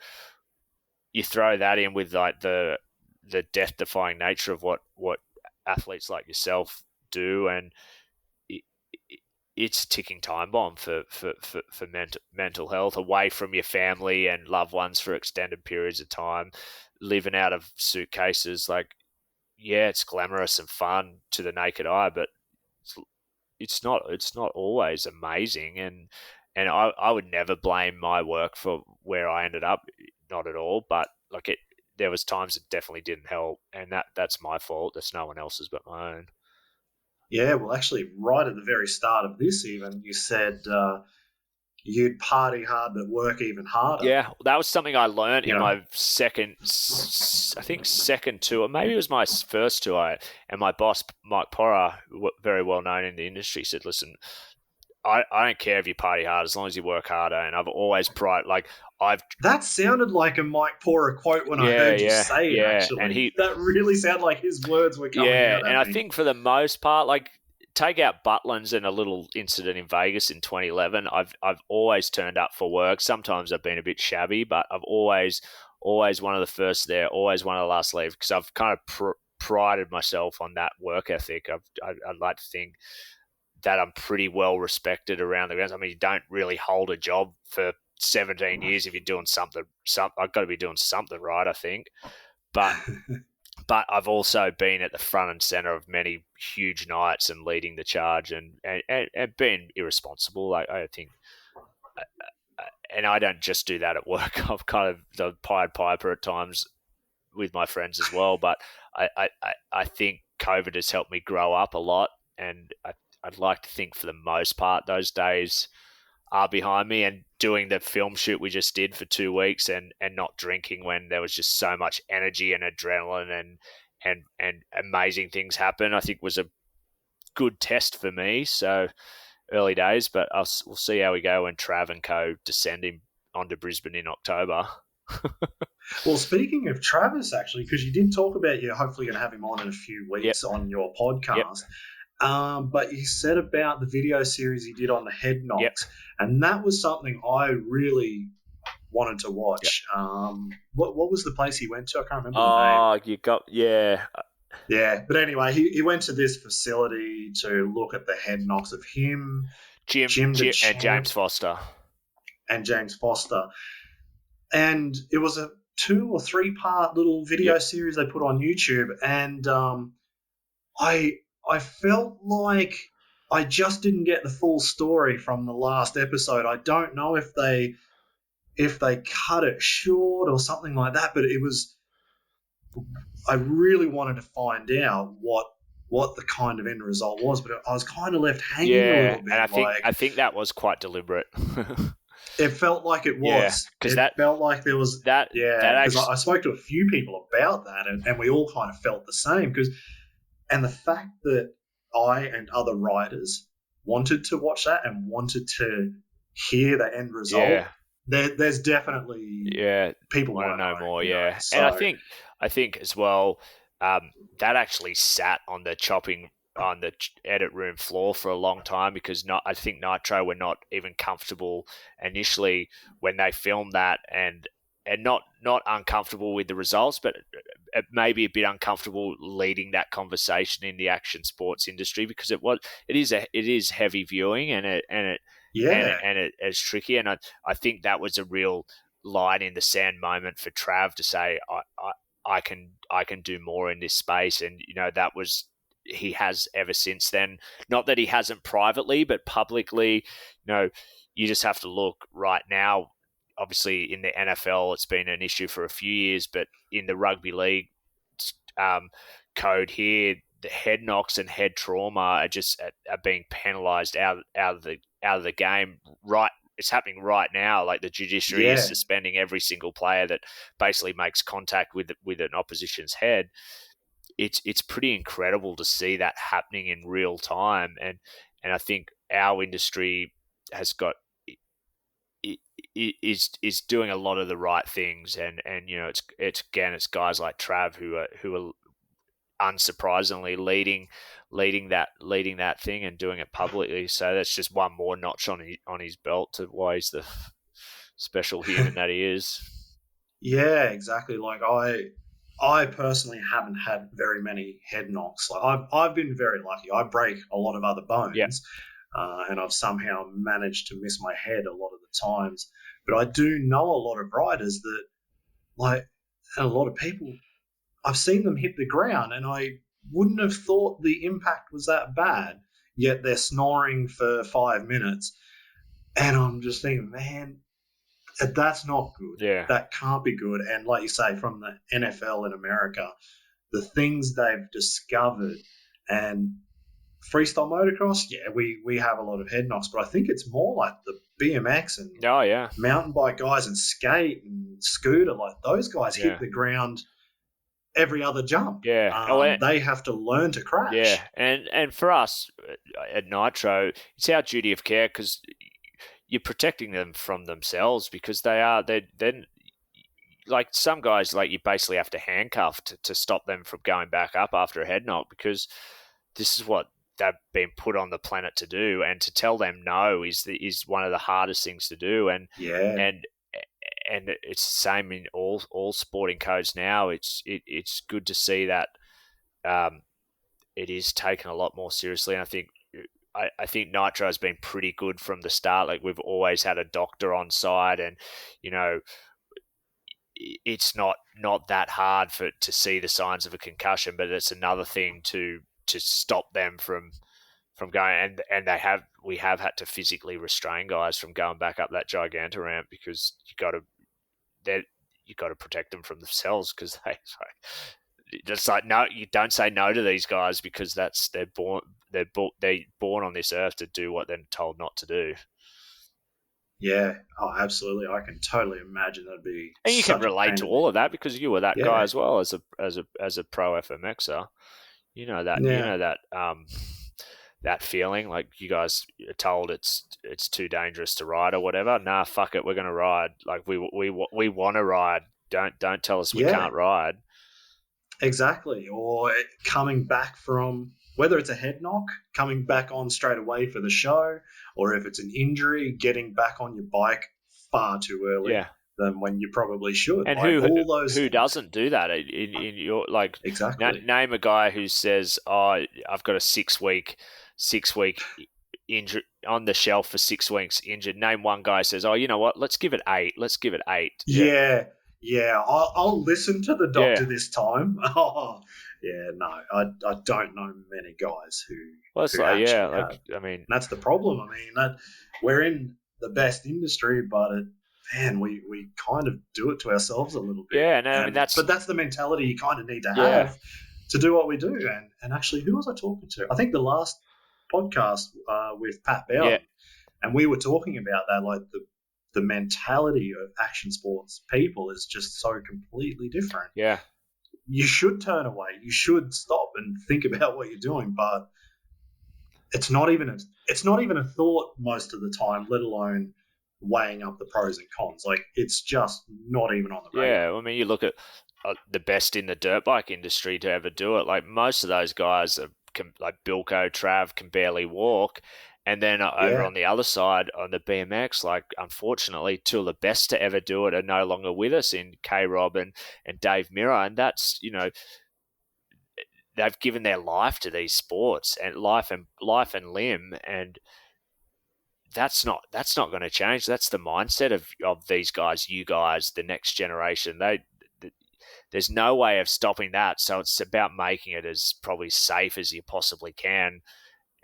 you throw that in with like the death-defying nature of what athletes like yourself do, and it's a ticking time bomb for mental health, away from your family and loved ones for extended periods of time, living out of suitcases. Like, yeah, it's glamorous and fun to the naked eye, but it's not always amazing. And I would never blame my work for where I ended up, not at all. But like, there was times it definitely didn't help, and that's my fault. That's no one else's but my own. Yeah, well, actually, right at the very start of this, even, you said you'd party hard but work even harder. Yeah, that was something I learned in my second tour. Maybe it was my first tour. And my boss, Mike Porra, very well known in the industry, said, listen, I don't care if you party hard as long as you work harder. And I've always That sounded like a Mike Pora quote when I heard you say it, And actually. That really sounded like his words were coming out at and me. I think for the most part, like, take out Butlins and a little incident in Vegas in 2011, I've always turned up for work. Sometimes I've been a bit shabby, but I've always one of the first there, always one of the last leave, because I've kind of prided myself on that work ethic. I'd like to think that I'm pretty well respected around the grounds. I mean, you don't really hold a job for 17 years if you're doing something. I've got to be doing something right, I think. But I've also been at the front and center of many huge nights and leading the charge and being irresponsible. I think, and I don't just do that at work. I've kind of the Pied Piper at times with my friends as well. But I think COVID has helped me grow up a lot, and I'd like to think for the most part those days are behind me, and doing the film shoot we just did for 2 weeks and not drinking when there was just so much energy and adrenaline and amazing things happen, I think was a good test for me. So early days, but we'll see how we go when Trav and co descend onto Brisbane in October. Well, speaking of Travis, actually, because you did talk about you're hopefully going to have him on in a few weeks on your podcast. But you said about the video series he did on the head knocks, and that was something I really wanted to watch. What was the place he went to? I can't remember the name. Yeah, but anyway, he went to this facility to look at the head knocks of him, Jim and James Foster. And it was a 2 or 3 part little video series they put on YouTube, and I felt like I just didn't get the full story from the last episode. I don't know if they cut it short or something like that, but I really wanted to find out what the kind of end result was, but I was kind of left hanging a little bit. And I think that was quite deliberate. It felt like it was. Because felt like there was that. Because I spoke to a few people about that, and we all kind of felt the same. And the fact that I and other writers wanted to watch that and wanted to hear the end result, there's definitely people want to know more. So, and I think as well that actually sat on the edit room floor for a long time, because I think Nitro were not even comfortable initially when they filmed that, and not uncomfortable with the results, but it may be a bit uncomfortable leading that conversation in the action sports industry, because it is heavy viewing and it's tricky. And I think that was a real line in the sand moment for Trav to say, I can do more in this space. And he has ever since then. Not that he hasn't privately, but publicly. You just have to look right now. Obviously, in the NFL, it's been an issue for a few years, but in the rugby league code here, the head knocks and head trauma are being penalised out of the game. Right, it's happening right now. Like, the judiciary is suspending every single player that basically makes contact with an opposition's head. It's pretty incredible to see that happening in real time, and I think our industry has got. Is doing a lot of the right things, and it's guys like Trav who are unsurprisingly leading that thing and doing it publicly. So that's just one more notch on his belt to why he's the special human that he is. Yeah, exactly. Like I personally haven't had very many head knocks. Like I've been very lucky. I break a lot of other bones. Yeah. And I've somehow managed to miss my head a lot of the times. But I do know a lot of riders and a lot of people, I've seen them hit the ground, and I wouldn't have thought the impact was that bad, yet they're snoring for 5 minutes. And I'm just thinking, man, that's not good. Yeah. That can't be good. And like you say, from the NFL in America, the things they've discovered, and freestyle motocross, we have a lot of head knocks, but I think it's more like the BMX and mountain bike guys and skate and scooter. Like, those guys hit the ground every other jump. Yeah. They have to learn to crash. Yeah, and for us at Nitro, it's our duty of care because you're protecting them from themselves because they're like some guys, like you basically have to handcuff to stop them from going back up after a head knock because this is what they've been put on the planet to do, and to tell them no is one of the hardest things to do, and it's the same in all sporting codes now. It's good to see that it is taken a lot more seriously, and I think Nitro has been pretty good from the start. Like we've always had a doctor on side, and it's not that hard to see the signs of a concussion, but it's another thing to stop them from going, and we have had to physically restrain guys from going back up that gigantor ramp because you got to protect them from themselves because it's like no, you don't say no to these guys because they're born on this earth to do what they're told not to do. Yeah, absolutely. I can totally imagine that'd be. And you can relate to all of that because you were that guy as well as a pro FMXer. You know that. Yeah. You know that. That feeling like you guys are told it's too dangerous to ride or whatever. Nah, fuck it, we're gonna ride. Like we want to ride. Don't tell us we can't ride. Exactly. Or coming back from, whether it's a head knock, coming back on straight away for the show, or if it's an injury, getting back on your bike far too early than when you probably should. And who doesn't do that in your, like, exactly. Name a guy who says, "Oh, I've got a 6 week injury on the shelf for 6 weeks injured." Name one guy who says, "Oh, you know what? Let's give it 8. Let's give it 8." Yeah. I'll listen to the doctor this time. Oh, yeah. No, I don't know many guys who. Well, it's I mean, that's the problem. I mean, that we're in the best industry, but we kind of do it to ourselves a little bit. Yeah, no, I mean that's the mentality you kind of need to have to do what we do. And actually, who was I talking to? I think the last podcast with Pat Bowden, and we were talking about that, like the mentality of action sports people is just so completely different. Yeah. You should turn away. You should stop and think about what you're doing, but it's not even a thought most of the time, let alone weighing up the pros and cons. Like, it's just not even on the radar. Yeah, I mean, you look at the best in the dirt bike industry to ever do it. Like, most of those guys like Bilko, Trav can barely walk. And then over on the other side, on the BMX, like, unfortunately, two of the best to ever do it are no longer with us in K-Rob and Dave Mirror. And that's, they've given their life to these sports and life and limb. And that's not going to change. That's the mindset of these guys, you guys, the next generation. There's no way of stopping that. So it's about making it as probably safe as you possibly can.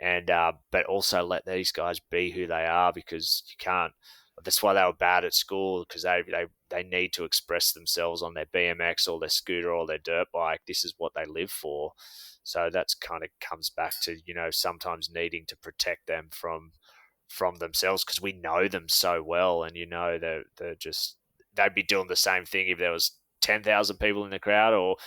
And but also let these guys be who they are, because you can't. That's why they were bad at school, because they need to express themselves on their BMX or their scooter or their dirt bike. This is what they live for. So that's kind of comes back to sometimes needing to protect them from themselves, because we know them so well, and they'd be doing the same thing if there was 10,000 people in the crowd or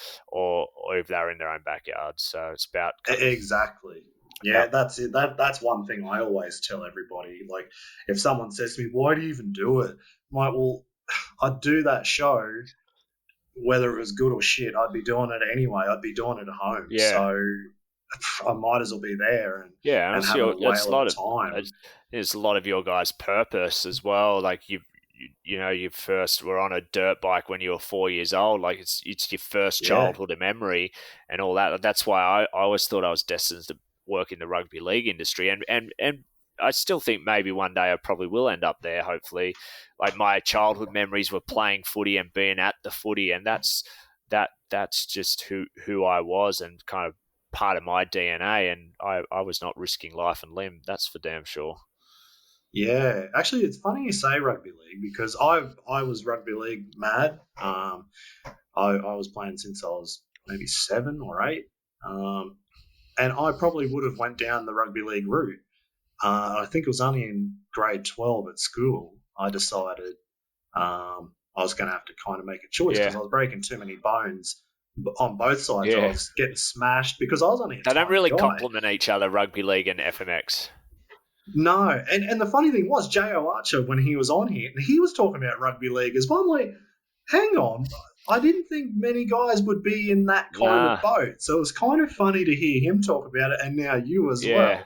if they're in their own backyard. So it's about exactly. Yeah, that's it. That's one thing I always tell everybody. Like, if someone says to me, "Why do you even do it?" I'm like, well, I'd do that show whether it was good or shit. I'd be doing it anyway. I'd be doing it at home. Yeah. So I might as well be there and have a whale of time. There's a lot of your guys' purpose as well. Like you first were on a dirt bike when you were 4 years old. Like it's your first childhood memory and all that. That's why I always thought I was destined to work in the rugby league industry, and I still think maybe one day I probably will end up there, hopefully. Like, my childhood memories were playing footy and being at the footy, and that's just who I was and kind of part of my DNA, and I was not risking life and limb, that's for damn sure. Yeah, actually, it's funny you say rugby league, because I was rugby league mad. I was playing since I was maybe 7 or 8. And I probably would have went down the rugby league route. I think it was only in grade 12 at school I decided I was going to have to kind of make a choice, because I was breaking too many bones on both sides. I was getting smashed because I was only a They don't tiny really guy. complement each other, rugby league and FMX. No, and the funny thing was, J.O. Archer, when he was on here, he was talking about rugby league as well. I'm like, hang on, I didn't think many guys would be in that kind of boat. So it was kind of funny to hear him talk about it, and now you as well.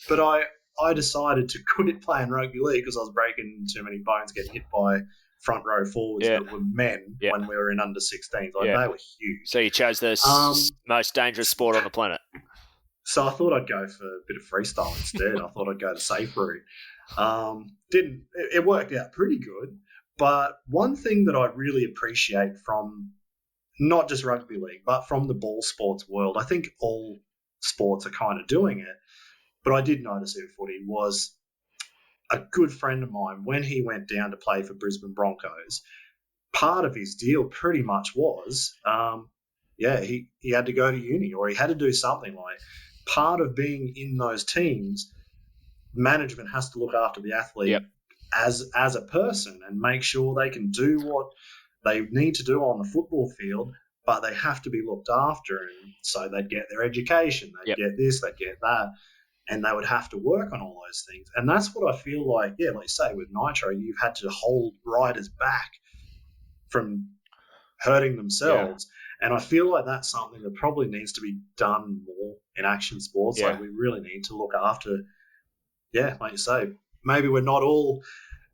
But I decided to quit playing rugby league because I was breaking too many bones, getting hit by front row forwards that were men when we were in under 16s. Like, they were huge. So you chose the most dangerous sport on the planet. So I thought I'd go for a bit of freestyle instead. I thought I'd go the safe route. It worked out pretty good. But one thing that I really appreciate from not just rugby league, but from the ball sports world, I think all sports are kind of doing it, but I did notice it in footy, was a good friend of mine, when he went down to play for Brisbane Broncos, part of his deal pretty much was, he had to go to uni, or he had to do something. Like, part of being in those teams, management has to look after the athlete as a person and make sure they can do what they need to do on the football field, but they have to be looked after. And so they'd get their education, they'd get this, they'd get that, and they would have to work on all those things. And that's what I feel like, like you say, with Nitro, you've had to hold riders back from hurting themselves. And I feel like that's something that probably needs to be done more in action sports. Like, we really need to look after, like you say, maybe we're not all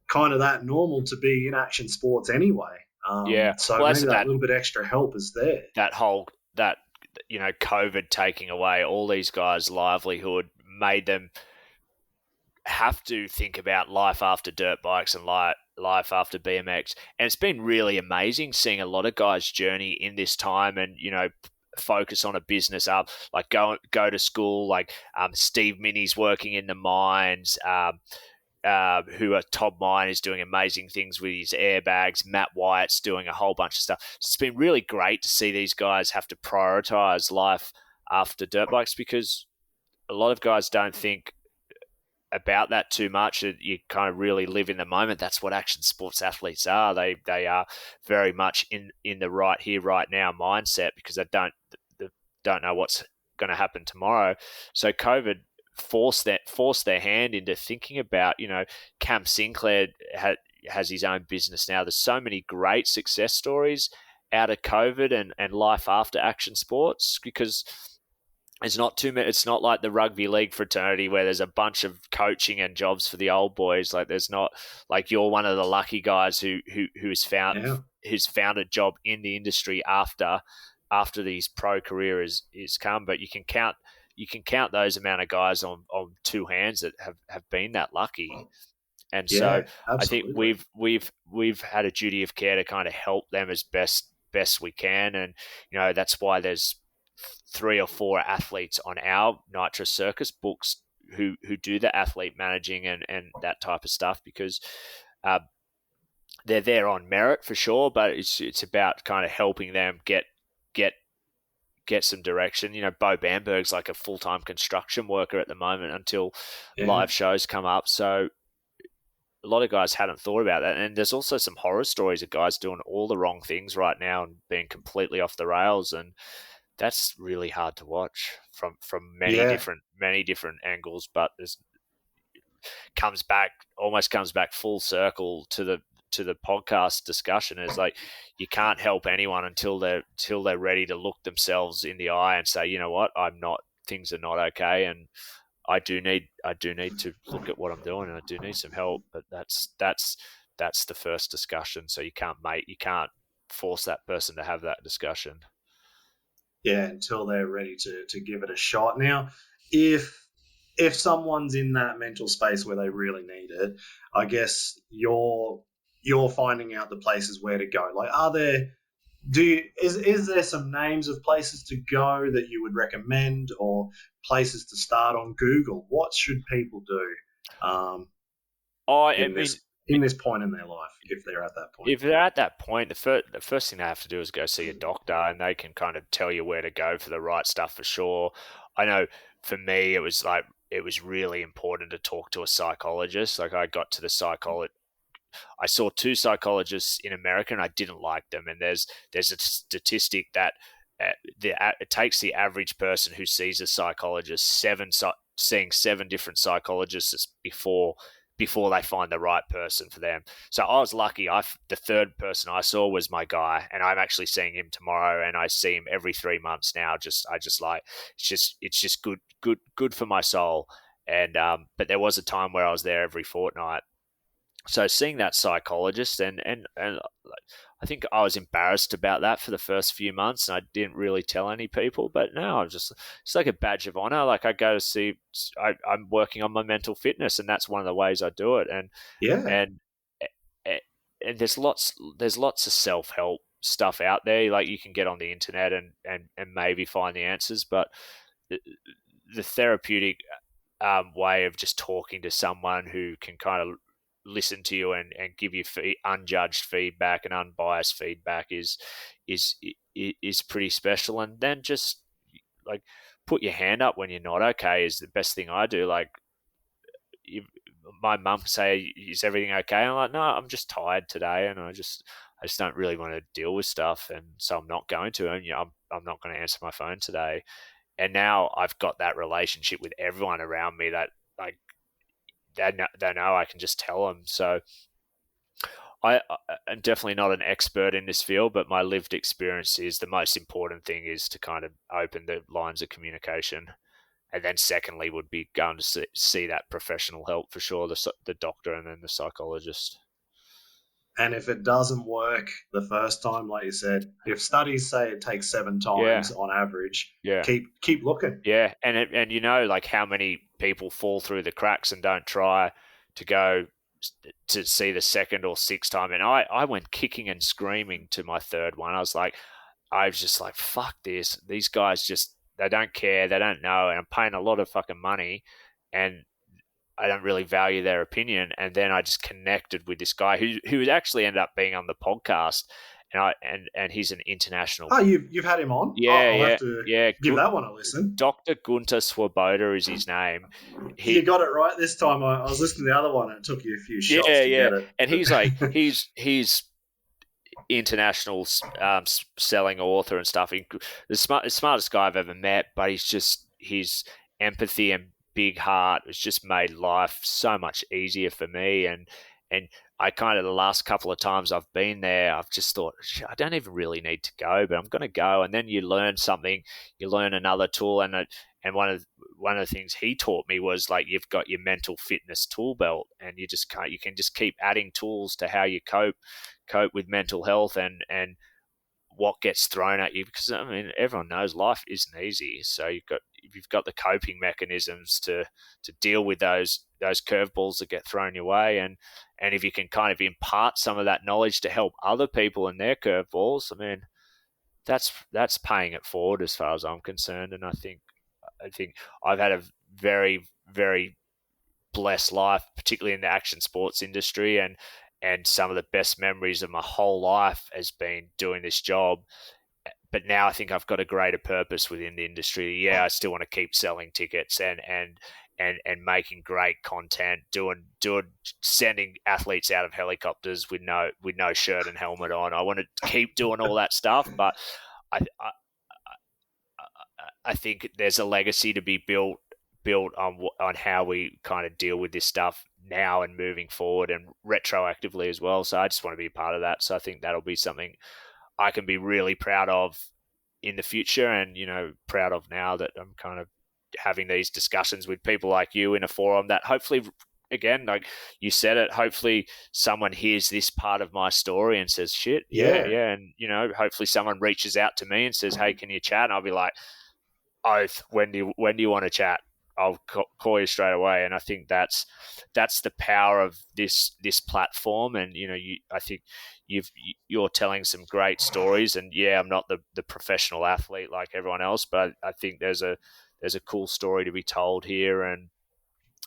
kind of that normal to be in action sports anyway. So maybe that little bit extra help is there. That COVID taking away all these guys' livelihood made them have to think about life after dirt bikes and life after BMX. And it's been really amazing seeing a lot of guys journey in this time and, focus on a business up, like go to school, like Steve Minnie's working in the mines, who are top mine, is doing amazing things with his airbags. Matt Wyatt's doing a whole bunch of stuff. So it's been really great to see these guys have to prioritize life after dirt bikes, because a lot of guys don't think about that too much. You kind of really live in the moment. That's what action sports athletes are. They are very much in the right here, right now mindset, because they don't know what's going to happen tomorrow. So COVID forced their hand into thinking about, Cam Sinclair has his own business now. There's so many great success stories out of COVID and life after action sports, because it's not too many. It's not like the rugby league fraternity where there's a bunch of coaching and jobs for the old boys. Like, there's not, like, you're one of the lucky guys who's found a job in the industry after his pro career is come. But you can count those amount of guys on two hands that have been that lucky. And so absolutely. I think we've had a duty of care to kind of help them as best we can. And, that's why there's 3 or 4 athletes on our Nitro Circus books who do the athlete managing and that type of stuff, because they're there on merit for sure, but it's about kind of helping them get some direction. Bo Bamberg's like a full-time construction worker at the moment until live shows come up. So a lot of guys hadn't thought about that. And there's also some horror stories of guys doing all the wrong things right now and being completely off the rails, and that's really hard to watch from many different angles. But almost comes back full circle to the podcast discussion. Is like, you can't help anyone until they're ready to look themselves in the eye and say, you know what, things are not okay, and I do need to look at what I'm doing, and I do need some help. But that's the first discussion. So you can't force that person to have that discussion. Yeah, until they're ready to give it a shot. Now, if someone's in that mental space where they really need it, I guess you're finding out the places where to go. Like, is there some names of places to go that you would recommend, or places to start on Google? What should people do? In this point in their life, if they're at that point. If they're at that point, the first thing they have to do is go see a doctor, and they can kind of tell you where to go for the right stuff for sure. I know for me, it was really important to talk to a psychologist. Like, I got to the I saw 2 psychologists in America, and I didn't like them. And there's a statistic that it takes the average person who sees a psychologist seeing 7 different psychologists before they find the right person for them. So I was lucky. The third person I saw was my guy, and I'm actually seeing him tomorrow, and I see him every 3 months now. I just like it's just good for my soul. And but there was a time where I was there every fortnight. So seeing that psychologist, and I think I was embarrassed about that for the first few months, and I didn't really tell any people. But now it's like a badge of honor. Like I go to see, I'm working on my mental fitness, and that's one of the ways I do it. And Yeah. and there's lots of self-help stuff out there. Like you can get on the internet and maybe find the answers, but the therapeutic way of just talking to someone who can kind of listen to you and give you unjudged feedback and unbiased feedback is pretty special. And then just like put your hand up when you're not okay is the best thing I do. Like my mum say, "Is everything okay?" I'm like, "No, I'm just tired today, and I just don't really want to deal with stuff, and so I'm not going to. And I'm not going to answer my phone today." And now I've got that relationship with everyone around me that like they know I can just tell them. So I'm definitely not an expert in this field, but my lived experience is the most important thing is to kind of open the lines of communication. And then secondly would be going to see that professional help for sure, the doctor and then the psychologist. And if it doesn't work the first time, like you said, if studies say it takes 7 times on average, keep looking. Yeah, and you know, like how many people fall through the cracks and don't try to go to see the second or sixth time. And I went kicking and screaming to my third one. I was just like, fuck this. These guys just, they don't care. They don't know. And I'm paying a lot of fucking money and I don't really value their opinion. And then I just connected with this guy who actually ended up being on the podcast. And he's an international. Oh, you've had him on? Yeah, I'll have to give that one a listen. Dr. Gunter Swoboda is his name. You got it right this time. I was listening to the other one and it took you a few shots to get it. And he's like, he's international selling author and stuff. The smartest guy I've ever met, but his empathy and big heart has just made life so much easier for me. And I kind of, the last couple of times I've been there, I've just thought, I don't even really need to go, but I'm going to go. And then you learn something, you learn another tool. And one of the things he taught me was like, you've got your mental fitness tool belt and you can just keep adding tools to how you cope with mental health and what gets thrown at you. Because I mean, everyone knows life isn't easy. So you've got the coping mechanisms to deal with those curveballs that get thrown your way. And if you can kind of impart some of that knowledge to help other people in their curveballs, I mean, that's paying it forward as far as I'm concerned. And I think I've had a very, very blessed life, particularly in the action sports industry, and some of the best memories of my whole life has been doing this job. But now I think I've got a greater purpose within the industry. Yeah, I still want to keep selling tickets and making great content, sending athletes out of helicopters with no shirt and helmet on. I want to keep doing all that stuff, but I think there's a legacy to be built on how we kind of deal with this stuff now and moving forward and retroactively as well. So I just want to be a part of that. So I think that'll be something I can be really proud of in the future, and proud of now that I'm kind of having these discussions with people like you in a forum that hopefully, again, like you said it, hopefully someone hears this part of my story and says, shit, yeah. And, hopefully someone reaches out to me and says, hey, can you chat? And I'll be like, oath, when do you want to chat? I'll call you straight away. And I think that's the power of this platform. And, I think you're telling some great stories, and I'm not the professional athlete like everyone else, but I think there's a cool story to be told here. And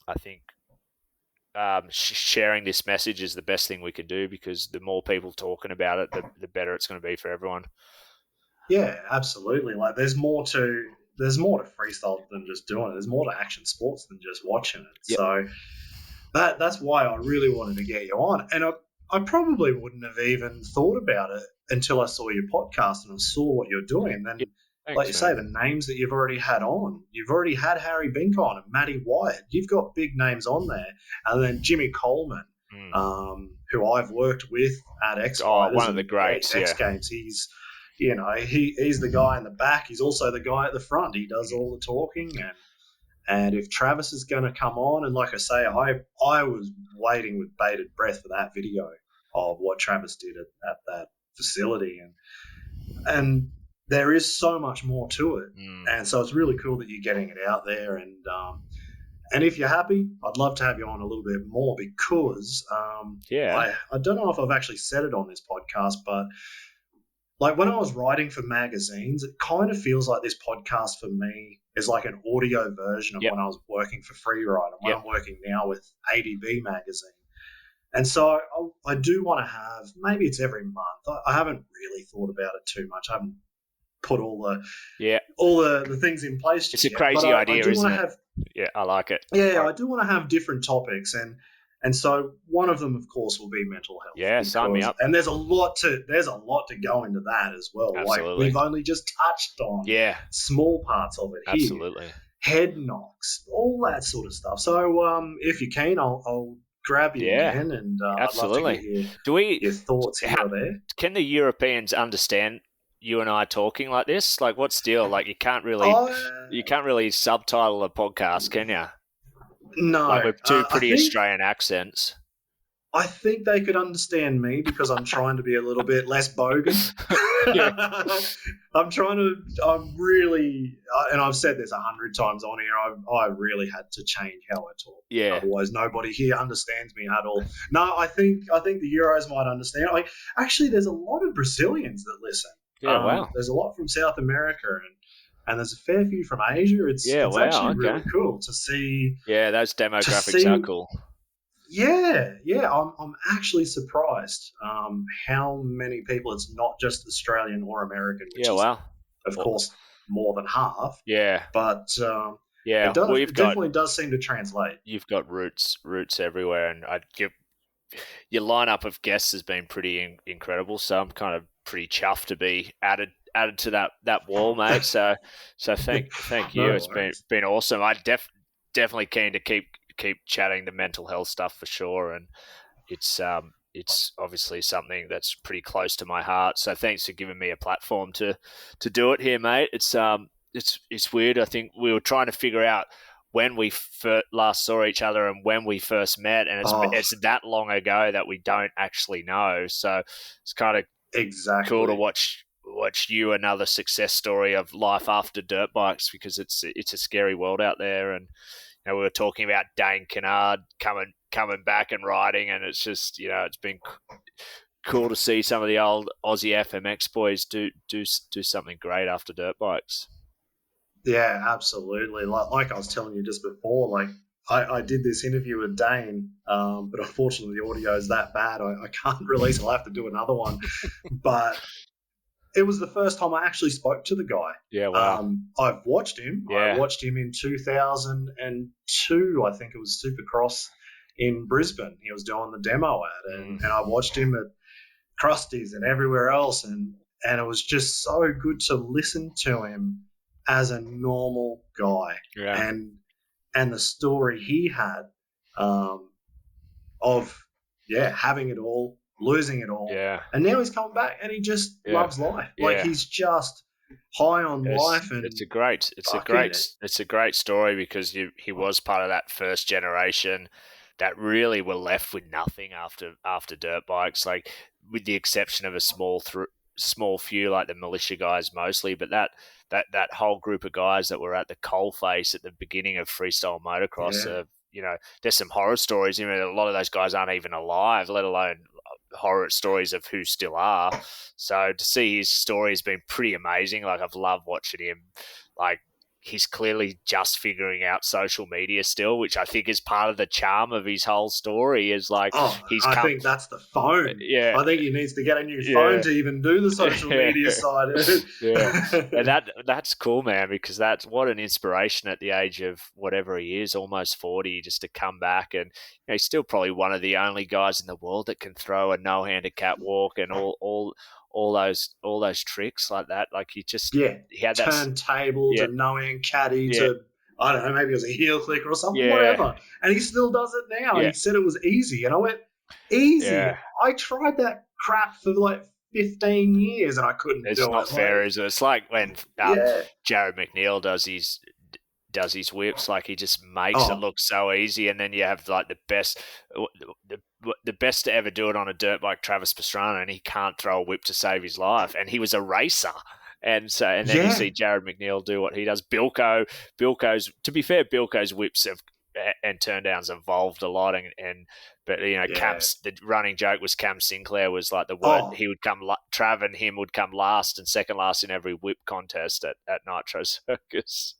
I think sharing this message is the best thing we can do, because the more people talking about it, the better it's going to be for everyone. Yeah, absolutely. Like there's more to freestyle than just doing it. There's more to action sports than just watching it. Yep. So that's why I really wanted to get you on. And I probably wouldn't have even thought about it until I saw your podcast and I saw what you're doing. And Yeah, then, like you thanks, say, man. the names that you've already had on. You've already had Harry Bink on and Matty Wyatt. You've got big names on there. And then Jimmy Coleman, who I've worked with at X Fighters one of and the greats, X Games. He's, he's the guy in the back. He's also the guy at the front. He does all the talking. And if Travis is going to come on, and like I say, I was waiting with bated breath for that video of what Travis did at that facility, and there is so much more to it, and so it's really cool that you're getting it out there. And if you're happy, I'd love to have you on a little bit more because I don't know if I've actually said it on this podcast, but like when I was writing for magazines, it kind of feels like this podcast for me is like an audio version of when I was working for Freeride and when I'm working now with ADB magazine. And so I do want to have, maybe it's every month. I haven't really thought about it too much. I haven't put all the things in place. It's a crazy idea, isn't it? Yeah, I like it. Yeah, I do want to have different topics, and so one of them, of course, will be mental health. Yeah, sign me up. And there's a lot to go into that as well. Absolutely. Like we've only just touched on small parts of it here. Absolutely. Head knocks, all that sort of stuff. So if you're keen, I'll grab you again, and absolutely. I'd love to hear your thoughts here or there. Can the Europeans understand you and I talking like this? Like, what's the deal? Like, you can't really subtitle a podcast, can you? No, like with two pretty Australian accents. I think they could understand me because I'm trying to be a little bit less bogan. I'm really, and I've said this 100 times on here, I really had to change how I talk. Yeah. Otherwise, nobody here understands me at all. No, I think the Euros might understand. Like, actually, there's a lot of Brazilians that listen. Yeah, wow. There's a lot from South America and there's a fair few from Asia. It's actually really cool to see. Yeah, those demographics are cool. Yeah. I'm actually surprised how many people. It's not just Australian or American. Which is, of course, more than half. Yeah, but it definitely does seem to translate. You've got roots everywhere, and your lineup of guests has been pretty incredible. So I'm kind of pretty chuffed to be added to that wall, mate. So thank you. No it's been awesome. I definitely keen to keep chatting the mental health stuff for sure, and it's obviously something that's pretty close to my heart. So thanks for giving me a platform to do it here, mate. It's weird. I think we were trying to figure out when we last saw each other and when we first met, and it's that long ago that we don't actually know. So it's kind of cool to watch you another success story of life after dirt bikes, because it's a scary world out there. And we were talking about Dane Kennard coming back and riding, and it's just it's been cool to see some of the old Aussie FMX boys do something great after dirt bikes. Yeah, absolutely. Like I was telling you just before, like I did this interview with Dane, but unfortunately the audio is that bad. I can't release it. I'll have to do another one. But it was the first time I actually spoke to the guy. Yeah, wow. I've watched him. Yeah. I watched him in 2002, I think it was Supercross in Brisbane. He was doing the demo at, and I watched him at Krusty's and everywhere else, and it was just so good to listen to him as a normal guy, and the story he had of having it all, losing it all, and now he's coming back and he just loves life. Like he's just high on life, and it's a great story, because he was part of that first generation that really were left with nothing after dirt bikes, like with the exception of a small few like the Mulisha guys mostly, but that whole group of guys that were at the coalface at the beginning of freestyle motocross, there's some horror stories. A lot of those guys aren't even alive, let alone horror stories of who still are. So to see his story has been pretty amazing. Like, I've loved watching him, like, he's clearly just figuring out social media still, which I think is part of the charm of his whole story. Is like I think that's the phone. Yeah, I think he needs to get a new phone Yeah. to even do the social media side of it. Yeah, and that's cool, man, because that's what an inspiration at the age of whatever he is, almost 40, just to come back. And he's still probably one of the only guys in the world that can throw a no-handed catwalk and all those tricks like that. Like he had that turntable to no-hand caddy to, I don't know, maybe it was a heel clicker or something, whatever. And he still does it now. Yeah. He said it was easy. And I went, easy? Yeah. I tried that crap for like 15 years and I couldn't do it. It's not fair, is it? It's like when Jared McNeil does his whips, like he just makes it look so easy, and then you have like the best to ever do it on a dirt bike, Travis Pastrana, and he can't throw a whip to save his life, and he was a racer. And then you see Jared McNeil do what he does. Bilko's, to be fair, Bilko's whips and turndowns evolved a lot, but Cam's, the running joke was Cam Sinclair was like the word he would come, Trav and him would come last and second last in every whip contest at Nitro Circus.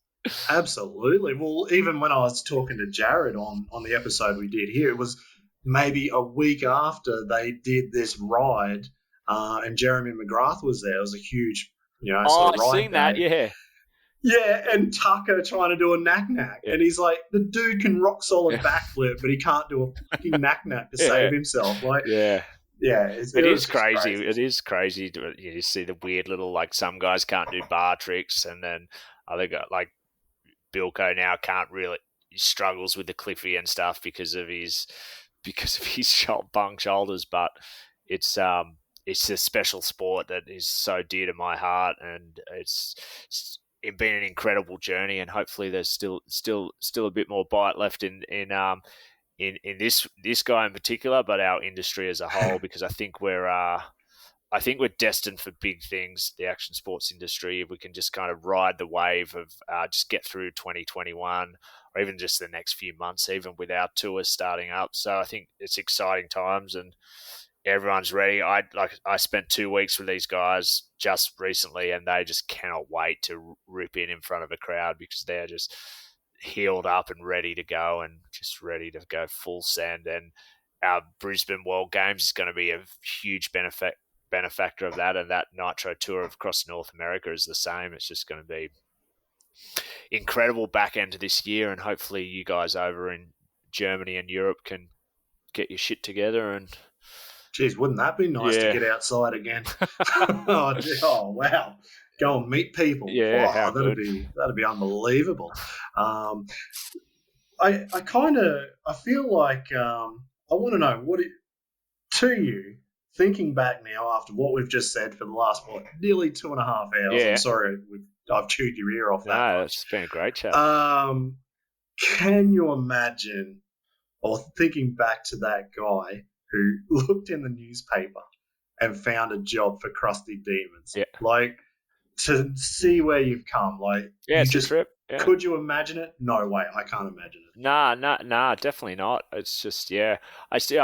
Absolutely. Well, even when I was talking to Jared on the episode we did here, it was maybe a week after they did this ride, and Jeremy McGrath was there. It was a huge, sort of ride. I've seen that, yeah. Yeah, and Tucker trying to do a knack-knack. And he's like, the dude can rock solid backflip, but he can't do a fucking knack-knack to save himself. Like, yeah, it is crazy. It is crazy to see the weird little, like, some guys can't do bar tricks, and then other guys, like Bilko now he struggles with the Cliffy and stuff because of his bung shoulders. But it's a special sport that is so dear to my heart, and it's been an incredible journey, and hopefully there's still a bit more bite left in this guy in particular, but our industry as a whole, because I think we're destined for big things, the action sports industry. If we can just kind of ride the wave of just get through 2021, or even just the next few months, even without tours starting up. So I think it's exciting times, and everyone's ready. I spent 2 weeks with these guys just recently, and they just cannot wait to rip in front of a crowd, because they're just healed up and ready to go, and just ready to go full send. And our Brisbane World Games is going to be a huge benefactor of that, and that Nitro tour across North America is the same. It's just going to be incredible back end of this year, and hopefully you guys over in Germany and Europe can get your shit together. And geez, wouldn't that be nice to get outside again? Oh, wow. Go and meet people. Yeah, that'd be unbelievable. I feel like I want to know to you, thinking back now after what we've just said for the last nearly 2.5 hours. Yeah. I'm sorry I've chewed your ear off that. No, it's been a great chat. Can you imagine, or thinking back to that guy who looked in the newspaper and found a job for Crusty Demons? Yeah. Like, to see where you've come, like, it's a trip. Yeah. Could you imagine it? No way, I can't imagine it. Nah, definitely not. It's just, I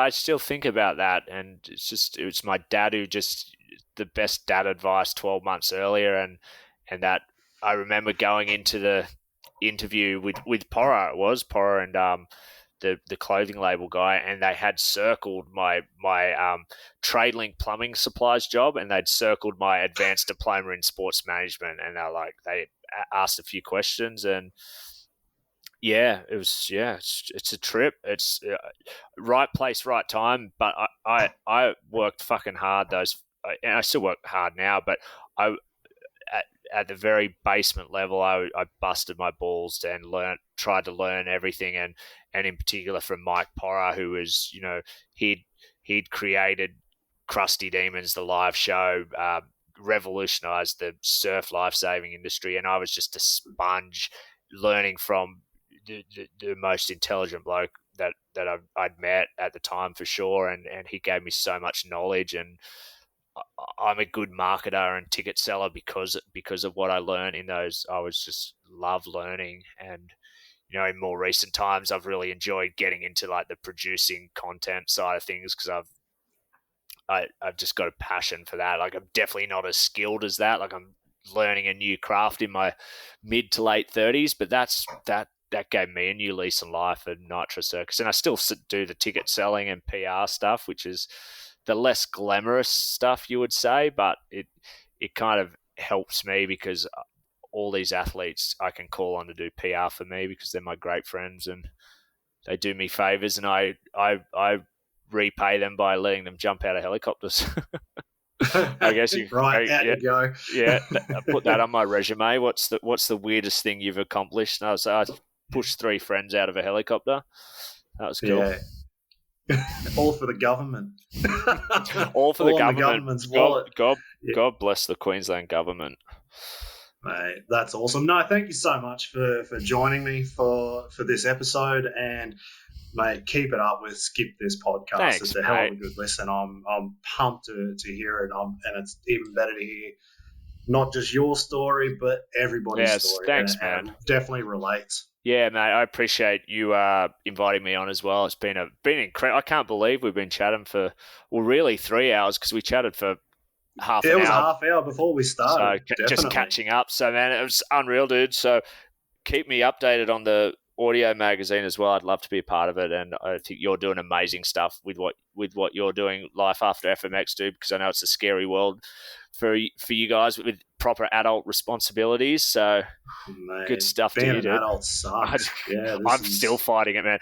still think about that, and it's my dad who just the best dad advice 12 months earlier, and that I remember going into the interview with Porra. It was Porra and the clothing label guy, and they had circled my TradeLink plumbing supplies job, and they'd circled my advanced diploma in sports management, and they asked a few questions, and it's a trip. It's right place, right time. But I worked fucking hard and I still work hard now, but at the very basement level, I busted my balls and tried to learn everything, and in particular from Mike Porra, who was, he'd created Crusty Demons, the live show, revolutionized the surf life-saving industry, and I was just a sponge learning from the most intelligent bloke that I'd met at the time, for sure, and he gave me so much knowledge, and I'm a good marketer and ticket seller because of what I learned in those. I was just love learning, and in more recent times, I've really enjoyed getting into like the producing content side of things, because I've just got a passion for that. Like, I'm definitely not as skilled as that. Like, I'm learning a new craft in my mid to late 30s, but that gave me a new lease on life at Nitro Circus. And I still do the ticket selling and PR stuff, which is the less glamorous stuff, you would say, but it kind of helps me because all these athletes I can call on to do PR for me because they're my great friends and they do me favors, and I repay them by letting them jump out of helicopters. I guess you you go. Yeah, I put that on my resume. What's the weirdest thing you've accomplished? And I pushed 3 friends out of a helicopter. That was cool. Yeah. All for the government. All for the government. The government's wallet. God bless the Queensland government. Mate, that's awesome. No, thank you so much for joining me for this episode, and mate, keep it up with Skip This Podcast. Thanks, it's a hell of a good listen. I'm pumped to hear it, and it's even better to hear not just your story, but everybody's story. Thanks, and man. It definitely relates. Yeah, mate, I appreciate you inviting me on as well. It's been incredible. I can't believe we've been chatting for, really 3 hours because we chatted for half an hour. It was a half hour before we started. So just catching up. So, man, it was unreal, dude. So keep me updated on the audio magazine as well. I'd love to be a part of it, and I think you're doing amazing stuff with what you're doing, Life After FMX, dude, because I know it's a scary world for you guys with proper adult responsibilities. So mate, good stuff to being you, an dude. adult sucks. I'm still fighting it, man.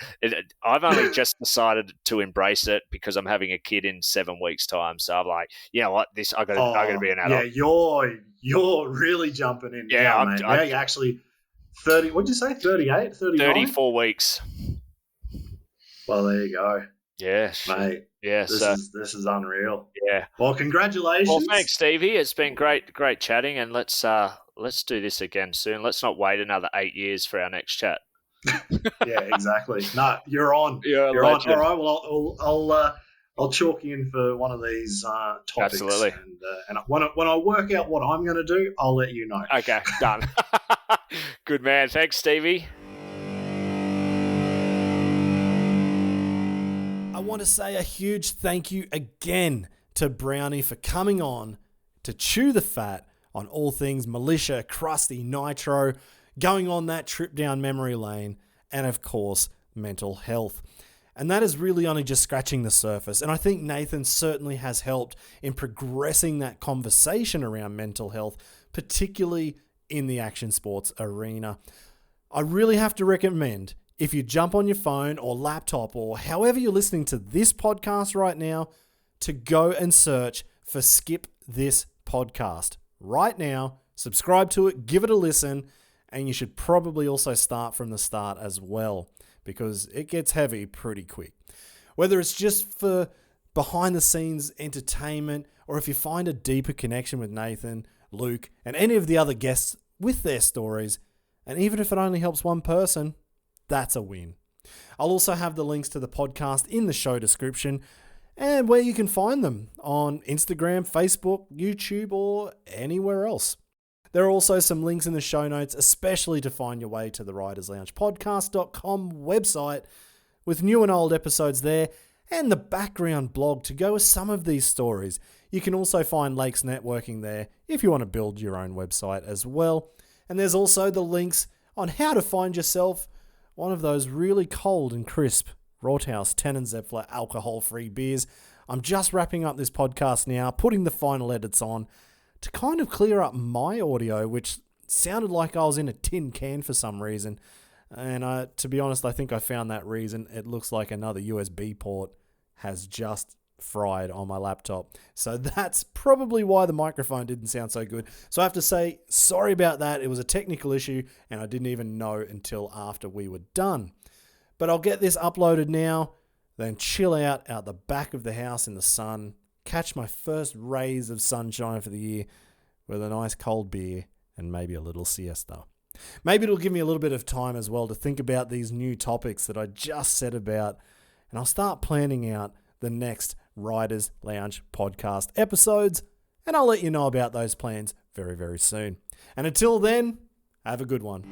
I've only just decided to embrace it because I'm having a kid in 7 weeks' time. So I'm like, you know what? I got to be an adult. Yeah, you're really jumping in. Yeah, man. Now you're actually 30. What'd you say? 38, 39? 34 weeks. Well, there you go. Yeah, mate. Yeah, this is unreal. Yeah. Well, congratulations. Well, thanks, Stevie. It's been great chatting, and let's do this again soon. Let's not wait another 8 years for our next chat. Yeah, exactly. No, you're on. You're on. All right. Well, I'll chalk you in for one of these topics. Absolutely. And when I work out what I'm going to do, I'll let you know. Okay, done. Good man. Thanks, Stevie. I want to say a huge thank you again to Browny for coming on to chew the fat on all things Mulisha, Crusty, Nitro, going on that trip down memory lane, and of course, mental health. And that is really only just scratching the surface. And I think Nathan certainly has helped in progressing that conversation around mental health, particularly in the action sports arena. I really have to recommend, if you jump on your phone or laptop or however you're listening to this podcast right now, to go and search for Skip This Podcast. Right now, subscribe to it, give it a listen, and you should probably also start from the start as well, because it gets heavy pretty quick. Whether it's just for behind the scenes entertainment, or if you find a deeper connection with Nathan, Luke, and any of the other guests with their stories, and even if it only helps one person, that's a win. I'll also have the links to the podcast in the show description and where you can find them on Instagram, Facebook, YouTube, or anywhere else. There are also some links in the show notes, especially to find your way to the ridersloungepodcast.com website with new and old episodes there and the background blog to go with some of these stories. You can also find Lakes Networking there if you want to build your own website as well. And there's also the links on how to find yourself one of those really cold and crisp Rothaus Tannenzäpfler alcohol-free beers. I'm just wrapping up this podcast now, putting the final edits on to kind of clear up my audio, which sounded like I was in a tin can for some reason. And to be honest, I think I found that reason. It looks like another USB port has just fried on my laptop. So that's probably why the microphone didn't sound so good. So I have to say, sorry about that. It was a technical issue, and I didn't even know until after we were done. But I'll get this uploaded now, then chill out the back of the house in the sun, catch my first rays of sunshine for the year with a nice cold beer and maybe a little siesta. Maybe it'll give me a little bit of time as well to think about these new topics that I just said about, and I'll start planning out the next Riders Lounge podcast episodes, and I'll let you know about those plans very, very soon. And until then, have a good one.